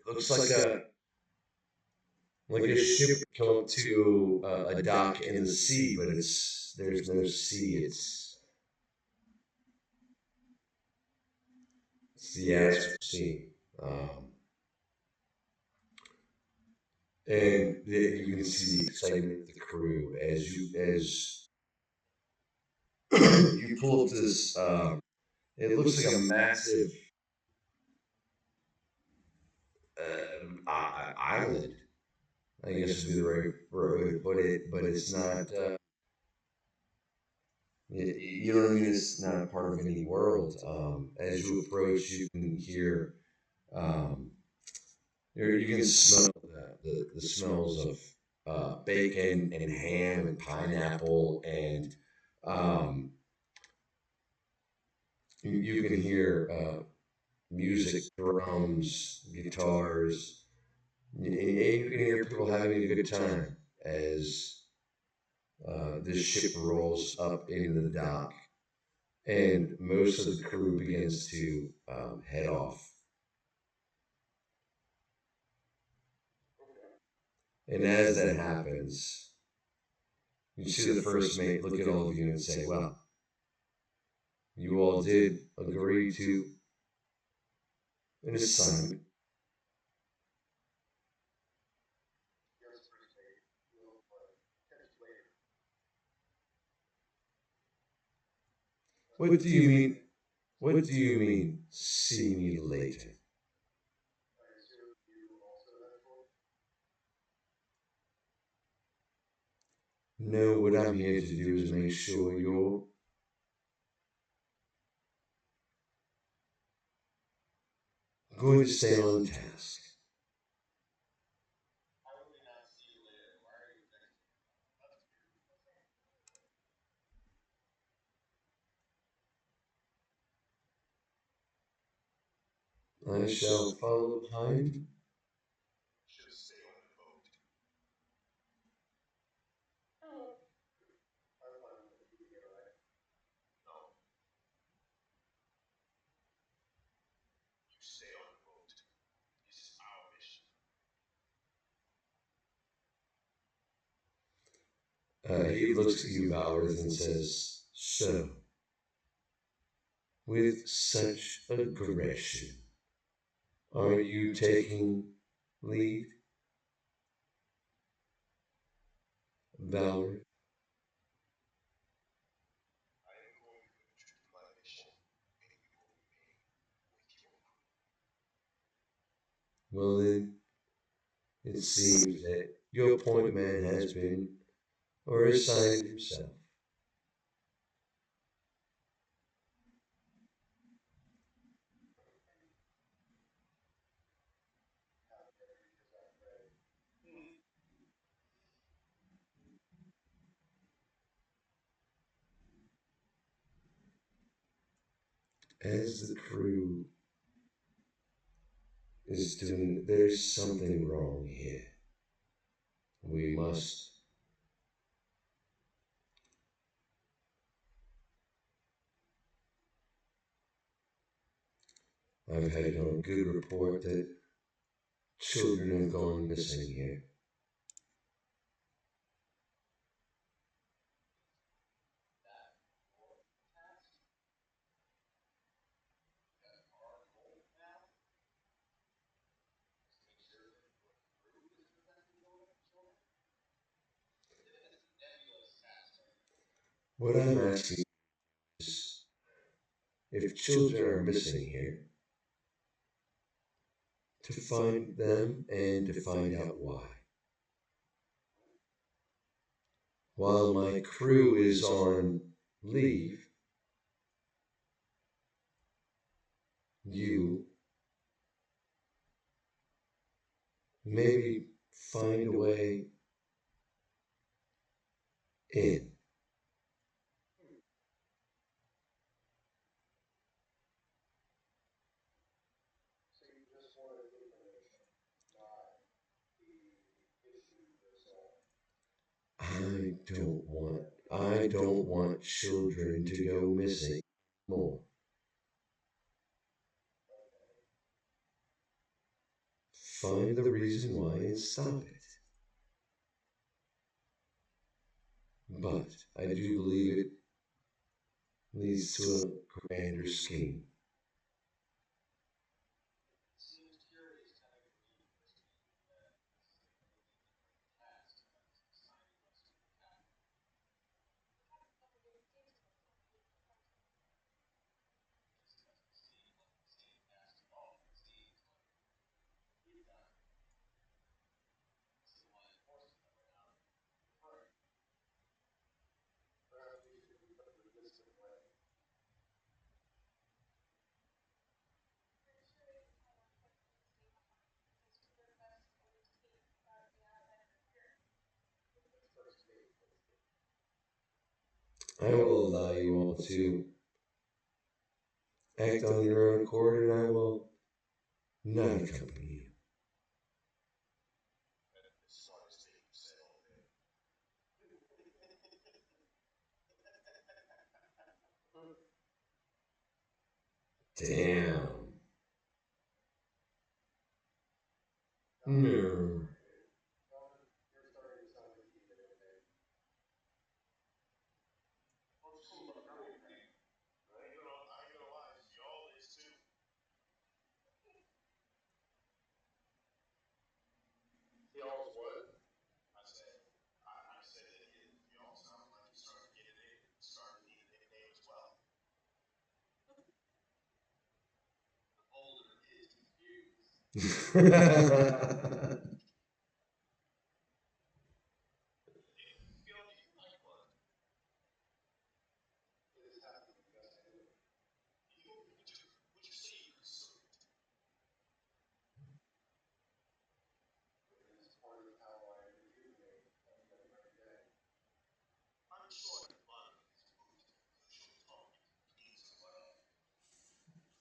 looks like a ship come up to a dock in the sea, but there's no sea. It's the actual sea, and you can see the excitement of the crew as you pull up to this. It looks like a massive island. I guess would be the right way to put it, but it's not. You know what I mean? It's not part of any world. As you approach, you can hear, um, you can smell the smells of bacon and ham and pineapple, and um, you can hear music, drums, guitars, and you can hear people having a good time as this ship rolls up into the dock, and most of the crew begins to head off. And as that happens, you see the first mate look at all of you and say, "Well, you all did agree to an assignment." What do you mean? What do you mean, see me later? No, what I'm here to do is make sure you're going to stay on task. I shall follow behind. He looks at you, Valorith, and says, "So, with such aggression? Are you taking lead, Valerie? Well, then, it seems that your point man has been or assigned himself. As the crew is doing, there's something wrong here. We must. I've had it on good report that children have gone missing here. What I'm asking is if children are missing here, to find them and to find out why. While my crew is on leave, you maybe find a way in. I don't want children to go missing more. Find the reason why and stop it. But I do believe it leads to a grander scheme. I will allow you all to act on your own accord, and I will not accompany you. Damn. No.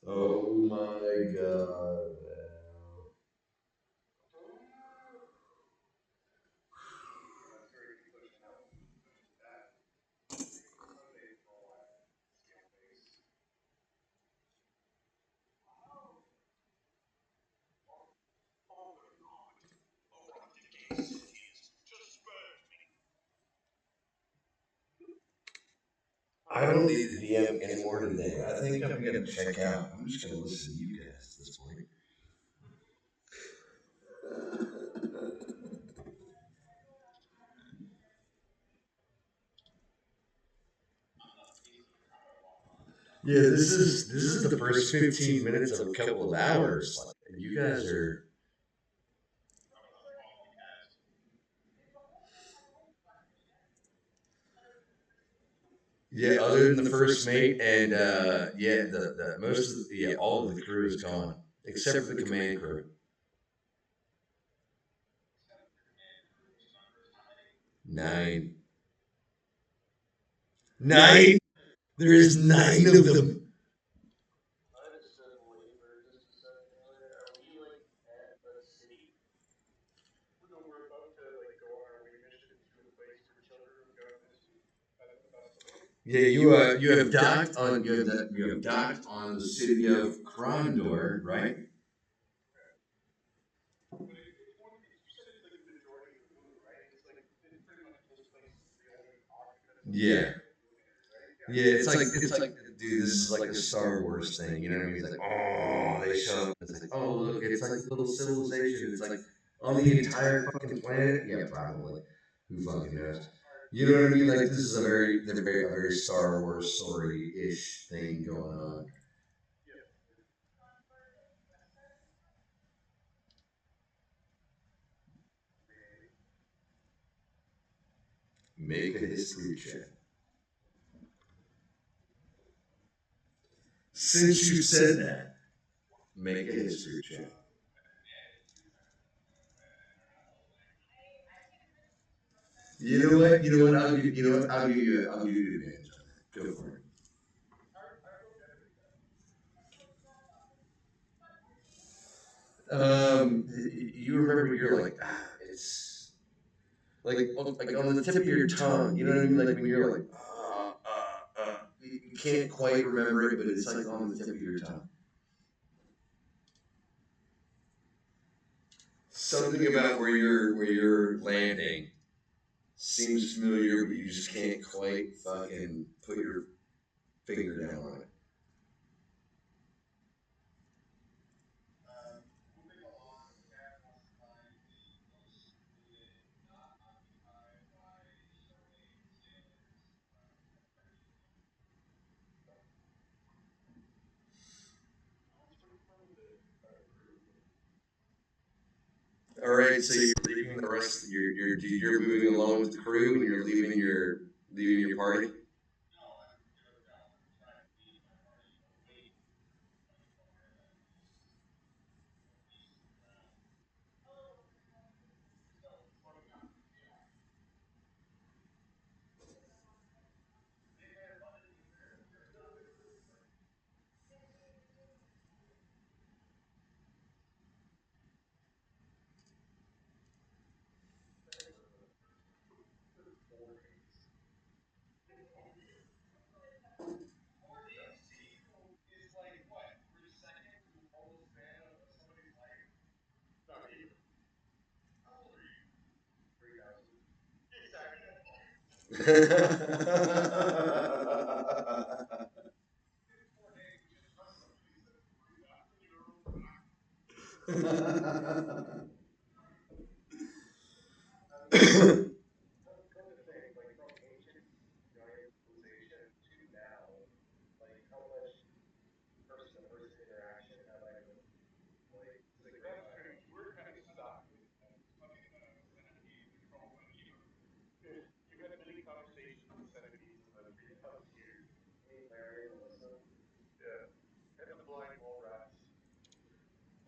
Oh my god. I don't need the DM anymore today. I think I'm gonna check out. I'm just gonna listen to you guys at this point. Yeah, this is the first 15 minutes of a couple of hours. Like, you guys are. Yeah, other than the first mate and yeah, the most of the, yeah, all of the crew is gone except for the command crew. Nine. Nine. There is nine of them. Yeah, you have docked on the city of Crondor, right? Yeah. Yeah, it's like dude, this is like a Star Wars thing, you know what I mean? It's like, oh, they show up. It's like, oh, look, it's like a little civilization. It's like on the entire fucking planet. Yeah, probably. Who fucking knows? You know what I mean? Like this is a very Star Wars story ish thing going on. Make a history check. Since you said that, make a history check. You know what? You know what? You know what? I'll give you advantage on that. Go for it. You remember you're like, it's like on the tip of your tongue. You know what I mean? Like when you're like, you can't quite remember it, but it's like on the tip of your tongue. Something about where you're landing seems familiar, but you just can't quite fucking put your finger down on it. All right, so you're leaving the rest. You're moving along with the crew, and you're leaving your party.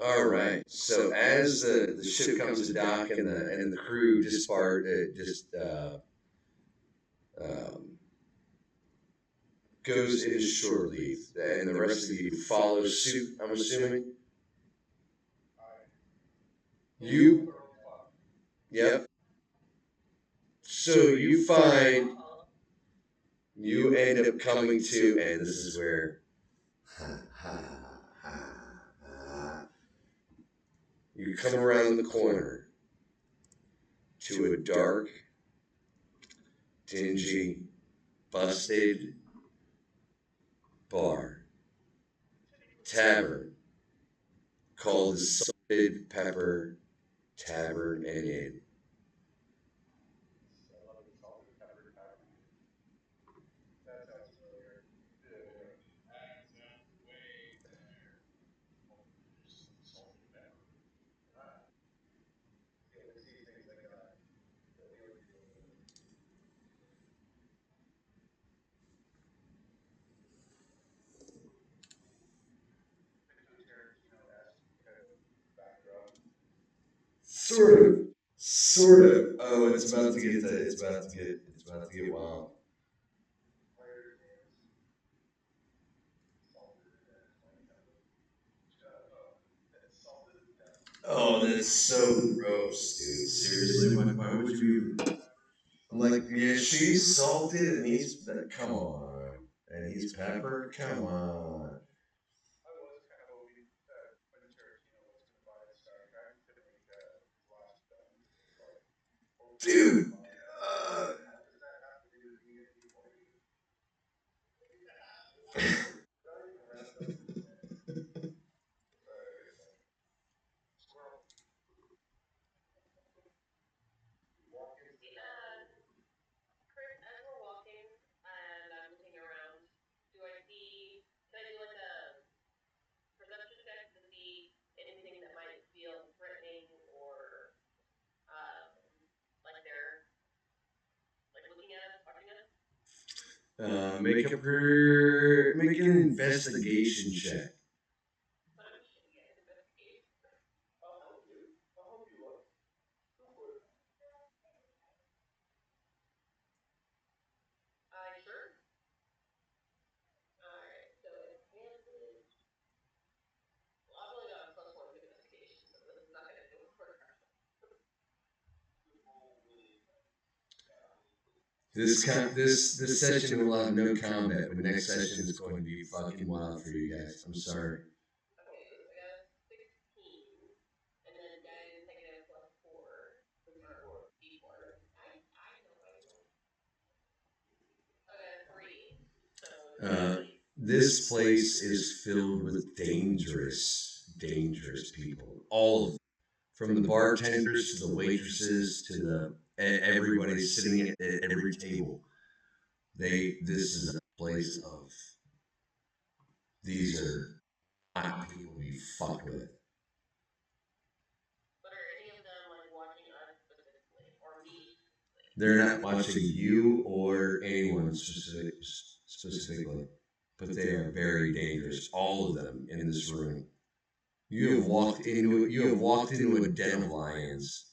All right. So as the ship comes to dock and the crew um, goes into shore leave, and the rest of you follow suit. I'm assuming you. Yep. So you end up coming to, and this is where you come around the corner to a dark, dingy, busted bar tavern called the Salted Pepper Tavern and Inn. Sort of. Sort of. Oh, it's about to get wild. Oh, that's so gross, dude. Seriously, why would you even? I'm like, yeah, she's salted and he's come on, and he's pepper. Come on, dude. Uh, make an investigation check. This session will have no combat, but the next session is going to be fucking wild for you guys. I'm sorry. This place is filled with dangerous people. All of them, from the bartenders to the waitresses to the everybody sitting at every table. This is a place of these are not people to be fucked with. They're not watching you or anyone specifically, but they are very dangerous. All of them in this room. You have walked into a den of lions.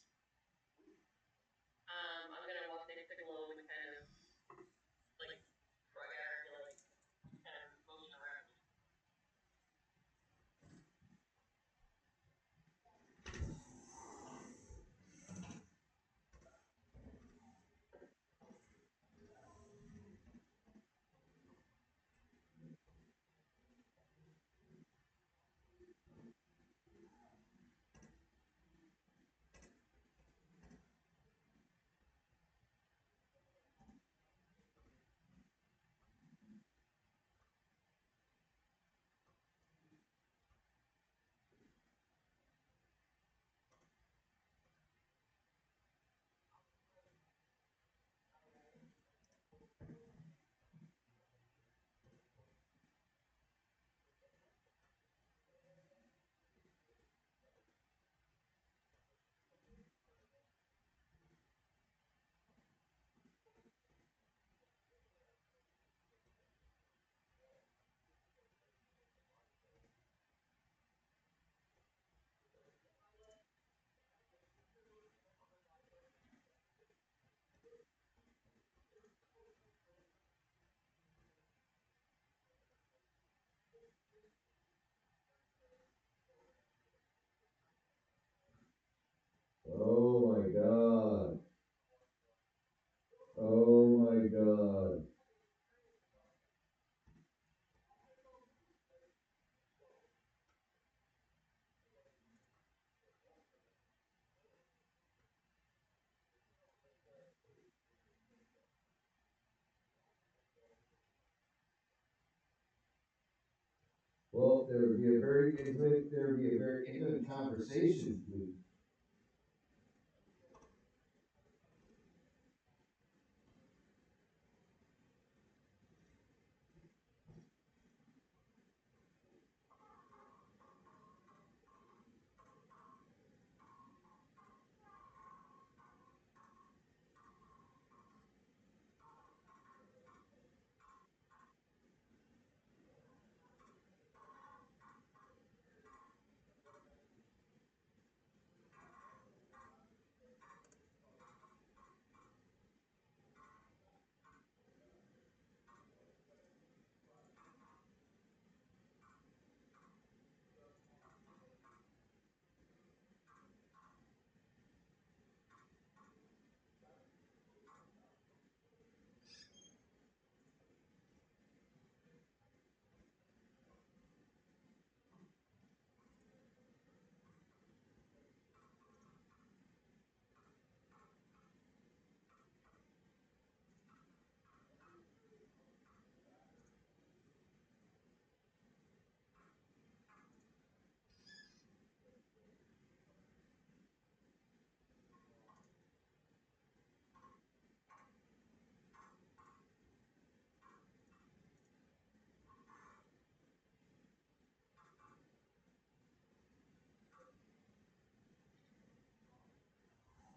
there would be a very intimate, there would be a very intimate conversation.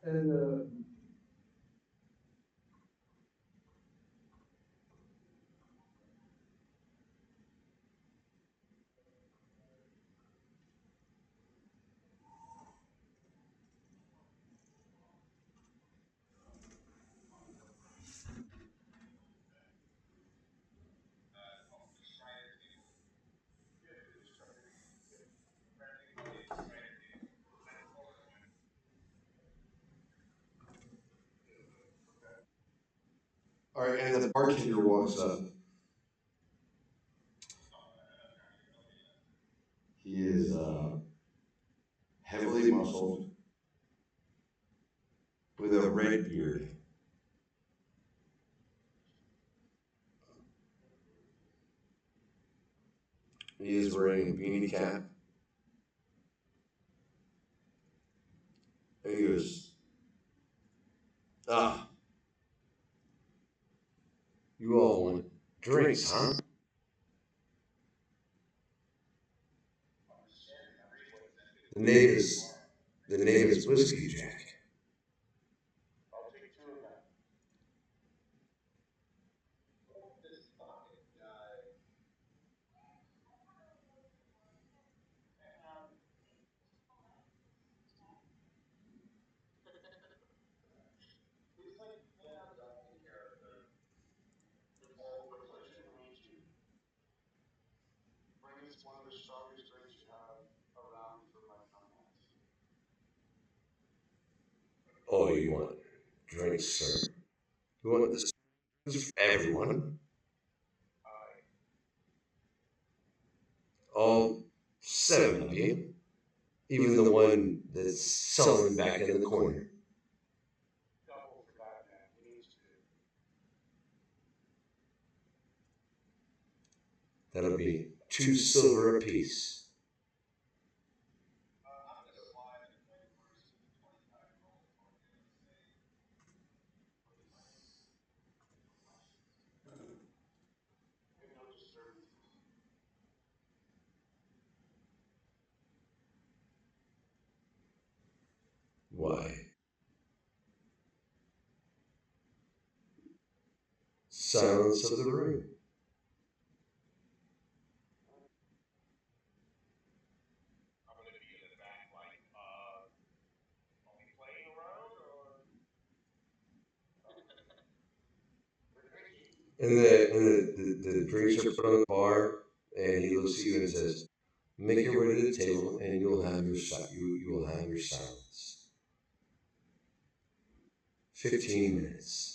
And all right, and the bartender walks up. He is heavily muscled with a red beard. He is wearing a beanie cap. And he goes, "Ah, you all want drinks, huh?" The name is the name is Whiskey Jack. Oh, you want drinks, sir? You want this for everyone? All seven of you, even the one that's sullen back in the corner. That'll be 2 silver apiece. Why? Silence of the room. And the drinks are put on the bar, and he looks at you and says, "Make your way to the table, and you will have your silence. 15 minutes."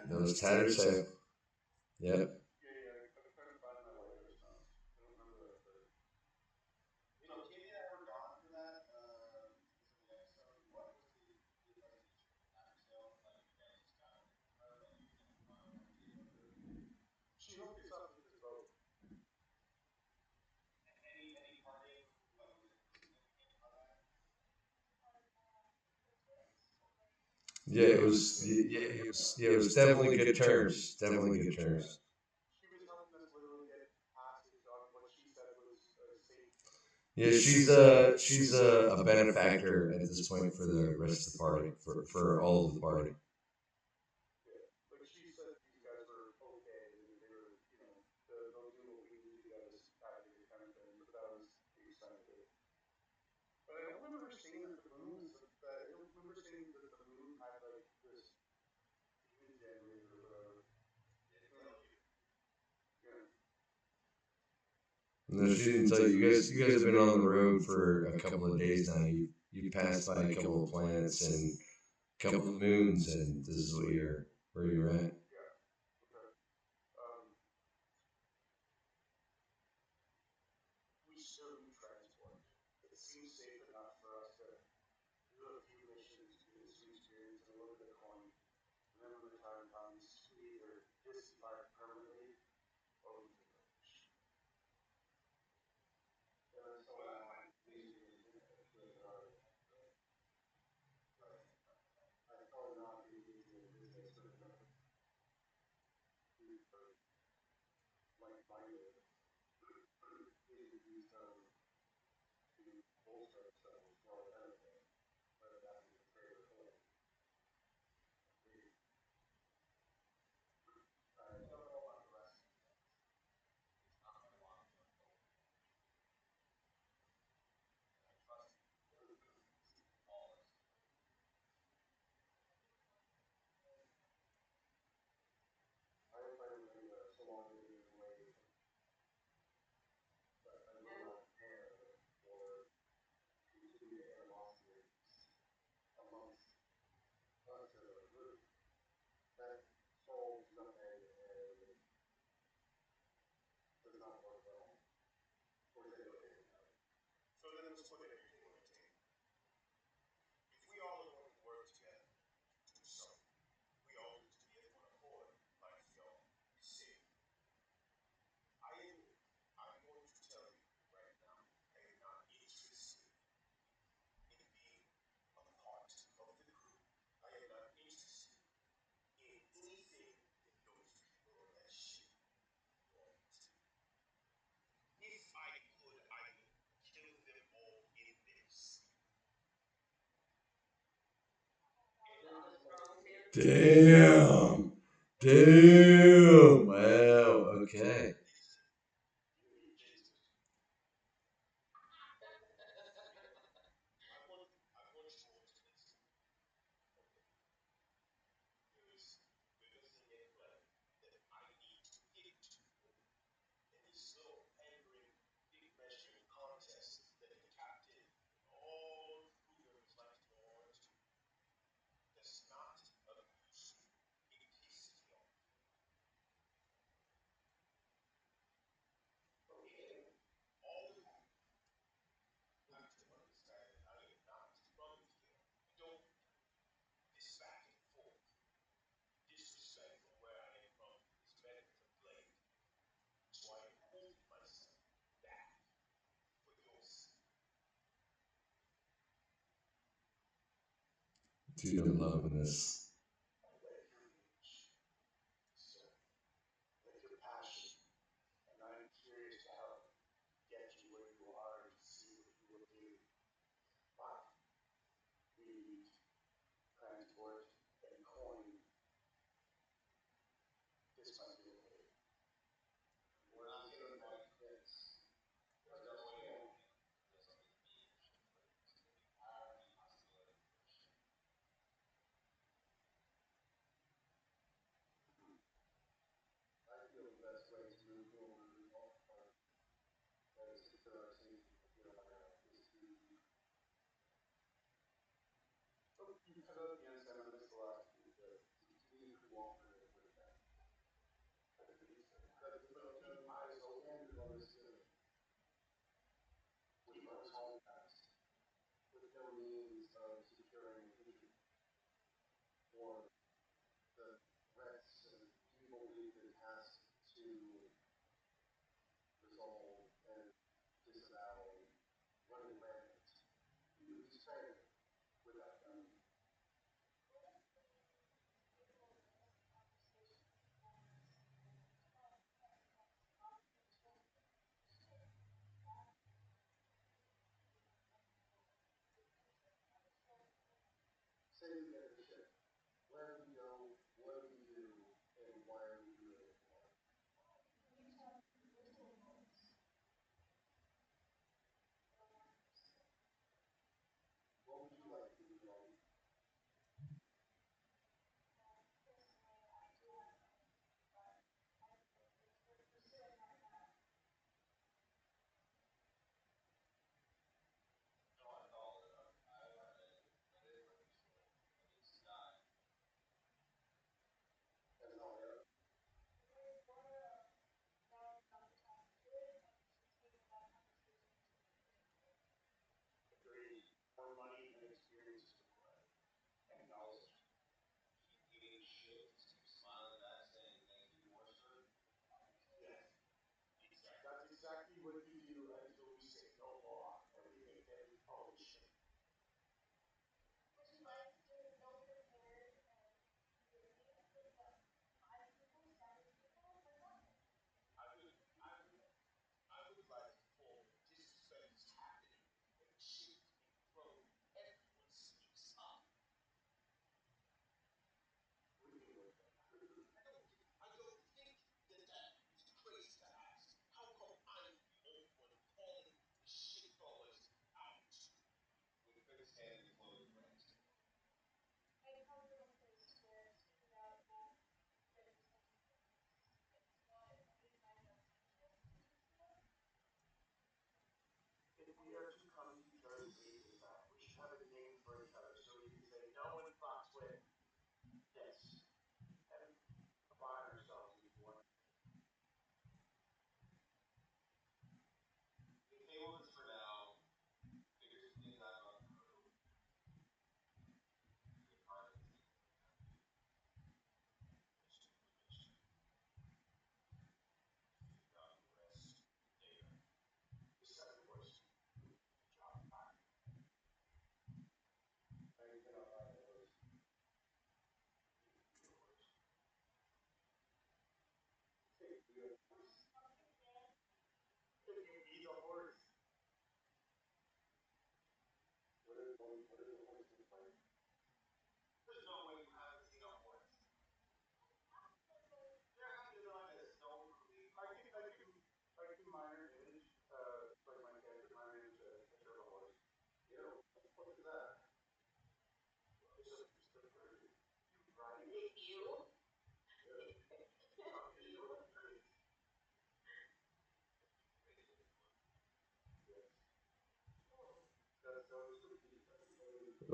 Those tattered sail. Yep. Yeah, it was. Yeah, it was. Yeah, it was definitely good terms. Definitely good terms. Yeah, she's a benefactor at this point for the rest of the party, for all of the party. No, she didn't tell you. You guys have been on the road for a couple of days now. You passed by a couple of planets and a couple of moons, and this is where you're at. Damn. Damn. Wow. Okay. Dude, I'm loving this.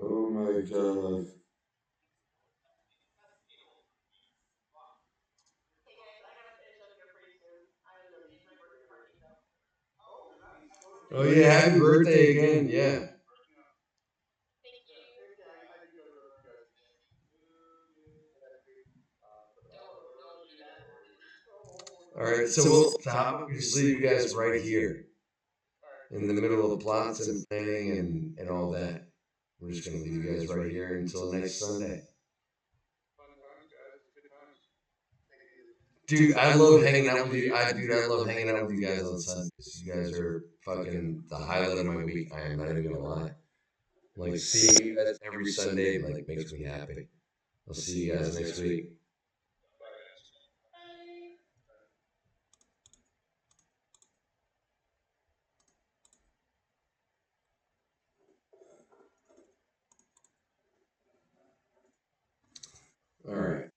Oh my god. Oh yeah, happy birthday again. Yeah. All right. So how about we just leave you guys right here in the middle of plots and planning and all that. We're just gonna leave you guys right here until next Sunday. Dude, I love hanging out with you. I love hanging out with you guys on Sundays. You guys are fucking the highlight of my week. I am not even gonna lie. Like seeing you guys every Sunday like makes me happy. I'll see you guys next week. All right.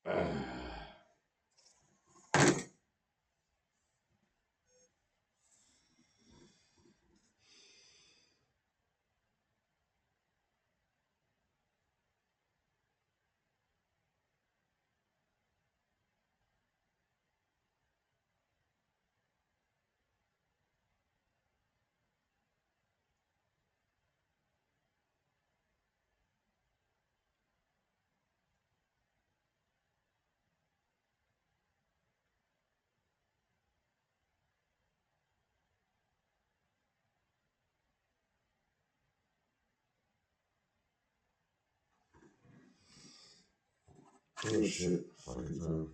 Oh shit. Fucking time.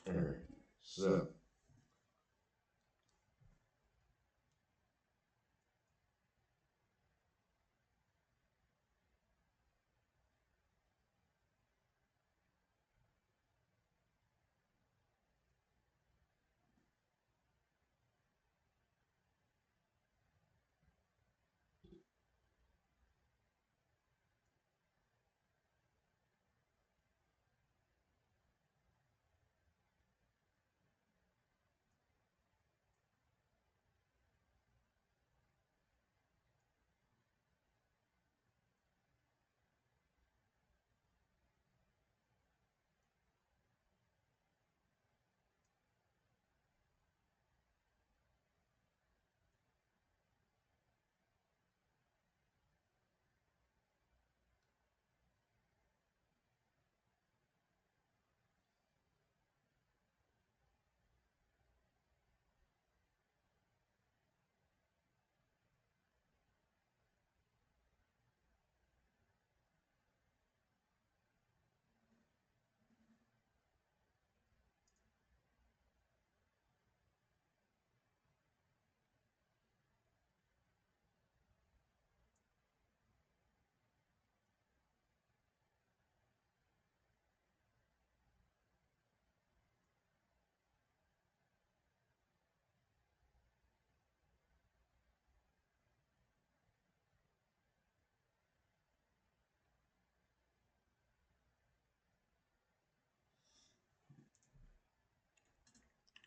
All right. So,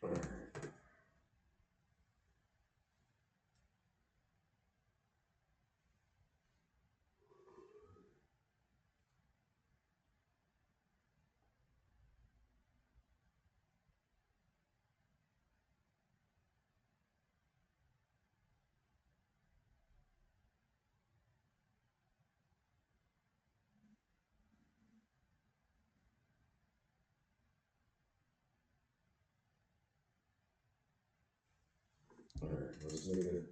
all right. All right. Let's make it.